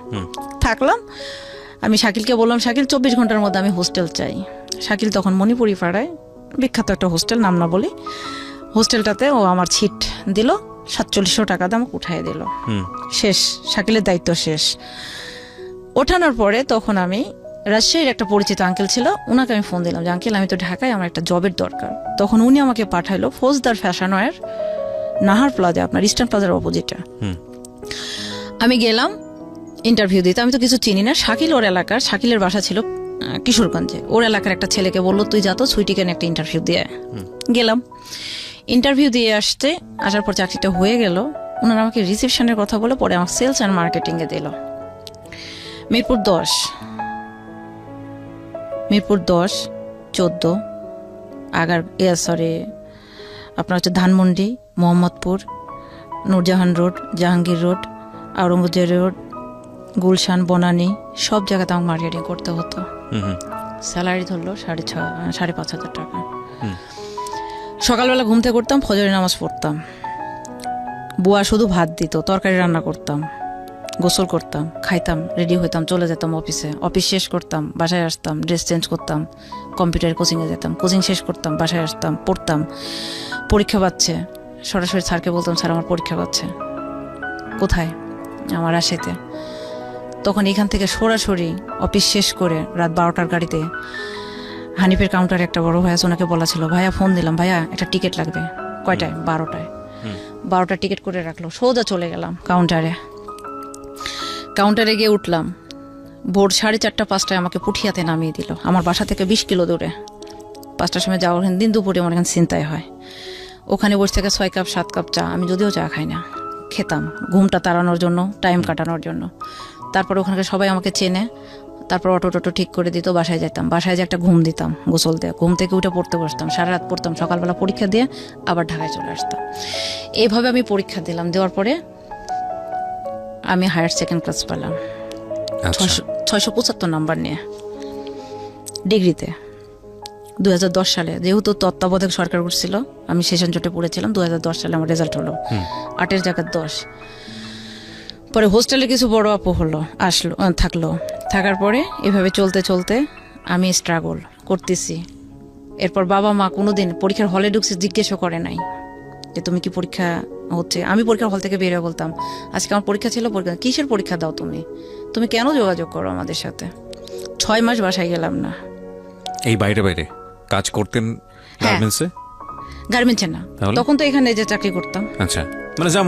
থাকলাম। আমি শাকিলকে বললাম, শাকিল 24 ঘন্টার মধ্যে আমি হোস্টেল চাই। শাকিল তখন মণিপুরি পাড়ায় বিখ্যাত একটা হোস্টেল, নাম না বলি, হোস্টেলটাতে ও আমার ছিট দিল, 4700 টাকা দাম উঠাই দিল। শেষ, শাকিলের দায়িত্ব শেষ। ওঠানোর পরে তখন আমি রাজশাহীর একটা পরিচিত আঙ্কেল ছিল, ওনাকে আমি ফোন দিলাম যে আঙ্কেল আমি তো ঢাকায়, আমার একটা জবের দরকার। তখন উনি আমাকে পাঠাইলো ফৌজদার ফ্যাশন ওয়্যার, নাহার প্লাজা, আপনার ইস্টার্ন প্লাজার অপোজিটে। আমি গেলাম ইন্টারভিউ দিতে। আমি তো কিছু চিনি না। শাকিল ওর এলাকার, শাকিলের বাসা ছিল কিশোরগঞ্জে, ওর এলাকার একটা ছেলেকে বললো তুই যা তো সুইটিকে একটা ইন্টারভিউ দিয়ে। গেলাম, ইন্টারভিউ দিয়ে আসার পর চাকরিটা হয়ে গেল। ওনারা আমাকে রিসেপশনের কথা বলে পরে আমাকে সেলস অ্যান্ড মার্কেটিংয়ে দিল। মিরপুর 10, 14, আপনার হচ্ছে Dhanmondi, Mohammadpur, Nurjahan road, Jahangir road, Aurangzeb road, Gulshan, Banani, সব জায়গাতে আমাকে মার্কেটিং করতে হতো। স্যালারি ধরলো 5,500 টাকা। সকালবেলা ঘুম থেকে করতাম, ফজরের নামাজ পড়তাম, বুয়া শুধু ভাত দিত, তরকারি রান্না করতাম, গোসল করতাম, খাইতাম, রেডি হইতাম, চলে যেতাম অফিসে। অফিস শেষ করতাম, বাসায় আসতাম, ড্রেস চেঞ্জ করতাম, কম্পিউটার কোচিংয়ে যেতাম, কোচিং শেষ করতাম, বাসায় আসতাম, পড়তাম। পরীক্ষা পাচ্ছে, সরাসরি স্যারকে বলতাম স্যার আমার পরীক্ষা পাচ্ছে। কোথায়? আমার রাজশাহীতে। তখন এখান থেকে সরাসরি অফিস শেষ করে রাত 12টার গাড়িতে হানিফের কাউন্টারে একটা বড় ভাই আছে, ওনাকে বলা ছিল ভাইয়া ফোন দিলাম, ভাইয়া একটা টিকিট লাগবে। কয়টায়? 12টায়। 12টা টিকিট করে রাখলো, সোজা চলে গেলাম কাউন্টারে গিয়ে উঠলাম। ভোর 4:30 5টায় আমাকে পুঠিয়াতে নামিয়ে দিল, আমার বাসা থেকে 20 কিলো দূরে। 5টার সময় যাওয়ার দিন দুপুরে আমার এখানে চিন্তায় হয়। ওখানে বসে থেকে 6 কাপ 7 কাপ চা, আমি যদিও চা খাই না, খেতাম ঘুমটা তাড়ানোর জন্য, টাইম কাটানোর জন্য। তারপর ওখানকার সবাই আমাকে চেনে। তারপর অটো ঠিক করে দিত, বাসায় যেতাম, বাসায় যে একটা ঘুম দিতাম, গোসল দিয়ে ঘুম থেকে উঠে পড়তে বসতাম, সারা রাত পড়তাম, সকালবেলা পরীক্ষা দিয়ে আবার ঢাকায় চলে আসতাম। এইভাবে আমি পরীক্ষা দিলাম। দেওয়ার পরে আমি হায়ার সেকেন্ড ক্লাস পেলাম 675 নাম্বার নিয়ে ডিগ্রিতে। 2010 সালে, যেহেতু তত্ত্বাবধায়ক সরকার উঠছিল, আমি সেশন জোটে পড়েছিলাম। 2010 সালে আমার রেজাল্ট হলো 8-এর জায়গায় 10। পরে হোস্টেলে কিছু বড় আপু থাকার পরে এভাবে চলতে আমি স্ট্রাগল করতেছি। এরপর বাবা মা কোনোদিন পরীক্ষার হলে ঢুকছে জিজ্ঞেসও করে নাই যে তুমি কি পরীক্ষা হচ্ছে। আমি পরীক্ষার হল থেকে বেরিয়ে বলতাম আজকে আমার পরীক্ষা ছিল। পরীক্ষা কিসের পরীক্ষা দাও তুমি কেন যোগাযোগ করো আমাদের সাথে? 6 মাস বাসায় গেলাম না। এই বাইরে কাজ করতেন গার্মেন্টসে? গার্মেন্টসে না, তখন তো এখানে যে চাকরি করতাম। আচ্ছা, মানে যা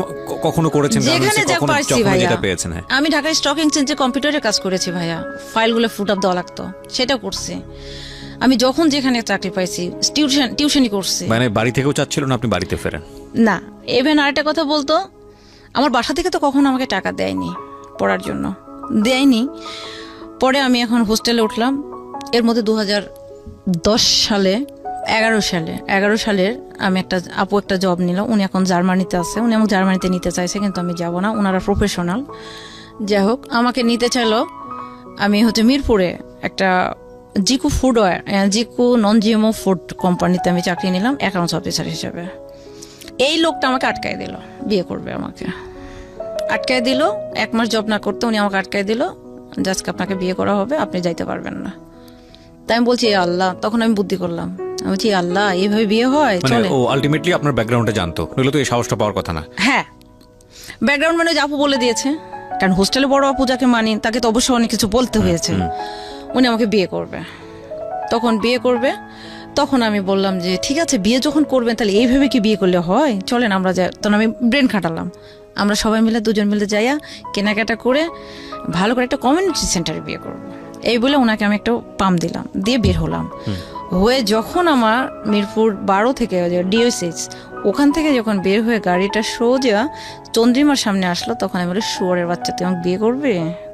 কখনো করেছেন যেখানে যা পারছি ভাইয়া। পেয়েছেন? আমি ঢাকায় স্টক এক্সচেঞ্জে কম্পিউটারে কাজ করেছি ভাইয়া, ফাইলগুলো ফুট আপ দেওয়া লাগতো, সেটা করছি। আমি যখন যেখানে চাকরি পাইছি টিউশনই করছি। মানে বাড়ি থেকেও চাচ্ছিল না আপনি বাড়িতে ফেরেন? না। ইভেন আরেকটা কথা বলতো, আমার বাসা থেকে তো কখনো আমাকে টাকা দেয়নি পড়ার জন্য, দেয়নি। পরে আমি এখন হোস্টেলে উঠলাম। এর মধ্যে 2010 সালে 11 সালের আমি একটা জব নিল। উনি এখন জার্মানিতে আছে, উনি আমাকে জার্মানিতে নিতে চাইছে, কিন্তু আমি যাব না, ওনারা প্রফেশনাল। যাই হোক, আমাকে নিতে চাইলো। আমি মিরপুরে একটা জিকু নন জিএমও ফুড কোম্পানিতে আমি চাকরি নিলাম অ্যাকাউন্টস অফিসার হিসেবে। এই লোকটা আমাকে আটকায় দিল, বিয়ে করবে আমাকে আটকায় দিল। 1 মাস জব না করতে উনি আমাকে আটকায় দিল, আজকে আপনাকে বিয়ে করা হবে, আপনি যাইতে পারবেন না। তাই আমি বলছি আল্লাহ, তখন আমি বুদ্ধি করলাম, আমি বলছি আল্লাহ এইভাবে বিয়ে হয়? মানে ও আলটিমেটলি আপনার ব্যাকগ্রাউন্ডটা জানতো, নইলে তো এই সাহসটা পাওয়ার কথা না। হ্যাঁ, ব্যাকগ্রাউন্ড মানে আপু বলে দিয়েছে, কারণ হোস্টেলে বড় আপু যাকে মানি তাকে তো অবশ্যই অনেক কিছু বলতে হয়েছে। উনি আমাকে বিয়ে করবে, তখন আমি বললাম যে ঠিক আছে, বিয়ে যখন করবেন তাহলে এইভাবে কি বিয়ে করলে হয়, চলেন আমরা যাই। তখন আমি ব্রেন খাটালাম, আমরা সবাই মিলে 2 জন মিলে যাইয়া কেনাকাটা করে ভালো করে একটা কমিউনিটি সেন্টারে বিয়ে করব। এই বলে ওনাকে আমি একটা পাম দিলাম, দিয়ে বের হলাম। হয়ে যখন আমার মিরপুর 12 থেকে DO6 ওখান থেকে যখন বের হয়ে গাড়িটা সোজা চন্দ্রিমার সামনে আসলো, তখন আমি বলি শুয়োরের বাচ্চা, তুই আমাকে বিয়ে করবে?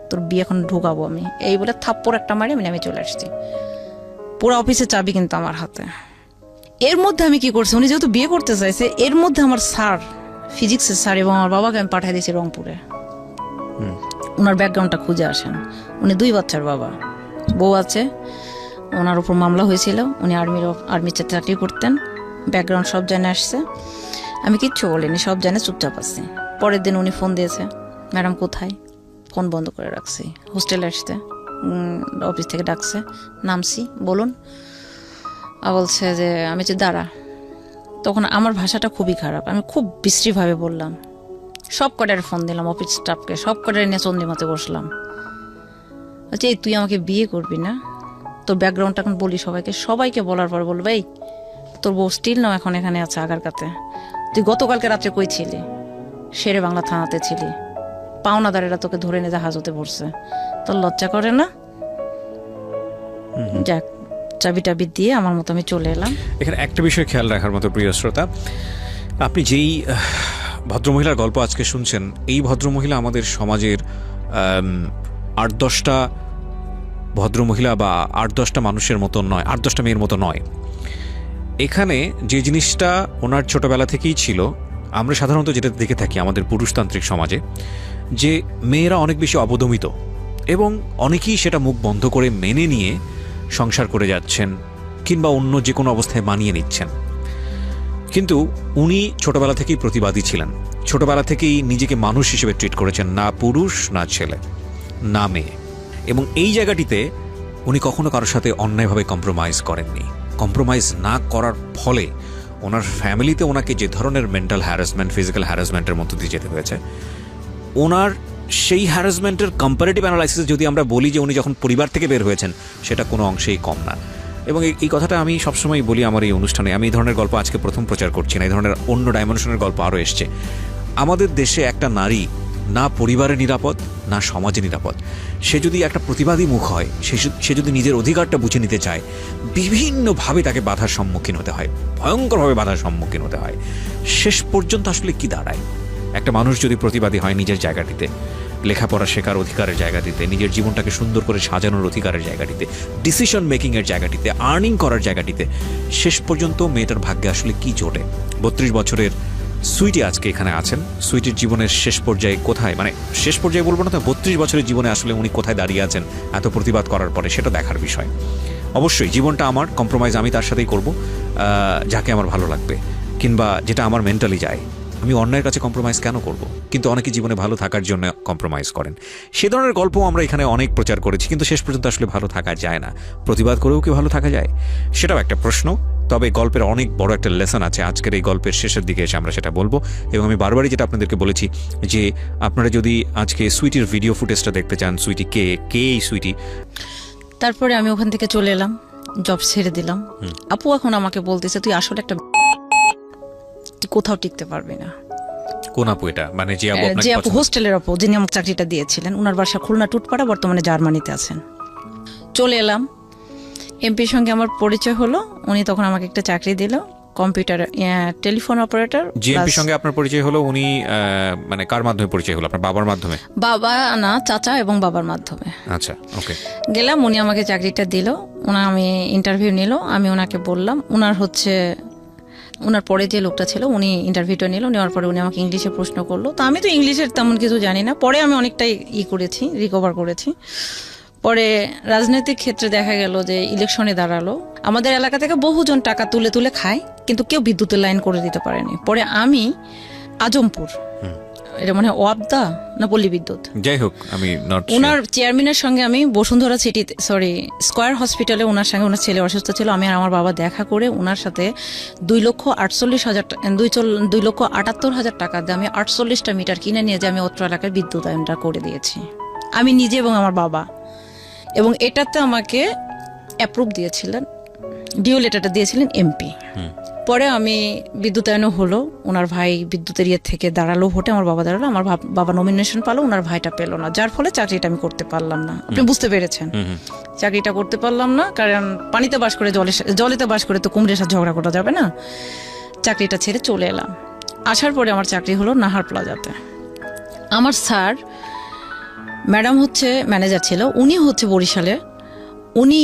তোর বিয়ে এখন ঢুকাবো আমি। এই বলে থাপ্পড় একটা মারি আমি চলে আসছি। পুরো অফিসের চাবি কিন্তু আমার হাতে। এর মধ্যে আমি কি করছি, উনি যেহেতু বিয়ে করতে চাইছে, এর মধ্যে আমার স্যার, ফিজিক্সের স্যার এবং আমার বাবাকে আমি পাঠিয়ে দিয়েছি রংপুরে। ওনার ব্যাকগ্রাউন্ডটা খুঁজে আসেন। উনি 2 বাচ্চার বাবা, বউ আছে, ওনার উপর মামলা হয়েছিল, উনি আর্মিতে চাকরি করতেন, ব্যাকগ্রাউন্ড সব জানে আসছে। আমি কিচ্ছু বলিনি, সব জানে, চুপচাপ আছি। পরের দিন উনি ফোন দিয়েছে, ম্যাডাম কোথায়? ফোন বন্ধ করে রাখছি, হোস্টেলে আসতে, অফিস থেকে ডাকছে, নামছি, বলুন। বলছে যে আমি যে দাঁড়া। তখন আমার ভাষাটা খুবই খারাপ, আমি খুব বিশ্রীভাবে বললাম। সব কটার ফোন দিলাম অফিস স্টাফকে, সব কটার নিয়ে চন্দ্রিমাতে বসলাম। বলছে এই তুই আমাকে বিয়ে করবি না? তোর ব্যাকগ্রাউন্ডটা এখন বলি সবাইকে বলার পর বলবো এই তোর বউ স্টিল নাও এখন এখানে আছে আগারকাতে। তুই গতকালকে রাত্রে কই ছিলি? শেরে বাংলা থানাতে ছিলি, পাওনাদারেরা তোকে ধরে নিয়ে জাহাজতে পড়ছে, তোর লজ্জা করে না? যাক, চাবি টাবি দিয়ে আমার মতো আমি চলে এলাম। এখানে একটা বিষয় খেয়াল রাখার মতো প্রিয় শ্রোতা, আপনি যেই ভদ্রমহিলার গল্প আজকে শুনছেন, এই ভদ্রমহিলা আমাদের সমাজের 8-10টা ভদ্রমহিলা বা 8-10টা মানুষের মতো নয়, 8-10টা মেয়ের মতো নয়। এখানে যে জিনিসটা ওনার ছোটবেলা থেকেই ছিল, আমরা সাধারণত যেটা দেখে থাকি আমাদের পুরুষতান্ত্রিক সমাজে, যে মেয়েরা অনেক বেশি অবদমিত এবং অনেকেই সেটা মুখ বন্ধ করে মেনে নিয়ে সংসার করে যাচ্ছেন কিংবা অন্য যে কোনো অবস্থায় মানিয়ে নিচ্ছেন। কিন্তু উনি ছোটবেলা থেকেই প্রতিবাদী ছিলেন, ছোটবেলা থেকেই নিজেকে মানুষ হিসেবে ট্রিট করেছেন, না পুরুষ না ছেলে না মেয়ে। এবং এই জায়গাটিতে উনি কখনো কারোর সাথে অন্যায়ভাবে কম্প্রোমাইজ করেননি। কম্প্রোমাইজ না করার ফলে ওনার ফ্যামিলিতে ওনাকে যে ধরনের মেন্টাল হ্যারাসমেন্ট, ফিজিক্যাল হ্যারাসমেন্টের মধ্য দিয়ে যেতে হয়েছে, ওনার সেই হ্যারাসমেন্টের কম্পারেটিভ অ্যানালাইসিস যদি আমরা বলি যে উনি যখন পরিবার থেকে বের হয়েছেন, সেটা কোনো অংশেই কম না। এবং এই কথাটা আমি সবসময় বলি আমার এই অনুষ্ঠানে, আমি এই ধরনের গল্প আজকে প্রথম প্রচার করছি না, এই ধরনের অন্য ডাইমেনশনের গল্প আরও এসছে। আমাদের দেশে একটা নারী না পরিবারে নিরাপদ না সমাজে নিরাপদ। সে যদি একটা প্রতিবাদী মুখ হয়, সে যদি নিজের অধিকারটা বুঝে নিতে চায়, বিভিন্নভাবে তাকে বাধার সম্মুখীন হতে হয়, ভয়ঙ্করভাবে বাধার সম্মুখীন হতে হয়। শেষ পর্যন্ত আসলে কি দাঁড়ায়? একটা মানুষ যদি প্রতিবাদী হয় নিজের জায়গাটিতে, লেখাপড়া শেখার অধিকারের জায়গাটিতে, নিজের জীবনটাকে সুন্দর করে সাজানোর অধিকারের জায়গাটিতে, ডিসিশন মেকিংয়ের জায়গাটিতে, আর্নিং করার জায়গাটিতে, শেষ পর্যন্ত মেয়েটার ভাগ্যে আসলে কি জোটে? 32 বছরের সুইটি আজকে এখানে আছেন। সুইটির জীবনের শেষ পর্যায়ে কোথায়, মানে শেষ পর্যায়ে বলবো না তো, 32 বছরের জীবনে আসলে উনি কোথায় দাঁড়িয়ে আছেন এত প্রতিবাদ করার পরে, সেটা দেখার বিষয়। অবশ্যই জীবনটা আমার, কম্প্রোমাইজ আমি তার সাথেই করব যাকে আমার ভালো লাগবে কিংবা যেটা আমার মেন্টালি যায়। আমি অন্যের কাছে কম্প্রোমাইজ কেন করব? কিন্তু অনেকে জীবনে ভালো থাকার জন্য কম্প্রোমাইজ করেন। সে ধরনের গল্প আমরা এখানে অনেক প্রচার করেছি, কিন্তু শেষ পর্যন্ত আসলে ভালো থাকা যায় না। প্রতিবাদ করেও কি ভালো থাকা যায়? সেটাও একটা প্রশ্ন। তবে গল্পের অনেক বড় একটা লেসন আছে আজকের এই গল্পের শেষের দিকে এসে আমরা সেটা বলবো। এবং আমি বারবারই যেটা আপনাদেরকে বলেছি যে আপনারা যদি আজকে সুইটির ভিডিও ফুটেজটা দেখতে চান, সুইটি কে এই সুইটি। তারপরে আমি ওখান থেকে চলে এলাম, জব ছেড়ে দিলাম। আপু এখন আমাকে বলতেছে তুই আসলে একটা, তুই কোথাও টিকতে পারবি না। কোন আপু এটা? মানে যে আপু হোস্টেলের আপু, যিনি আমাকে চাকরিটা দিয়েছিলেন, ওনার বাসা খুলনা টুটপাড়া, বর্তমানে জার্মানিতে আছেন। চলে এলাম, এমপির সঙ্গে আমার পরিচয় হলো, উনি তখন আমাকে একটা চাকরি দিল, কম্পিউটার টেলিফোন অপারেটর। জিএমপির সঙ্গে আপনার পরিচয় হলো, উনি মানে কার মাধ্যমে পরিচয় হলো? আপনার বাবার মাধ্যমে? বাবা না, চাচা এবং বাবার মাধ্যমে। আচ্ছা, ওকে। গেলাম, উনি আমাকে চাকরিটা দিল, আমি ইন্টারভিউ নিল, আমি ওনাকে বললাম, ওনার পরে যে লোকটা ছিল উনি ইন্টারভিউটা নিল, নেওয়ার পরে উনি আমাকে ইংলিশে প্রশ্ন করলো। তো আমি তো ইংলিশের তেমন কিছু জানি না, পরে আমি অনেকটাই করেছি, রিকভার করেছি। পরে রাজনৈতিক ক্ষেত্রে দেখা গেল যে ইলেকশনে দাঁড়ালো, আমাদের এলাকা থেকে বহুজন টাকা তুলে তুলে খায়, কিন্তু কেউ বিদ্যুতের লাইন করে দিতে পারেনি। পরে আমি আজমপুর, এটা মনে হয় ওয়াবদা না পল্লী বিদ্যুৎ, যাই হোক, আমি ওনার চেয়ারম্যানের সঙ্গে আমি বসুন্ধরা স্কয়ার হসপিটালে ওনার সঙ্গে, ওনার ছেলে অসুস্থ ছিল, আমি আর আমার বাবা দেখা করে ওনার সাথে 2,78,000 টাকা দিয়ে আমি 48টা মিটার কিনে নিয়ে যে আমি অত্র এলাকায় বিদ্যুতায়নটা করে দিয়েছি, আমি নিজে এবং আমার বাবা। এবং এটাতে আমাকে অ্যাপ্রুভ দিয়েছিলেন, ডিও লেটারটা দিয়েছিলেন এমপি। পরে আমি বিদ্যুতায়নও হলো, ওনার ভাই বিদ্যুতের থেকে দাঁড়ালো ভোটে, আমার বাবা দাঁড়ালো, আমার বাবা নমিনেশন পালো, ওনার ভাইটা পেলো না, যার ফলে চাকরিটা আমি করতে পারলাম না। আপনি বুঝতে পেরেছেন, চাকরিটা করতে পারলাম না, কারণ পানিতে বাস করে জলেতে বাস করে তো কুমড়ের সাথে ঝগড়া করা যাবে না। চাকরিটা ছেড়ে চলে এলাম। আসার পরে আমার চাকরি হলো নাহার প্লাজাতে। আমার স্যার, ম্যাডাম হচ্ছে ম্যানেজার ছিল, উনি হচ্ছে বরিশালে, উনি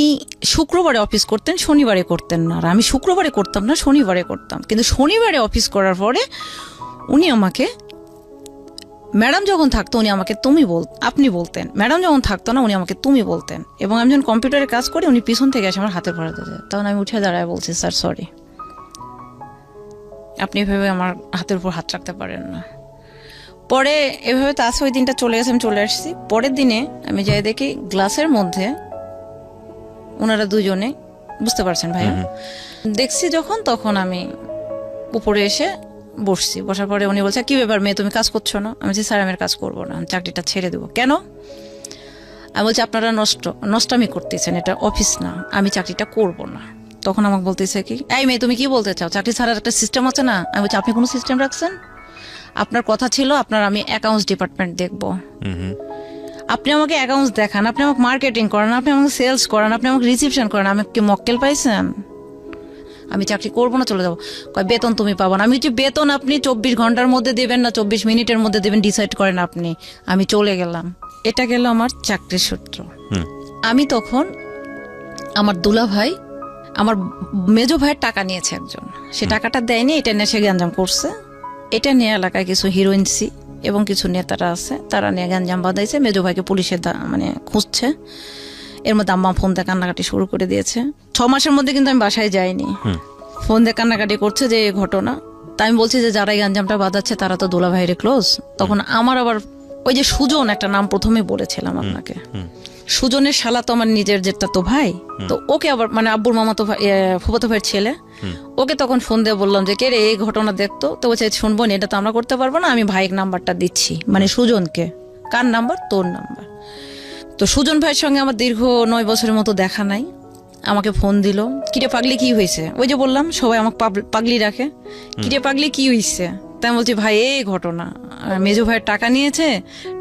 শুক্রবারে অফিস করতেন, শনিবারে করতেন না। আর আমি শুক্রবারে করতাম না, শনিবারে করতাম। কিন্তু শনিবারে অফিস করার পরে উনি আমাকে ম্যাডাম যখন থাকতো উনি আমাকে আপনি বলতেন, ম্যাডাম যখন থাকতো না উনি আমাকে তুমি বলতেন, এবং আমি যখন কম্পিউটারে কাজ করি উনি পিছন থেকে এসে আমার হাতের পরে দিতেন। তখন আমি উঠে দাঁড়ায় বলছি, স্যার সরি, আপনি এভাবে আমার হাতের উপর হাত রাখতে পারেন না। পরে এভাবে তো আসে, ওই দিনটা চলে গেছে, আমি চলে আসছি। পরের দিনে আমি যাই দেখি গ্লাসের মধ্যে ওনারা দুজনে, বুঝতে পারছেন ভাইয়া, দেখছি যখন, তখন আমি উপরে এসে বসছি। বসার পরে উনি বলছে, কি ব্যাপার মেয়ে, তুমি কাজ করছো না? আমি বলছি, স্যার আমি আর কাজ করবো না, আমি চাকরিটা ছেড়ে দেবো। কেন? আমি বলছি, আপনারা নষ্টামি করতেছেন, এটা অফিস না, আমি চাকরিটা করব না। তখন আমাকে বলতেছে কি, এই মেয়ে তুমি কি বলতে চাও, চাকরি ছাড়ার একটা সিস্টেম আছে না? আমি বলছি, আপনি কোনো সিস্টেম রাখছেন? আপনার কথা ছিল আপনার আমি অ্যাকাউন্টস ডিপার্টমেন্ট দেখবো, আপনি আমাকে অ্যাকাউন্টস দেখান, আপনি আমাকে মার্কেটিং করেন, আপনি আমাকে সেলস করেন, আপনি আমাকে রিসিপশন করেন, আমি কি মক্কেল পাইছেন? আমি চাকরি করবো না, চলে যাবো। কয় বেতন তুমি পাবো না। আমি যে বেতন আপনি 24 ঘন্টার মধ্যে দেবেন না 24 মিনিটের মধ্যে দেবেন ডিসাইড করেন আপনি। আমি চলে গেলাম। এটা গেল আমার চাকরির সূত্র। আমি তখন আমার দুলা ভাই, আমার মেজো ভাইয়ের টাকা নিয়েছে একজন, সে টাকাটা দেয়নি, এটা নিয়ে সে গ্যাঞ্জাম করছে। এটা নিয়ে এলাকায় কিছু হিরোইনসি এবং কিছু নেতারা আছে, তারা নিয়ে গ্যাঞ্জাম বাঁধাইছে। মেজো ভাইকে পুলিশে মানে খুঁজছে। এর মধ্যে আম্মা ফোন দিয়ে কান্নাকাটি শুরু করে দিয়েছে। 6 মাসের মধ্যে কিন্তু আমি বাসায় যাইনি। ফোন দিয়ে কান্নাকাটি করছে যে এই ঘটনা। তাই আমি বলছি যে যারা এই গ্যাঞ্জামটা বাঁধাচ্ছে তারা তো দোলা ভাইয়ের ক্লোজ। তখন আমার আবার ওই যে সুজন, একটা নাম প্রথমে বলেছিলাম আপনাকে, সুজনের শালা তো আমার নিজের যেটা তো ভাই, তো ওকে আবার মানে আব্বুর মামা তো ফুফাতো ভাইয়ের ছেলে, ওকে তখন ফোন দিয়ে বললাম যে কে রে এই ঘটনা দেখতো। তো বলছে শুনবো না, এটা তো আমরা করতে পারবো না, আমি ভাইয়ের নাম্বারটা দিচ্ছি, মানে সুজনকে। কার নাম্বার? তোর নাম্বার। তো সুজন ভাইয়ের সঙ্গে আমার দীর্ঘ 9 বছরের মতো দেখা নাই। আমাকে ফোন দিল, কিরে পাগলি কি হয়েছে? ওই যে বললাম সবাই আমাকে পাগলি রাখে, কিরে পাগলি কি হয়েছে? তাই বলছি ভাই এই ঘটনা, মেজো ভাইয়ের টাকা নিয়েছে,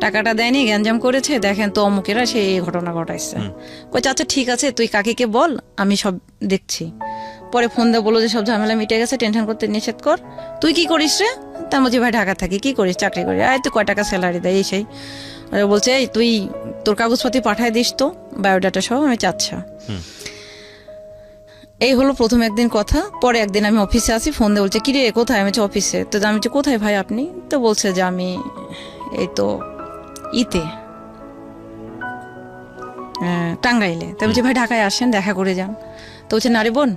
টাকাটা দেয়নি, গ্যাঞ্জাম করেছে, দেখেন তো অমুকেরা সে এই ঘটনা ঘটাইছে। কই আচ্ছা ঠিক আছে, তুই কাকিকে বল, আমি সব দেখছি। পরে ফোন দিয়ে বললো যে সব ঝামেলা মিটে গেছে, টেনশন করতে নিষেধ কর। তুই কি করিস রে? তা বলছি ভাই ঢাকা থাকি। কি করিস? চাকরি করি। আয় তুই কয় টাকা স্যালারি দেয়? এই সেই বলছে, এই তুই তোর কাগজপাতি পাঠায় দিস তো, বায়োডাটা সহ। আমি চাচ্ছা। এই হলো প্রথম একদিন কথা। পরে একদিন আমি অফিসে আসি, ফোন দিয়ে বলছে কিরে কোথায়? আমি অফিসে। তো আমি কোথায় ভাই আপনি? তো বলছে যে আমি এই তো ইতে টাঙ্গাইলে। তো বলছি ভাই ঢাকায় আসেন, দেখা করে যান। তো বলছে না রে বোন,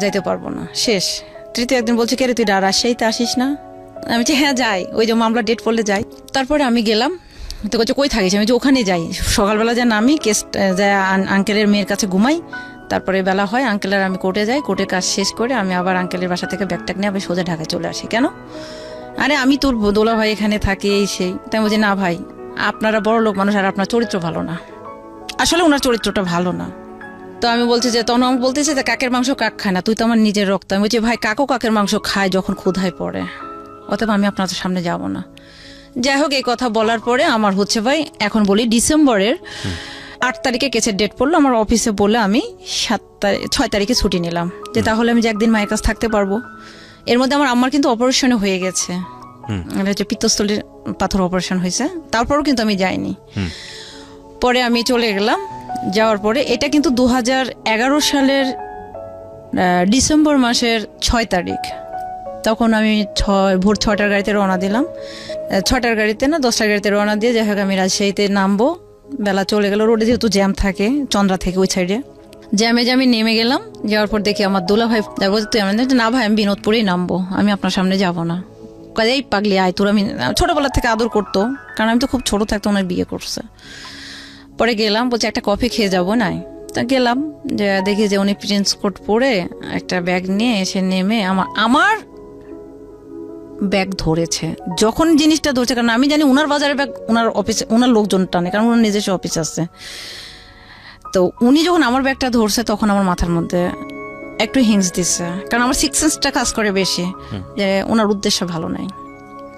যাইতে পারবো না, শেষ। তৃতীয় একদিন বলছে কে রে তুই রাজশাহীতে আসিস না? আমি বলছি হ্যাঁ যাই, ওই যে মামলা ডেট পড়লে যাই। তারপরে আমি গেলাম। তো বলছে কই থাকিস? আমি যে ওখানে যাই, সকালবেলা যা নামি কেস যায় আঙ্কেলের মেয়ের কাছে ঘুমাই, তারপরে বেলা হয় আঙ্কেলের, আমি কোর্টে যাই, কোর্টের কাজ শেষ করে আমি আবার আঙ্কেলের বাসা থেকে ব্যাগটাক নিয়ে আমি সোজা ঢাকায় চলে আসি। কেন? আরে আমি তোর দোলা ভাই এখানে থাকে, এই সেই। তাই বলছি না ভাই, আপনারা বড় লোক মানুষ, আর আপনার চরিত্র ভালো না। আসলে ওনার চরিত্রটা ভালো না। তো আমি বলছি যে তখন আমাকে বলতেছে যে কাকের মাংস কাক খায় না, তুই তো আমার নিজের রক্ত। আমি বলছি ভাই কাকও কাকের মাংস খায় যখন ক্ষুধায় পড়ে, অতএব আমি আপনাদের সামনে যাব না। যাই হোক, এই কথা বলার পরে আমার হচ্ছে ভাই, এখন বলি ডিসেম্বরের 8 তারিখে কেসের ডেট পড়লো। আমার অফিসে বলে আমি 6 তারিখে ছুটি নিলাম, যে তাহলে আমি যে একদিন মায়ের কাছে থাকতে পারবো। এর মধ্যে আমার আম্মার কিন্তু অপারেশন হয়ে গেছে, হচ্ছে পিত্তস্থলীর পাথর অপারেশন হয়েছে, তারপরও কিন্তু আমি যাইনি। পরে আমি চলে গেলাম। যাওয়ার পরে এটা কিন্তু 2011 সালের ডিসেম্বর মাসের 6 তারিখ। তখন আমি ভোর 6টার গাড়িতে রওনা দিলাম। 6টার গাড়িতে না 10টার গাড়িতে রওনা দিয়ে যাই হোক আমি রাজশাহীতে নামবো। বেলা চলে গেল, রোডে যেহেতু জ্যাম থাকে চন্দ্রা থেকে ওই সাইডে, জ্যামে আমি নেমে গেলাম। যাওয়ার পর দেখি আমার দোলা ভাই তুই আমি না ভাই আমি বিনোদপুরেই নামবো, আমি আপনার সামনে যাব না। এই পাগলি আয় তোর। আমি ছোটবেলা থেকে আদর করতো, কারণ আমি তো খুব ছোট থাকতে ওনার বিয়ে করছে। পরে গেলাম, বলছে একটা কফি খেয়ে যাবো নাই? তা গেলাম, যে দেখি যে উনি প্রিন্স কোট পরে একটা ব্যাগ নিয়ে এসে নেমে আমার ব্যাগ ধরেছে। যখন জিনিসটা ধরছে, কারণ আমি জানি ওনার বাজারের ব্যাগ ওনার অফিসে ওনার লোকজন টানে, কারণ ওনার নিজস্ব অফিস আছে। তো উনি যখন আমার ব্যাগটা ধরছে তখন আমার মাথার মধ্যে একটু হিংস দিচ্ছে, কারণ আমার সিক্স সেন্সটা কাজ করে বেশি, যে ওনার উদ্দেশ্য ভালো নাই।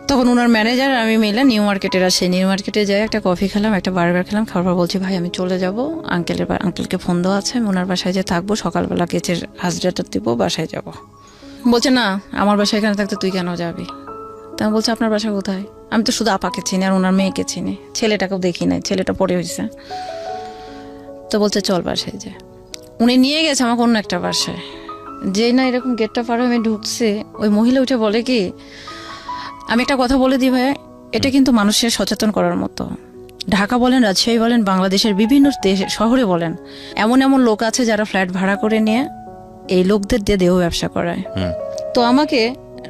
তখন ওনার ম্যানেজার আমি মিলে নিউ মার্কেটের আসে, নিউ মার্কেটে যাই একটা কফি খেলাম, একটা বার্গার খেলাম। খাওয়ার পর বলছি ভাই আমি চলে যাব, আঙ্কেলকে ফোন দেওয়া আছে, আমি ওনার বাসায় যে থাকবো, সকালবেলা কেচের হাজরাটা দিব, বাসায় যাব। বলছে না আমার বাসায় এখানে থাকতে তুই কেন যাবি? তা বলছে আপনার বাসা কোথায়? আমি তো শুধু আপাকে চিনি আর ওনার মেয়েকে চিনি, ছেলেটাকেও দেখি নাই, ছেলেটা পড়ে হয়েছে। তো বলছে চল বাসায় যে। উনি নিয়ে গেছে আমাকে অন্য একটা বাসায়। যেই না এরকম গেটটা পার হয়ে আমি ঢুকছে, ওই মহিলা উঠে বলে কি, আমি একটা কথা বলে দিই ভাই, এটা কিন্তু মানুষের সচেতন করার মতো। ঢাকা বলেন, রাজশাহী বলেন, বাংলাদেশের বিভিন্ন দেশ শহরে বলেন, এমন এমন লোক আছে যারা ফ্ল্যাট ভাড়া করে নিয়ে এই লোকদের দিয়ে দেহ ব্যবসা করায়। তো আমাকে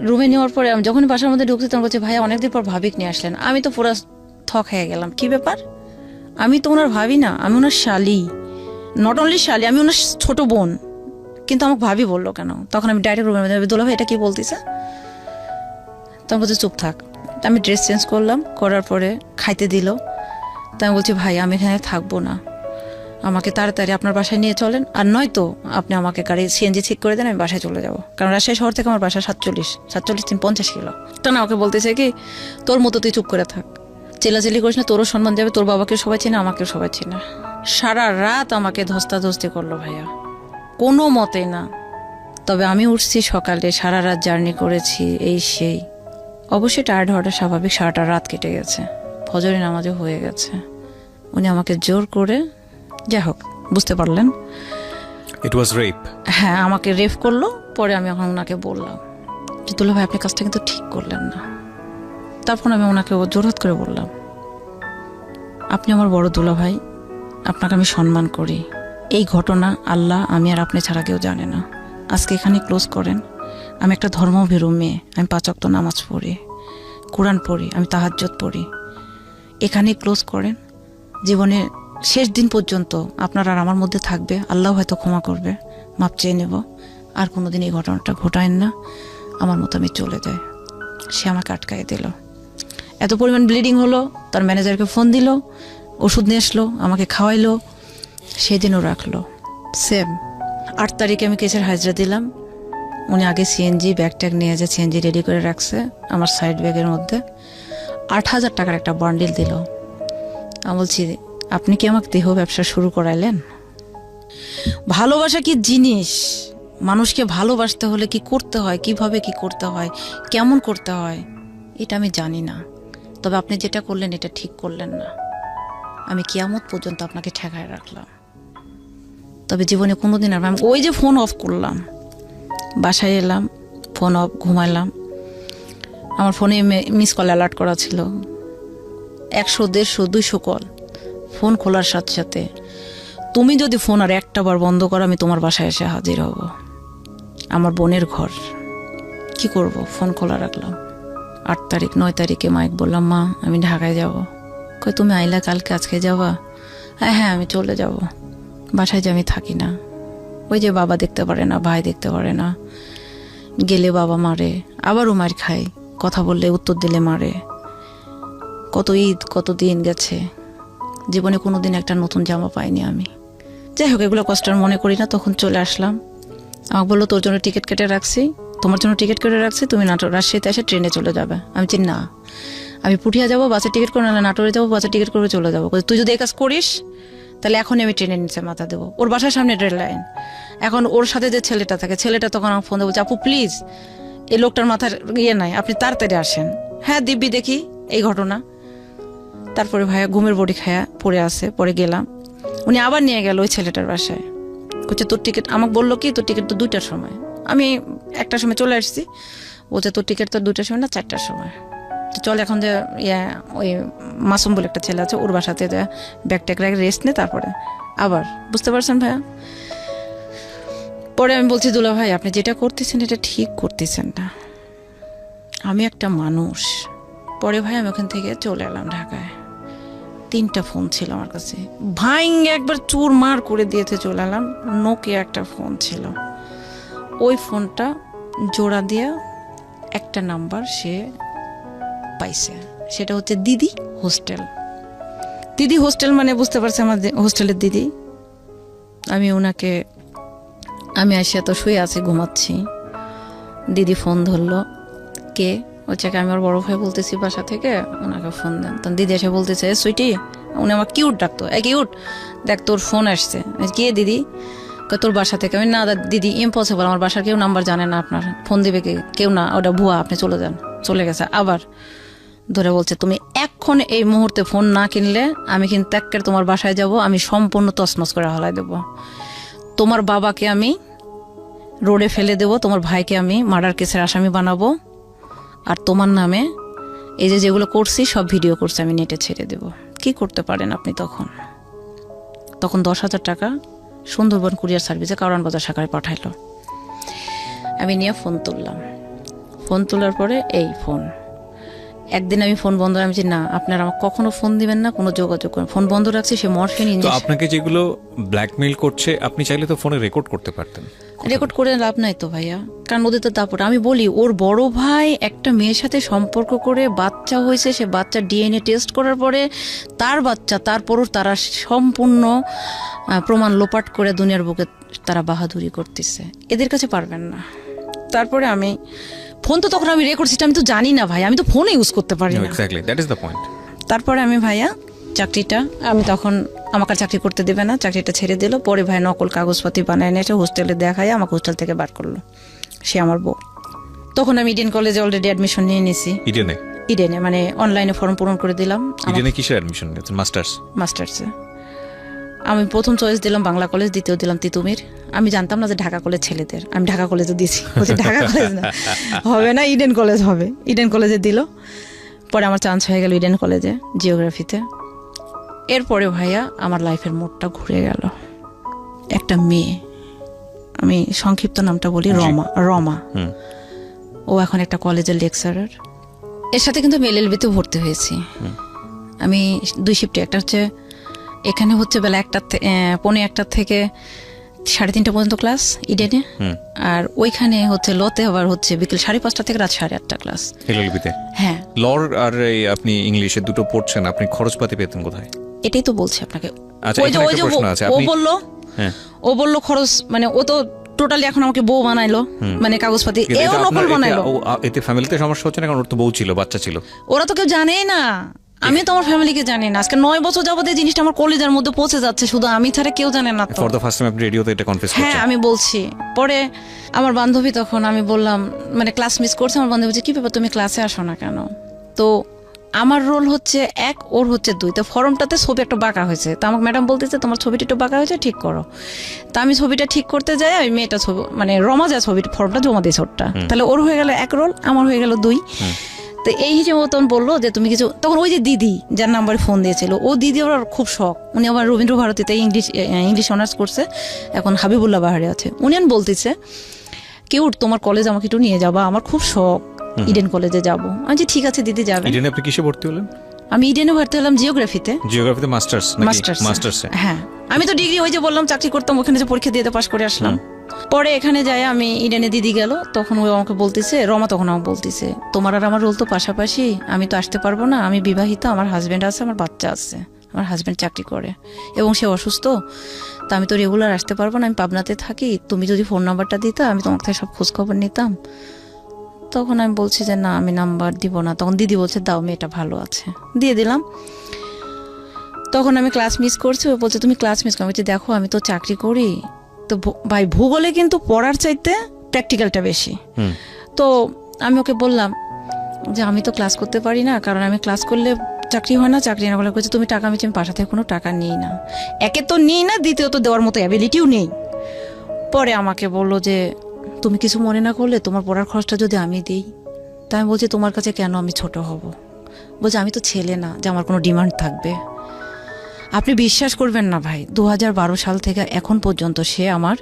রুমে নেওয়ার পরে আমি যখন বাসার মধ্যে ঢুকছি তখন বলছি, ভাইয়া অনেকদিন পর ভাবিক নিয়ে আসলেন। আমি তো পুরো থক হয়ে গেলাম, কি ব্যাপার? আমি তো ওনার ভাবি না, আমি ওনার শালি, নট অনলি শালি, আমি ওনার ছোট বোন, কিন্তু আমাকে ভাবি বললো কেন? তখন আমি ডাইরেক্ট রুমের মধ্যে, দুলা ভাই এটা কি বলতেছে? তখন বলছে চুপ থাক। আমি ড্রেস চেঞ্জ করলাম, করার পরে খাইতে দিল। তা আমি বলছি, ভাই আমি এখানে থাকবো না, আমাকে তাড়াতাড়ি আপনার বাসায় নিয়ে চলেন, আর নয়তো আপনি আমাকে গাড়ি সিএনজি ঠিক করে দেন, আমি বাসায় চলে যাবো। কারণ রাজশাহী শহর থেকে আমার বাসা 47-50 কিলো। তখন আমাকে বলতেছে কি, তোর মতো তুই চুপ করে থাক, চেলাচেলি করিস না, তোরও সম্মান যাবে, তোর বাবাকেও সবাই চেনে, আমাকেও সবাই চেনে। সারা রাত আমাকে ধস্তাধস্তি করলো ভাইয়া, কোনো মতে না। তবে আমি উঠছি সকালে, সারা রাত জার্নি করেছি, এই সেই। অবশ্যই টায়ার্ড হওয়াটা স্বাভাবিক, সারাটা রাত কেটে গেছে, ফজরের নামাজও হয়ে গেছে। উনি আমাকে জোর করে, যাই হোক বুঝতে পারলেন, ইট ওয়াজ রেপ। হ্যাঁ আমাকে রেপ করলো। পরে আমি এখন ওনাকে বললাম যে দুলা ভাই আপনি কাজটা কিন্তু ঠিক করলেন না। তারপর আমি ওনাকে জোরহাত করে বললাম, আপনি আমার বড় দুলা ভাই, আপনাকে আমি সম্মান করি। এই ঘটনা আল্লাহ, আমি আর আপনি ছাড়া কেউ জানে না। আজকে এখানে ক্লোজ করেন। আমি একটা ধর্মভীরু মেয়ে, আমি 5 ওয়াক্ত নামাজ পড়ি, কোরআন পড়ি, আমি তাহাজ্জুদ পড়ি। এখানেই ক্লোজ করেন। জীবনে শেষ দিন পর্যন্ত আপনার আর আমার মধ্যে থাকবে, আল্লাহ হয়তো ক্ষমা করবে, মাপ চেয়ে নেব। আর কোনোদিন এই ঘটনাটা ঘটায়েন না, আমার মতো আমি চলে যাই। সে আমাকে আটকাই দিল। এত পরিমাণ ব্লিডিং হলো, তার ম্যানেজারকে ফোন দিল, ওষুধ নিয়ে আসলো, আমাকে খাওয়াইলো, সেদিনও রাখলো। সেম 8 তারিখে আমি কেসের হাজরা দিলাম। উনি আগে সিএনজি ব্যাগ ট্যাগ নিয়ে যে সিএনজি রেডি করে রাখছে আমার সাইড ব্যাগের মধ্যে। 8,000 টাকার একটা বান্ডিল দিল। আমি বলছি, আপনি কি আমাকে দেহ ব্যবসা শুরু করাইলেন? ভালোবাসা কি জিনিস? মানুষকে ভালোবাসতে হলে কি করতে হয়, কিভাবে কি করতে হয়, কেমন করতে হয়, এটা আমি জানি না। তবে আপনি যেটা করলেন এটা ঠিক করলেন না। আমি কিয়ামত পর্যন্ত আপনাকে ঠেকায় রাখলাম। তবে জীবনে কোনোদিন আর, আমি ওই যে ফোন অফ করলাম, বাসায় এলাম, ফোন অফ, ঘুমাইলাম। আমার ফোনে মিস কল অ্যালার্ট করা ছিল 100, 150, 200 কল। ফোন খোলার সাথে সাথে, তুমি যদি ফোন আর একটা বার বন্ধ করো, আমি তোমার বাসায় এসে হাজির হব। আমার বোনের ঘর, কি করব? ফোন খোলা রাখলাম। 8 তারিখ, 9 তারিখে মাইক বললাম, মা আমি ঢাকায় যাব। কই তুমি আইলা কালকে, আজকে যাবা? হ্যাঁ আমি চলে যাব। বাসায় যে আমি থাকি না, ওই যে বাবা দেখতে পারে না, ভাই দেখতে পারে না, গেলে বাবা মারে, আবারও মার খাই, কথা বললে উত্তর দিলে মারে। কত ঈদ, কত দিন গেছে, জীবনে কোনোদিন একটা নতুন জামা পাইনি আমি। যাই হোক, এগুলো কষ্ট আর মনে করি না। তখন চলে আসলাম। আমাকে বললো, তোর জন্য টিকিট কেটে রাখছি, তোমার জন্য টিকিট কেটে রাখছি, তুমি নাটোর রাজশাহীতে এসে ট্রেনে চলে যাবে। আমি চিনি না, আমি পুঠিয়া যাবো, বাসে টিকিট করে, নাহলে নাটোরে যাবো, বাসে টিকিট করে চলে যাবো। তুই যদি এই কাজ করিস তাহলে এখনই আমি ট্রেনের নিচে মাথা দেবো। ওর বাসার সামনে রেল লাইন। এখন ওর সাথে যে ছেলেটা থাকে, ছেলেটা তখন আমার ফোন দেবো, আপু প্লিজ এই লোকটার মাথার ইয়ে নাই, আপনি তাড়াতাড়ি আসেন। হ্যাঁ দিব্যি দেখি এই ঘটনা। তারপরে ভাইয়া ঘুমের বড়ি খায়া পড়ে আসে। পরে গেলাম, উনি আবার নিয়ে গেল ওই ছেলেটার বাসায়। বলছে তোর টিকিট, আমাকে বললো কি তোর টিকিট তো 2টার সময়। আমি 1টার সময় চলে আসছি। বলছে তোর টিকিট তো 2টার সময় না 4টার সময়। তো চল এখন যে ওই মাসুম বলে একটা ছেলে আছে, ওর বাসাতে ব্যাগ ট্যাগ রেখে রেস্ট নে, তারপরে আবার। বুঝতে পারছেন ভাইয়া? পরে আমি বলছি, দুলা ভাই আপনি যেটা করতেছেন এটা ঠিক করতেছেন না, আমি একটা মানুষ। পরে ভাই আমি ওখান থেকে চলে এলাম ঢাকায়। 3টা ফোন ছিল আমার কাছে, ভাইঙ্গে একবার চুর মার করে দিয়েছে চলে এলাম। নোকিয়া একটা ফোন ছিল, ওই ফোনটা জোড়া দিয়ে একটা নাম্বার সে পাইছে, সেটা হচ্ছে দিদি হোস্টেল। দিদি হোস্টেল মানে বুঝতে পারছে, আমার হোস্টেলের দিদি। আমি ওনাকে, আমি আসিয়া তো শুয়ে আছি, ঘুমাচ্ছি। দিদি ফোন ধরলো, কে? হচ্ছে আমি আমার বড় ভাই বলতেছি বাসা থেকে, ওনাকে ফোন দেন। তখন দিদি এসে বলতেছে, সুইটি, উনি আমার কিউট ডাকতো, কিউট দেখ তোর ফোন আসছে। কে দিদি? তোর বাসা থেকে। আমি না দিদি ইম্পসিবল, আমার বাসার কেউ নাম্বার জানে না, আপনার ফোন দিবে কেউ না, ওটা ভুয়া, আপনি চলে যান। চলে গেছে। আবার ধরে বলছে, তুমি এখন এই মুহূর্তে ফোন না কিনলে আমি কিন্তু একের তোমার বাসায় যাব, আমি সম্পূর্ণ তছনছ করে হালাই দেব। তোমার বাবাকে আমি রোডে ফেলে দেব, তোমার ভাইকে আমি মার্ডার কেসের আসামি বানাবো, আর তোমার নামে এই যে যেগুলো করছি সব ভিডিও করছি, আমি নেটে ছেড়ে দেব। কি করতে পারেন আপনি? তখন 10,000 টাকা সুন্দরবন কুরিয়ার সার্ভিসে কারওয়ান বাজার শাখায় পাঠাইলো। আমি নিয়ে ফোন তুললাম। ফোন তোলার পরে এই ফোন, একদিন আমি ফোন বন্ধ, আমি না আপনারা আমাকে কখনো ফোন দিবেন না, কোনো যোগাযোগ করেন। ফোন বন্ধ রাখছি, সে মরফিন তো ইঞ্জেকশন। আপনাকে যেগুলো ব্ল্যাকমেইল করছে আপনি চাইলে তো ফোনে রেকর্ড করতে পারতেন। রেকর্ড করে লাভ নাই তো ভাইয়া, কারণ ওদের তো দাপট। আমি বলি ওর বড় ভাই একটা মেয়ের সাথে সম্পর্ক করে বাচ্চা হয়েছে, সে বাচ্চা ডিএনএ টেস্ট করার পরে তার বাচ্চা, তারপরও তারা সম্পূর্ণ প্রমাণ লোপাট করে দুনিয়ার বুকে তারা বাহাদুরি করতেছে। এদের কাছে পারবেন না। তারপরে আমি ফোন তো তখন আমি রেকর্ড সিস্টেম আমি তো জানি না ভাই, আমি তো ফোনে ইউজ করতে পারি না। Exactly, that is the point. তারপরে আমি ভাইয়া চাকরিটা, আমি তখন আমাকে চাকরি করতে দেবে না, চাকরিটা ছেড়ে দিল। পরে ভাই নকল কাগজপাতি বানায় নিয়ে হোস্টেলে দেখায় আমাকে হোস্টেল থেকে বার করলো, সে আমার বউ। তখন আমি ইডেন কলেজে অলরেডি অ্যাডমিশন নিয়ে নিছি। ইডেনে মানে অনলাইনে ফর্ম পূরণ করে দিলাম। ইডেনে কিসের অ্যাডমিশন নিয়েছেন? মাস্টার্সে। আমি প্রথম চয়েস দিলাম বাংলা কলেজ, দ্বিতীয় দিলাম তিতুমির। আমি জানতাম না যে ঢাকা কলেজ ছেলেদের, আমি ঢাকা কলেজে দিয়েছি। বলছে ঢাকা কলেজ না, হবে না, ইডেন কলেজ হবে। ইডেন কলেজে দিল। পরে আমার চান্স হয়ে গেল ইডেন কলেজে জিওগ্রাফিতে। এরপরে ভাইয়া আমার লাইফের মোড়টা ঘুরে গেল। একটা মেয়ে, আমি সংক্ষিপ্ত নামটা বলি, রমা। ও এখন একটা কলেজের লেকচারার। এর সাথে কিন্তু আমি এলএলবিতে ভর্তি হয়েছি। আমি 2 শিফটে, একটা হচ্ছে এখানে হচ্ছে বেলা 1:15 থেকে 3:30 পর্যন্ত ক্লাস ইডেনে, আর ওইখানে হচ্ছে লতে আবার হচ্ছে বিকেল 5:30 থেকে রাত 8:30 ক্লাস এলএলবিতে। হ্যাঁ, লর আর এই আপনি ইংলিশে দুটো পড়ছেন, আপনি খরচপাতি পেতেন কোথায়? এটাই তো বলছি আপনাকে। আচ্ছা, ওই যে ও বললো খরচ, মানে ও তো টোটালি এখন আমাকে বউ বানাইলো, মানে কাগজপাতি এও নকল বানাইলো। এতে ফ্যামিলিতে সমস্যা হচ্ছে না, কারণ ওর তো বউ ছিল, বাচ্চা ছিল। ওরা তো কেউ জানেই না, আমি তো আমার ফ্যামিলিকে জানি না। আজকে 9 বছর যাবত এই জিনিসটা আমার কলেজের মধ্যে পৌঁছে যাচ্ছে, শুধু আমি ছাড়া কেউ জানে না। ফর দ্য ফার্স্ট টাইম আপনি রেডিওতে এটা কনফেস করছেন? হ্যাঁ, আমি বলছি। পরে আমার বান্ধবী, তখন আমি বললাম, মানে ক্লাস মিস করছে, আমার বান্ধবী বলছে কি ব্যাপার তুমি ক্লাসে আসো না কেন? তো আমার রোল হচ্ছে 1, ওর হচ্ছে 2। তো ফর্মটাতে ছবি একটা বাঁকা হয়েছে, তো আমাকে ম্যাডাম বলতেছে তোমার ছবিটা একটু বাঁকা হয়েছে, ঠিক করো। তা আমি ছবিটা ঠিক করতে যাই, ওই মেয়েটা ছবি, মানে রমা যা ছবিটা ফর্মটা জমা দিয়েছে ওরটা, তাহলে ওর হয়ে গেল 1 রোল, আমার হয়ে গেল 2। তো এই হিসেবে তখন বললো যে তুমি কিছু, তখন ওই যে দিদি যার নাম্বারে ফোন দিয়েছিল, ও দিদি ওর খুব শখ, উনি আবার রবীন্দ্র ভারতীতে ইংলিশ অনার্স করছে, এখন হাবিবুল্লাহ বাহারে আছে। উনি বলতেছে কেউ তোমার কলেজ আমাকে একটু নিয়ে যাবা, আমার খুব শখ ইডেন কলেজে যাবো। আমি যে ঠিক আছে দিদি যাবে। ইডেনে আপনি কিসে ভর্তি হলেন? আমি ইডেনে ভর্তি হলাম জিওগ্রাফিতে। মাস্টার্স? হ্যাঁ, আমি তো ডিগ্রি ওই যে বললাম চাকরি করতাম, ওখানে যে পরীক্ষা দিয়ে পাশ করে আসলাম। পরে এখানে যাই আমি, ইডেনে দিদি গেল, তখন ও আমাকে বলতেছে, রমা তখন আমাকে বলতেছে তোমার আর আমার রোল তো পাশাপাশি, আমি তো আসতে পারবো না, আমি বিবাহিত, আমার হাজবেন্ড আছে, আমার বাচ্চা আছে, আমার হাজবেন্ড চাকরি করে এবং সে অসুস্থ, তা আমি তো রেগুলার আসতে পারবো না, আমি পাবনাতে থাকি, তুমি যদি ফোন নাম্বারটা দিতা আমি তোমার থেকে সব খোঁজ খবর নিতাম। তখন আমি বলছি যে না, আমি নাম্বার দিব না। তখন দিদি বলছে দাও, মেয়েটা ভালো আছে, দিয়ে দিলাম। তখন আমি ক্লাস মিস করছি, ও বলছে তুমি ক্লাস মিস করো। আমি বলছি দেখো আমি তো চাকরি করি, তো ভাই ভূগোলে কিন্তু পড়ার চাইতে প্র্যাকটিক্যালটা বেশি। তো আমি ওকে বললাম যে আমি তো ক্লাস করতে পারি না, কারণ আমি ক্লাস করলে চাকরি হয় না, চাকরি না করলে বলছে তুমি টাকা, আমি বাসা থেকে কোনো টাকা নিই না, একে তো নিই না, দ্বিতীয়ত দেওয়ার মতো অ্যাবিলিটিও নেই। পরে আমাকে বললো যে তুমি কিছু মনে না করলে তোমার পড়ার খরচটা যদি আমি দিই। তাই আমি বলছি তোমার কাছে কেন আমি ছোট হব? বলছে আমি তো ছেলে না যে আমার কোনো ডিমান্ড থাকবে। আপনি বিশ্বাস করবেন না ভাই, 2012 সাল থেকে এখন পর্যন্ত সে আমার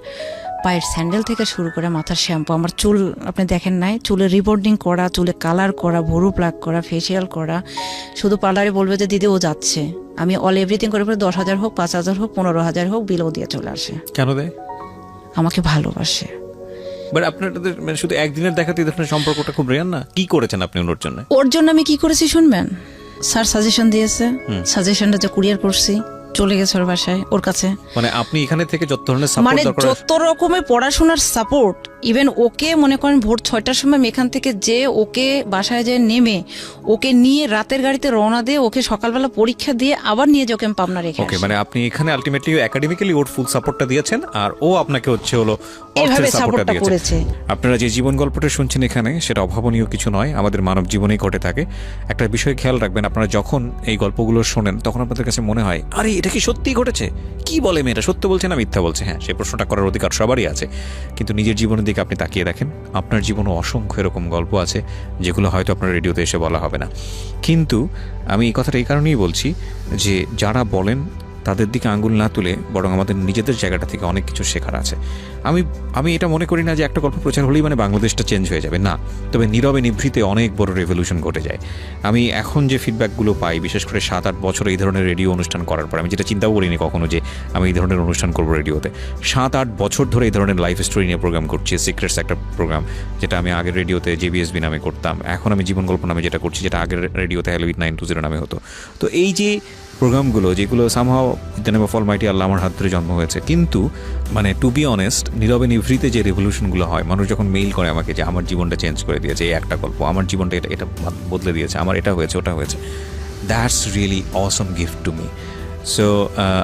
পায়ের স্যান্ডেল থেকে শুরু করে মাথার শ্যাম্পু, আমার চুল আপনি দেখেন নাই, চুলে রিবন্ডিং করা, চুলে কালার করা, ভরু প্লাক করা, ফেসিয়াল করা, শুধু পার্লারে বলবে যে দিদি ও যাচ্ছে, আমি অল এভরিথিং করে 10,000 হোক, 5,000 হোক, 15,000 হোক, বিলও দিয়ে চলে আসে। কেন দেয়? আমাকে ভালোবাসে। বাট আপনাদের মানে শুধু একদিনের দেখাতে আপনার সম্পর্কটা খুব রেয়ার না? কি করেছেন আপনি ওর জন্য? ওর জন্য আমি কি করেছি শুনবেন? স্যার সাজেশন দিয়েছে, সাজেশনটা যে কুরিয়ার করছি, চলে গেছে ওর বাসায়, ওর কাছে। মানে আপনি এখানে থেকে যত ধরনের সাপোর্ট মানে দরকার, যত রকমের পড়াশোনার সাপোর্ট, ইভেন ওকে মনে করেন ভোর 6টার সময় আমি এখান থেকে যে ওকে বাসায় যে নেমে ওকে নিয়ে রাতের গাড়িতে রওনা দিয়ে ওকে সকালবেলা পরীক্ষা দিয়ে আবার নিয়ে যাকে আমি পাবনা রেখে ওকে, মানে আপনি এখানে আলটিমেটলি একাডেমিক্যালি ওর ফুল সাপোর্টটা দিয়েছেন, আর ও আপনাকে হচ্ছে হলো এইভাবে সাপোর্টটা করেছে। আপনারা যে জীবন গল্পটা শুনছেন এখানে, সেটা অভাবনীয় কিছু নয়, আমাদের মানব জীবনেই ঘটে থাকে। একটা বিষয় খেয়াল রাখবেন, আপনারা যখন এই গল্পগুলো শোনেন তখন আপনাদের কাছে মনে হয় আরে এটা কি সত্যি ঘটেছে, কি বলে মেয়েটা, সত্য বলছে না মিথ্যা বলছে? হ্যাঁ, সেই প্রশ্নটা করার অধিকার সবারই আছে, কিন্তু নিজের জীবনে দিকে আপনি তাকিয়ে দেখেন, আপনার জীবনে অসংখ্য এরকম গল্প আছে যেগুলো হয়তো আপনার রেডিওতে এসে বলা হবে না। কিন্তু আমি এই কথাটা এই কারণেই বলছি যে যারা বলেন তাদের দিকে আঙ্গুল না তুলে বরং আমাদের নিজেদের জায়গাটা থেকে অনেক কিছু শেখার আছে। আমি এটা মনে করি না যে একটা গল্প প্রচার হলেই মানে বাংলাদেশটা চেঞ্জ হয়ে যাবে, না। তবে নীরবে নিভৃতে অনেক বড় রেভলিউশন ঘটে যায়। আমি এখন যে ফিডব্যাকগুলো পাই, বিশেষ করে 7-8 বছর এই ধরনের রেডিও অনুষ্ঠান করার পর, আমি যেটা চিন্তাও করিনি কখনো যে আমি এই ধরনের অনুষ্ঠান করবো রেডিওতে। 7-8 বছর ধরে এই ধরনের লাইফ স্টোরি নিয়ে প্রোগ্রাম করছি। সিক্রেটস একটা প্রোগ্রাম যেটা আমি আগের রেডিওতে JBSB নামে করতাম, এখন আমি জীবন গল্প নামে যেটা করছি, যেটা আগের রেডিওতে হ্যালো উইথ 920 নামে হতো। তো এই যে প্রোগ্রামগুলো যেগুলো somehow the name of almighty Allah আমার হাত ধরে জন্ম হয়েছে, কিন্তু মানে টু বি অনেস্ট, নীরবে নিভৃতে যে রেভলিউশনগুলো হয়, মানুষ যখন মেইল করে আমাকে যে আমার জীবনটা চেঞ্জ করে দিয়েছে এই একটা গল্প, আমার জীবনটা এটা বদলে দিয়েছে, আমার এটা হয়েছে ওটা হয়েছে, that's really Assam gift to me. So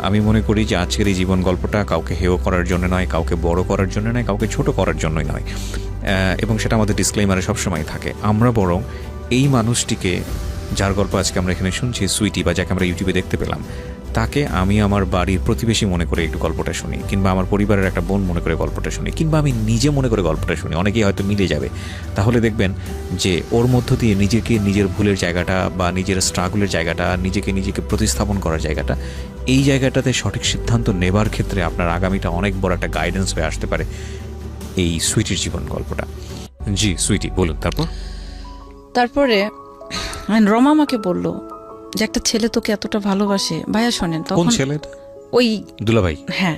আমি মনে করি যে আজকের এই জীবন গল্পটা কাউকে হেয় করার জন্য নয়, কাউকে বড় করার জন্য নয়, কাউকে ছোট করার জন্যই নয়, এবং সেটা আমাদের ডিসক্লেইমারে সবসময় থাকে। আমরা বরং এই মানুষটিকে, যার গল্প আজকে আমরা এখানে শুনছি, সুইটি, বা যাকে আমরা ইউটিউবে দেখতে পেলাম, তাকে আমি আমার বাড়ির প্রতিবেশী মনে করে একটু গল্পটা শুনি, কিংবা আমার পরিবারের একটা বোন মনে করে গল্পটা শুনি, কিংবা আমি নিজে মনে করে গল্পটা শুনি, অনেকেই হয়তো মিলে যাবে। তাহলে দেখবেন যে ওর মধ্য দিয়ে নিজেকে, নিজের ভুলের জায়গাটা বা নিজের স্ট্রাগলের জায়গাটা, নিজেকে প্রতিস্থাপন করার জায়গাটা, এই জায়গাটাতে সঠিক সিদ্ধান্ত নেবার ক্ষেত্রে আপনার আগামীটা অনেক বড় একটা গাইডেন্স হয়ে আসতে পারে এই সুইটির জীবন গল্পটা। জি সুইটি, বলুন। তারপরে রমা আমাকে বলল যে একটা ছেলে তোকে এতটা ভালোবাসে। ভাইয়া শোনেন, কোন তখন ছেলে? ওই দুলাভাই? হ্যাঁ,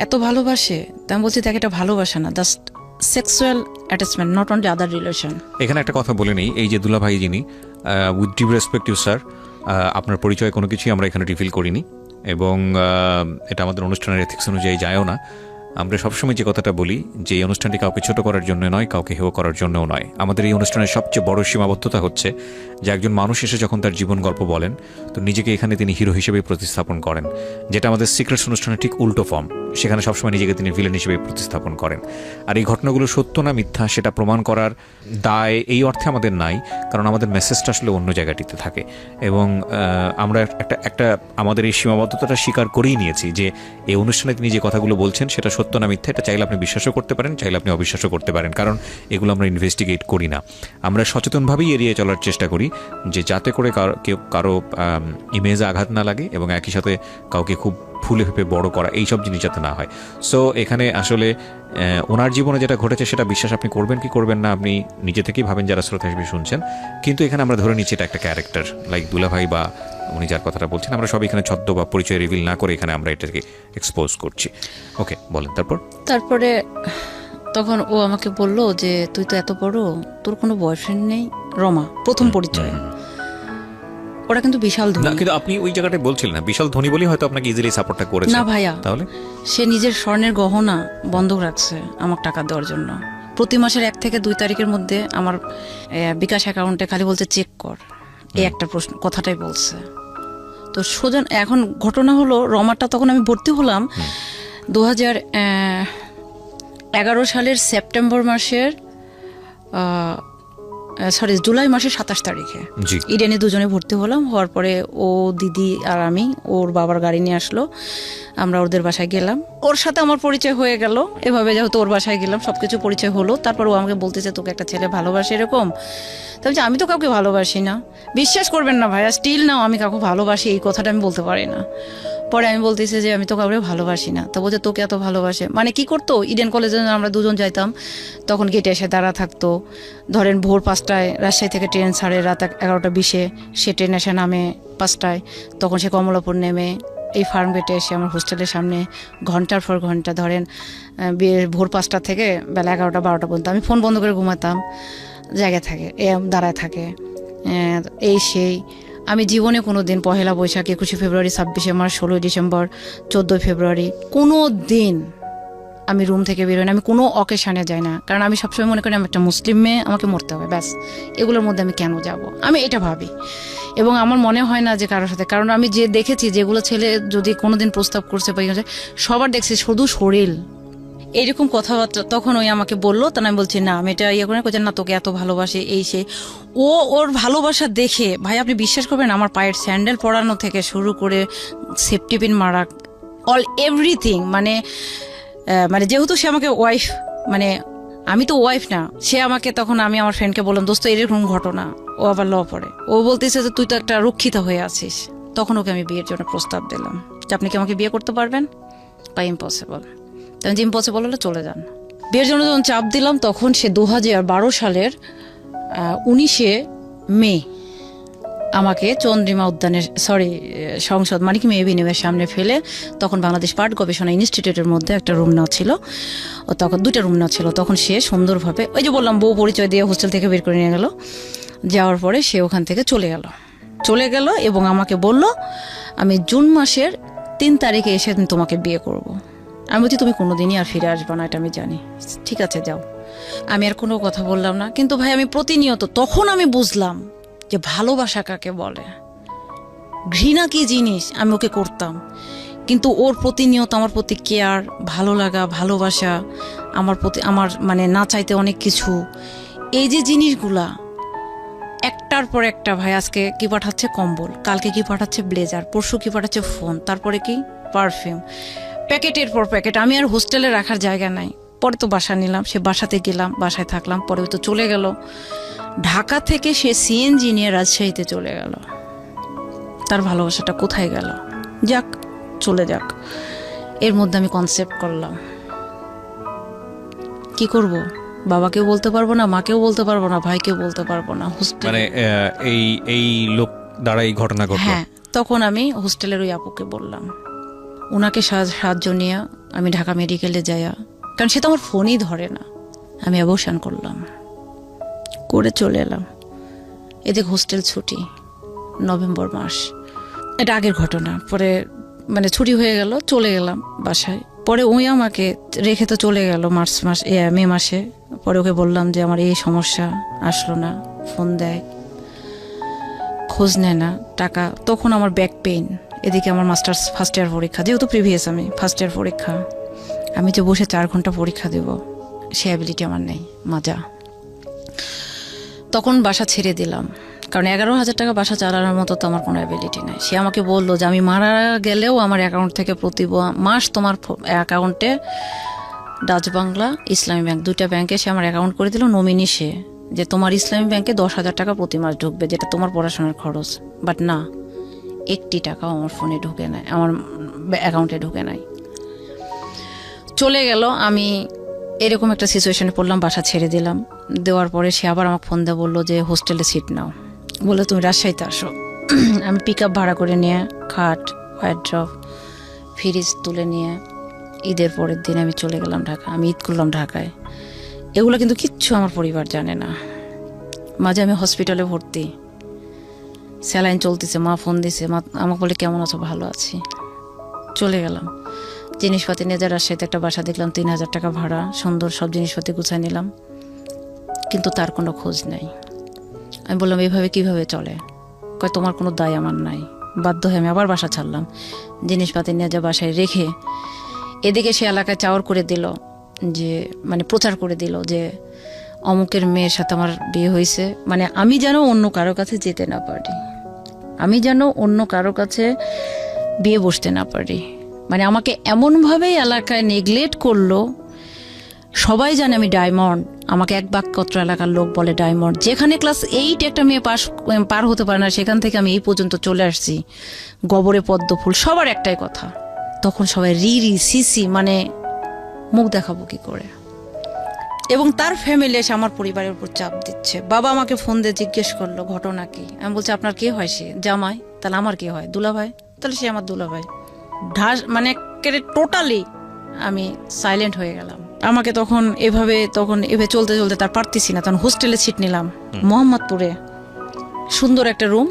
এত ভালোবাসে। তা আমি বলছি তাকে এটা ভালোবাসা না, just sexual attachment, not only other relation. এখানে একটা কথা বলে নেই, এই যে দুলাভাই যিনি, with due respect you sir, আপনার পরিচয় কোনো কিছুই আমরা এখানে রিভিল করিনি, এবং এটা আমাদের অনুষ্ঠানের এথিক্স অনুযায়ী যায়ও না। আমরা সবসময় যে কথাটা বলি যে এই অনুষ্ঠানটি কাউকে ছোট করার জন্য নয়, কাউকে হেয় করার জন্যও নয়। আমাদের এই অনুষ্ঠানের সবচেয়ে বড় সীমাবদ্ধতা হচ্ছে যে একজন মানুষ এসে যখন তার জীবন গল্প বলেন, তো নিজেকে এখানে তিনি হিরো হিসেবে প্রতিস্থাপন করেন, যেটা আমাদের সিক্রেটস অনুষ্ঠানের ঠিক উল্টো ফর্ম। সেখানে সবসময় নিজেকে তিনি ভিলেন হিসেবে প্রতিস্থাপন করেন। আর এই ঘটনাগুলো সত্য না মিথ্যা সেটা প্রমাণ করার দায় এই অর্থে আমাদের নাই, কারণ আমাদের মেসেজটা আসলে অন্য জায়গাটিতে থাকে, এবং আমরা একটা আমাদের এই সীমাবদ্ধতাটা স্বীকার করেই নিয়েছি যে এই অনুষ্ঠানে তিনি যে কথাগুলো বলছেন সেটা সত্য না মিথ্যা, এটা চাইলে আপনি বিশ্বাসও করতে পারেন, চাইলে আপনি অবিশ্বাসও করতে পারেন, কারণ এগুলো আমরা ইনভেস্টিগেট করি না। আমরা সচেতনভাবেই এড়িয়ে চলার চেষ্টা করি যে যাতে করে কারো ইমেজে আঘাত না লাগে, এবং একই সাথে কাউকে খুব ফুলে ফেপে বড় করা এইসব জিনিস যাতে না হয়। সো এখানে আসলে ওনার জীবনে যেটা ঘটেছে সেটা বিশ্বাস আপনি করবেন কি করবেন না আপনি নিজে থেকেই ভাবেন যারা শ্রোতা হিসেবে শুনছেন, কিন্তু এখানে আমরা ধরে নিচ্ছি এটা একটা ক্যারেক্টার, লাইক দুলাভাই বা উনি যার কথাটা বলছেন, আমরা সব এখানে ছদ্ম বা পরিচয় রিভিল না করে এখানে আমরা এটাকে এক্সপোজ করছি। ওকে, বলেন। তারপরে তখন ও আমাকে বলল যে তুই তো এত বড়, তোর কোনো বয়ফ্রেন্ড নেই। রমা প্রথম পরিচয়, ওরা কিন্তু বিশাল ধনী। কিন্তু আপনি ওই জায়গাটায় বলছিলেন না বিশাল ধনী বলেই হয়তো আপনাকে ইজিলি সাপোর্টটা করেছে। না ভাইয়া, তাহলে সে নিজের স্বর্ণের গহনা বন্ধক রাখছে আমার টাকা দেওয়ার জন্য। প্রতি মাসের 1 থেকে 2 তারিখের মধ্যে আমার বিকাশ অ্যাকাউন্টে খালি বলছে চেক কর, এই একটা প্রশ্ন কথাটাই বলছে। তো সোজা এখন ঘটনা হলো, রমাটা তখন আমি ভর্তি হলাম 2011 সালের সেপ্টেম্বর মাসের জুলাই মাসের 27 তারিখে ইডেনে দুজনে ভর্তি হলাম। হওয়ার পরে ও দিদি আর আমি, ওর বাবার গাড়ি নিয়ে আসলো, আমরা ওদের বাসায় গেলাম, ওর সাথে আমার পরিচয় হয়ে গেল। এভাবে যেহেতু ওর বাসায় গেলাম সবকিছু পরিচয় হলো। তারপর ও আমাকে বলতেছে তোকে একটা ছেলে ভালোবাসে এরকম। তবে আমি তো কাউকে ভালোবাসি না, বিশ্বাস করবেন না ভাইয়া, স্টিল নাও আমি কাউকে ভালোবাসি এই কথাটা আমি বলতে পারি না। পরে আমি বলতেছি যে আমি তো কাউকে ভালোবাসি না। তো বলছে তোকে এত ভালোবাসে মানে কি করতো, ইডেন কলেজে আমরা দুজন যাইতাম, তখন গেটে এসে দাঁড়া থাকতো। ধরেন ভোর 5টায় রাজশাহী থেকে ট্রেন ছাড়ে, রাত 11টা 20-এ, সে ট্রেন এসে নামে 5টায়, তখন সে কমলাপুর নেমে এই ফার্ম গেটে এসে আমার হোস্টেলের সামনে ঘন্টার পর ঘন্টা, ধরেন ভোর 5টা থেকে বেলা 11টা-12টা পর্যন্ত আমি ফোন বন্ধ করে ঘুমাতাম, জায়গায় থাকে দাঁড়ায় থাকে এই সেই। আমি জীবনে কোনো দিন 1 বৈশাখ, 21 ফেব্রুয়ারি, 26 মার্চ, 16 ডিসেম্বর, 14 ফেব্রুয়ারি কোনো দিন আমি রুম থেকে বেরোই না, আমি কোনো অকেশানে যাই না, কারণ আমি সবসময় মনে করি আমি একটা মুসলিম মেয়ে, আমাকে মরতে হবে, ব্যাস। এগুলোর মধ্যে আমি কেন যাব, আমি এটা ভাবি। এবং আমার মনে হয় না যে কারোর সাথে, কারণ আমি যে দেখেছি যেগুলো ছেলে যদি কোনোদিন প্রস্তাব করছে বা সবার দেখছি শুধু শরীর এইরকম কথাবার্তা। তখন ওই আমাকে বললো, তখন আমি বলছি না আমি এটা করে করছি না, তোকে এত ভালোবাসে এই সে। ওর ভালোবাসা দেখে ভাই আপনি বিশ্বাস করবেন, আমার পায়ের স্যান্ডেল পরানো থেকে শুরু করে সেফটি পিন মারা, অল এভরিথিং, মানে যেহেতু সে আমাকে ওয়াইফ মানে আমি তো ওয়াইফ না, সে আমাকে তখন আমি আমার ফ্রেন্ডকে বললাম, দোস্ত এরকম ঘটনা, ও আবার ল পড়ে, ও বলতেছে যে তুই তো একটা রক্ষিত হয়ে আছিস। তখন ওকে আমি বিয়ের জন্য প্রস্তাব দিলাম যে আপনি কি আমাকে বিয়ে করতে পারবেন, বা ইম্পসিবল। তাই যে ইম্পসিবল হলে চলে যান। বিয়ের জন্য যখন চাপ দিলাম তখন সে 2012 সালের 19শে মে আমাকে চন্দ্রিমা উদ্যানের সংসদ মানিকম এভিনিউয়ের সামনে ফেলে, তখন বাংলাদেশ পাট গবেষণা ইনস্টিটিউটের মধ্যে একটা রুম নেওয়া ছিল, ও তখন 2টা রুম নেওয়া ছিল। তখন সে সুন্দরভাবে, ওই যে বললাম বউ পরিচয় দিয়ে হোস্টেল থেকে বের করে নিয়ে গেল। যাওয়ার পরে সে ওখান থেকে চলে গেল এবং আমাকে বলল আমি জুন মাসের 3 তারিখে এসে আমি তোমাকে বিয়ে করব। আমি বলছি তুমি কোনোদিনই আর ফিরে আসবে না, এটা আমি জানি, ঠিক আছে যাও। আমি আর কোনো কথা বললাম না। কিন্তু ভাই আমি প্রতিনিয়ত, তখন আমি বুঝলাম যে ভালোবাসা কাকে বলে, ঘৃণা কি জিনিস আমি ওকে করতাম। কিন্তু ওর প্রতিনিয়ত আমার প্রতি কেয়ার, ভালো লাগা, ভালোবাসা, আমার প্রতি আমার মানে না চাইতে অনেক কিছু, এই যে জিনিসগুলা একটার পর একটা। ভাই আজকে কি পাঠাচ্ছে কম্বল, কালকে কি পাঠাচ্ছে ব্লেজার, পরশু কি পাঠাচ্ছে ফোন, তারপরে কি পারফিউম, প্যাকেটের পর প্যাকেট। আমি আর হোস্টেলে রাখার জায়গা নাই। পরে তো বাসা নিলাম, সে বাসাতে গেলাম, বাসায় থাকলাম। পরে তো চলে গেল ঢাকা থেকে, সে সিএনজি নিয়ে রাজশাহীতে চলে গেল। তার ভালোবাসাটা কোথায় গেল? যাক, চলে যাক। এর মধ্যে আমি কনসেপ্ট করলাম, কি করব, বাবাকেও বলতে পারবো না, মাকেও বলতে পারবো না, ভাইকেও বলতে পারবো না। মানে এই লোক দ্বারা এই ঘটনা ঘটলো। হ্যাঁ, তখন আমি হোস্টেলের ওই আপুকে বললাম, ওনাকে সাহায্য নিয়ে আমি ঢাকা মেডিকেলে যাইয়া, কারণ সে তো আমার ফোনই ধরে না, আমি অ্যাবর্শন করলাম, করে চলে এলাম। এদিকে হোস্টেল ছুটি, নভেম্বর মাস, এটা আগের ঘটনা। পরে মানে ছুটি হয়ে গেল, চলে গেলাম বাসায়। পরে ওই আমাকে রেখে তো চলে গেল মে মাসে। পরে ওকে বললাম যে আমার এই সমস্যা, আসলো না, ফোন দেয়, খোঁজ নেয় না, টাকা। তখন আমার ব্যাক পেইন, এদিকে আমার মাস্টার্স ফার্স্ট ইয়ার পরীক্ষা, যেহেতু প্রিভিয়াস আমি ফার্স্ট ইয়ার পরীক্ষা, আমি যে বসে 4 ঘন্টা পরীক্ষা দেব সে অ্যাবিলিটি আমার নেই, মাজা। তখন বাসা ছেড়ে দিলাম, কারণ 11,000 টাকা বাসা চালানোর মতো তো আমার কোনো অ্যাবিলিটি নাই। সে আমাকে বললো যে আমি মারা গেলেও আমার অ্যাকাউন্ট থেকে প্রতি মাস তোমার অ্যাকাউন্টে ডাচ বাংলা, ইসলামী ব্যাংক, 2টা ব্যাংকে সে আমার অ্যাকাউন্ট করে দিল। নমিনি সে, যে তোমার ইসলামী ব্যাংকে 10,000 টাকা প্রতি মাস ঢুকবে, যেটা তোমার পড়াশোনার খরচ। বাট না, 1টি টাকাও আমার ফোনে ঢুকে নাই, আমার অ্যাকাউন্টে ঢুকে নাই। চলে গেল। আমি এরকম একটা সিচুয়েশনে পড়লাম, বাসা ছেড়ে দিলাম। দেওয়ার পরে সে আবার আমাকে ফোন দিয়ে বললো যে হোস্টেলে সিট নাও, বলে তুমি রাজশাহীতে আসো। আমি পিক আপ ভাড়া করে নিয়ে, খাট, ওয়ারড্রপ, ফ্রিজ তুলে নিয়ে ঈদের পরের দিন আমি চলে গেলাম ঢাকা। আমি ঈদ করলাম ঢাকায়। এগুলো কিন্তু কিচ্ছু আমার পরিবার জানে না। মাঝে আমি হসপিটালে ভর্তি, স্যালাইন চলতেছে, মা ফোন দিছে, মা আমাকে বলে কেমন আছো, ভালো আছি। চলে গেলাম, জিনিসপাতি নিয়ে যা রাজশাহীতে একটা বাসা দেখলাম, 3,000 টাকা ভাড়া, সুন্দর সব জিনিসপাতি গুছাই নিলাম। কিন্তু তার কোনো খোঁজ নেই। আমি বললাম এইভাবে কিভাবে চলে? কয় তোমার কোনো দায় আমার নাই। বাধ্য হয়ে আমি আবার বাসা ছাড়লাম, জিনিসপাতি নিয়ে যা বাসায় রেখে। এদিকে সে এলাকায় চাওয়ার করে দিল, যে মানে প্রচার করে দিল যে অমুকের মেয়ের সাথে আমার বিয়ে হয়েছে। মানে আমি যেন অন্য কারো কাছে যেতে না পারি, আমি যেন অন্য কারো কাছে বিয়ে বসতে না পারি। মানে আমাকে এমনভাবেই এলাকায় নেগলেক্ট করলো। সবাই জানে আমি ডায়মন্ড, আমাকে এক বাক্যত্র এলাকার লোক বলে ডায়মন্ড। যেখানে ক্লাস 8 একটা মেয়ে পার হতে পারে না, সেখান থেকে আমি এই পর্যন্ত চলে আসছি, গবরে পদ্ম ফুল। সবার একটাই কথা, তখন সবাই রিরি সিসি, মানে মুখ দেখাবো কি করে। এবং তার ফ্যামিলি এসে আমার পরিবারের উপর চাপ দিচ্ছে। বাবা আমাকে ফোন দিয়ে জিজ্ঞেস করলো ঘটনা কি। আমি বলছি আপনার কে হয়? সে জামাই। তাহলে আমার কে হয়? দুলাভাই। তাহলে সে আমার দুলাভাই। মানে টোটালি আমি সাইলেন্ট হয়ে গেলাম। আমাকে তখন এভাবে চলতে চলতে তার পারতেছি না। তখন হোস্টেলে সিট নিলাম মোহাম্মদপুরে, সুন্দর একটা রুম,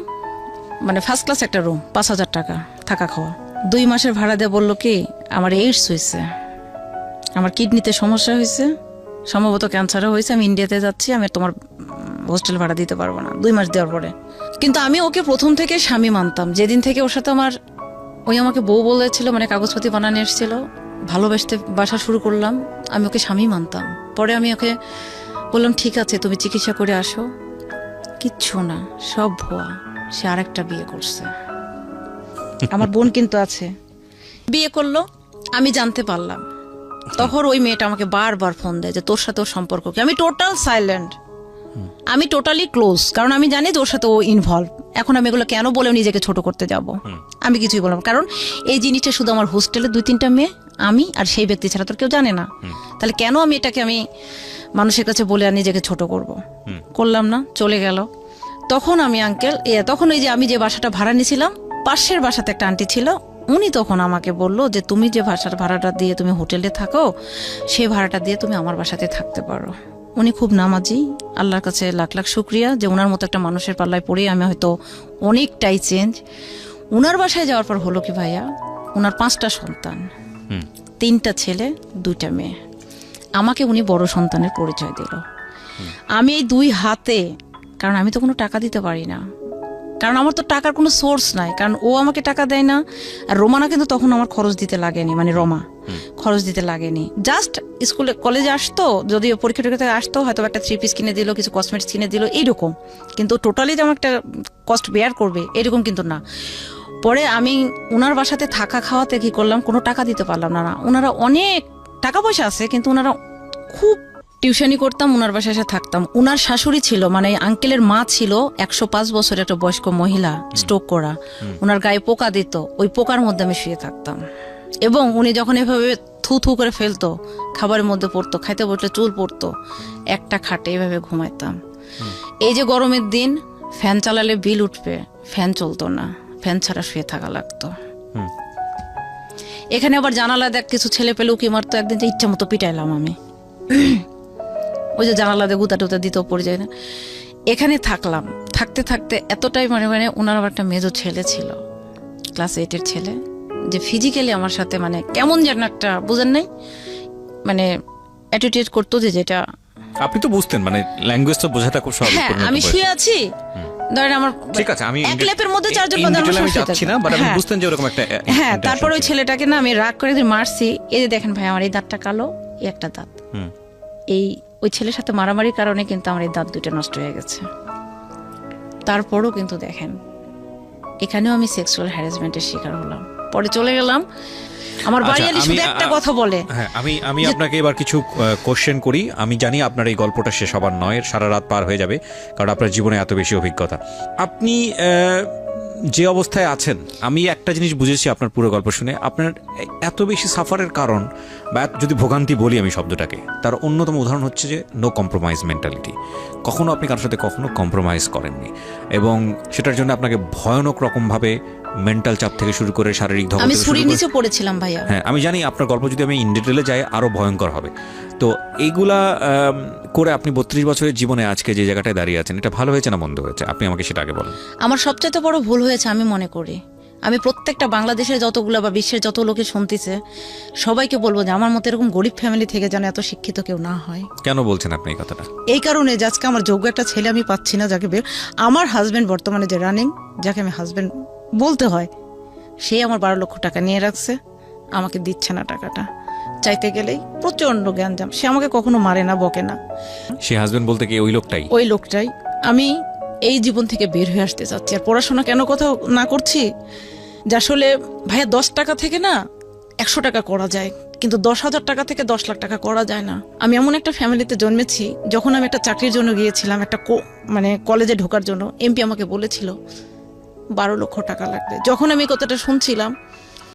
মানে ফার্স্ট ক্লাস একটা রুম, 5,000 টাকা থাকা খাওয়া। 2 মাসের ভাড়া দিয়ে বললো কি আমার এইডস হয়েছে, আমার কিডনিতে সমস্যা হয়েছে, সম্ভবত ক্যান্সারও হয়েছে, আমি ইন্ডিয়াতে যাচ্ছি, আমি তোমার হোস্টেল ভাড়া দিতে পারবো না। 2 মাস দেওয়ার পরে কিন্তু আমি ওকে প্রথম থেকে স্বামী মানতাম। যেদিন থেকে ওর সাথে আমার আমাকে বউ বলেছিল, মানে কাগজপাতি বানানো এসেছিল, ভালোবাসতে বাসা শুরু করলাম, আমি ওকে স্বামী মানতাম। পরে আমি ওকে বললাম ঠিক আছে তুমি চিকিৎসা করে আসো। কিচ্ছু না, সব ভুয়া। সে আরেকটা বিয়ে করছে। আমার বোন কিন্তু আছে, বিয়ে করলো। আমি জানতে পারলাম তখন ওই মেয়েটা আমাকে বারবার ফোন দেয় যে তোর সাথে ওর সম্পর্ক কি। আমি টোটাল সাইলেন্ট, আমি টোটালি ক্লোজ, কারণ আমি জানি যে ওর সাথে ও ইনভলভ। এখন আমি এগুলো কেন বলে নিজেকে ছোট করতে যাব? আমি কিছুই বললাম, কারণ এই জিনিসটা শুধু আমার হোস্টেলে 2-3টা মেয়ে, আমি আর সেই ব্যক্তি ছাড়া তোর কেউ জানে না। তাহলে কেন আমি এটাকে আমি মানুষের কাছে বলে আর নিজেকে ছোট করব? করলাম না, চলে গেল। তখন আমি তখন ওই যে আমি যে বাসাটা ভাড়া নিয়েছিলাম, পাশের বাসাতে একটা আন্টি ছিল, উনি তখন আমাকে বলল যে তুমি যে ভাড়াটা দিয়ে তুমি হোটেলে থাকো, সেই ভাড়াটা দিয়ে তুমি আমার বাসাতে থাকতে পারো। উনি খুব নামাজি, আল্লাহর কাছে লাখ লাখ শুক্রিয়া যে ওনার মতো একটা মানুষের পাল্লায় পড়ে আমি হয়তো অনেকটাই চেঞ্জ। ওনার বাসায় যাওয়ার পর হলো কি ভাইয়া, ওনার 5টা সন্তান, 3টা ছেলে 2টা মেয়ে। আমাকে উনি বড় সন্তানের পরিচয় দিল। আমি এই 2 হাতে, কারণ আমি তো কোনো টাকা দিতে পারি না, কারণ আমার তো টাকার কোনো সোর্স নাই, কারণ ও আমাকে টাকা দেয় না। আর রোমানা কিন্তু তখন আমার খরচ দিতে লাগেনি, মানে রমা খরচ দিতে লাগেনি, জাস্ট স্কুলে কলেজে আসতো, যদি পরীক্ষা টরীক্ষা থেকে আসতো হয়তো একটা 3 পিস কিনে দিল, কিছু কসমেটিক্স কিনে দিল, এইরকম। কিন্তু টোটালি যে আমার একটা কস্ট বেয়ার করবে এরকম কিন্তু না। পরে আমি ওনার বাসাতে থাকা খাওয়াতে কি করলাম, কোনো টাকা দিতে পারলাম না। ওনারা অনেক টাকা পয়সা আছে, কিন্তু ওনারা খুব টিউশনি করতাম, ওনার বাসায় এসে থাকতাম। ওনার শাশুড়ি ছিল, মানে আঙ্কেলের মা ছিল 105 বছরের একটা বয়স্ক মহিলা, স্ট্রোক করা। ওনার গায়ে পোকা দিত, ওই পোকার মধ্যে আমি শুয়ে থাকতাম। এবং উনি যখন এভাবে থু থু করে ফেলতো, খাবারের মধ্যে পড়তো, খাইতে বসলে চুল পড়তো, একটা খাটে এভাবে ঘুমাইতাম। এই যে গরমের দিন ফ্যান চালালে বিল উঠবে, ফ্যান চলতো না, ফ্যান ছাড়া শুয়ে থাকা লাগতো। এখানে আবার জানালা দেখ কিছু ছেলে পেলে উকি মারতো, একদিন যে ইচ্ছা মতো পিটাইলাম আমি। ওই যে জানালা দিয়ে গুতা টুতা দিতেও পড়ে যায় না। এখানে থাকলাম, থাকতে থাকতে এতটাই মানে ওনার আবার একটা মেজো ছেলে ছিল, ক্লাস 8-এর ছেলে, যে ফিজিক্যালি আমার সাথে মানে কেমন যেন একটা, বুঝেন নাই, মানে অ্যাটিটিউড করতো যে যেটা আপনি তো বুঝতেন, মানে ল্যাঙ্গুয়েজ তো বোঝাটা খুব সহজ। হ্যাঁ, আমি শুয়ে আছি, ধরেন আমার ঠিক আছে, আমি এক লেপের মধ্যে 4জন বাঁধা আমার আমি যাচ্ছি না, বাট আমি বুঝতেন যে এরকম একটা। হ্যাঁ, তারপর ওই ছেলেটাকে না আমি রাগ করে মারছি। এই যে দেখেন ভাই, আমার এই দাঁতটা কালো, এই একটা দাঁত, এই ওই ছেলের সাথে মারামারির কারণে কিন্তু আমার এই দাঁত 2টা নষ্ট হয়ে গেছে। তারপরও কিন্তু দেখেন, এখানেও আমি সেক্সুয়াল হ্যারাসমেন্টের শিকার হলাম। পরে চলে গেলাম আমার বাড়ি আলি, শুধু একটা কথা বলে। হ্যাঁ, আমি আপনাকে এবার কিছু কোশ্চেন করি। আমি জানি আপনার এই গল্পটা শেষ হবার নয়, সারা রাত পার হয়ে যাবে, কারণ আপনার জীবনে এত বেশি অভিজ্ঞতা। আপনি যে অবস্থায় আছেন, আমি একটা জিনিস বুঝেছি আপনার পুরো গল্প শুনে, আপনার এত বেশি সাফারের কারণ, বা যদি ভোগান্তি বলি আমি শব্দটাকে, তার অন্যতম উদাহরণ হচ্ছে যে নো কম্প্রোমাইজ মেন্টালিটি। কখনো আপনি কারোর সাথে কখনো কম্প্রোমাইজ করেননি, এবং সেটার জন্য আপনাকে ভয়ানক রকমভাবে মেন্টাল চাপ থেকে শুরু করে শারীরিক ধকল, আমি ছুরির নিচে পড়েছিলাম ভাইয়া। হ্যাঁ, আমি জানি আপনার গল্প যদি আমি ইন ডিটেলে যাই আরো ভয়ঙ্কর হবে। তো এইগুলা করে আপনি 32 বছরের জীবনে আজকে যে জায়গাটায় দাঁড়িয়ে আছেন, এটা ভালো হয়েছে না মন্দ হয়েছে? আপনি আমাকে সেটা আগে বলেন। আমার সবচেয়ে বড় ভুল হয়েছে আমি মনে করি, আমি প্রত্যেকটা বাংলাদেশের যতগুলো বা বিশ্বের যত লোকে শুনতেছে সবাইকে বলবো যে আমার মতো এরকম গরিব ফ্যামিলি থেকে যেন এত শিক্ষিত কেউ না হয়। কেন বলছেন আপনি এই কথাটা? এই কারণে যে আজকে আমার যোগ্য একটা ছেলে আমি পাচ্ছি না, যাকে আমার হাজবেন্ড বর্তমানে যে রানিং, যাকে আমি হাজবেন্ড বলতে হয়, সে আমার 12 লক্ষ টাকা নিয়ে রাখছে, আমাকে দিচ্ছে না টাকাটা। চাইতে গেলেই প্রচন্ড জ্ঞানজাম, সে আমাকে কখনো মারে না, বকে না। সে হাজবেন্ড বলতে কি ওই লোকটাই? ওই লোকটাই। আমি এই জীবন থেকে বের হয়ে আসতে চাচ্ছি। আর পড়াশোনা কেন কোথাও না করছি, যে আসলে ভাইয়া 10 টাকা থেকে না 100 টাকা করা যায়, কিন্তু 10,000 টাকা থেকে 10 লাখ টাকা করা যায় না। আমি এমন একটা ফ্যামিলিতে জন্মেছি, যখন আমি একটা চাকরির জন্য গিয়েছিলাম, একটা মানে কলেজে ঢোকার জন্য, এমপি আমাকে বলেছিল 12 লক্ষ টাকা লাগবে। যখন আমি কথাটা শুনছিলাম,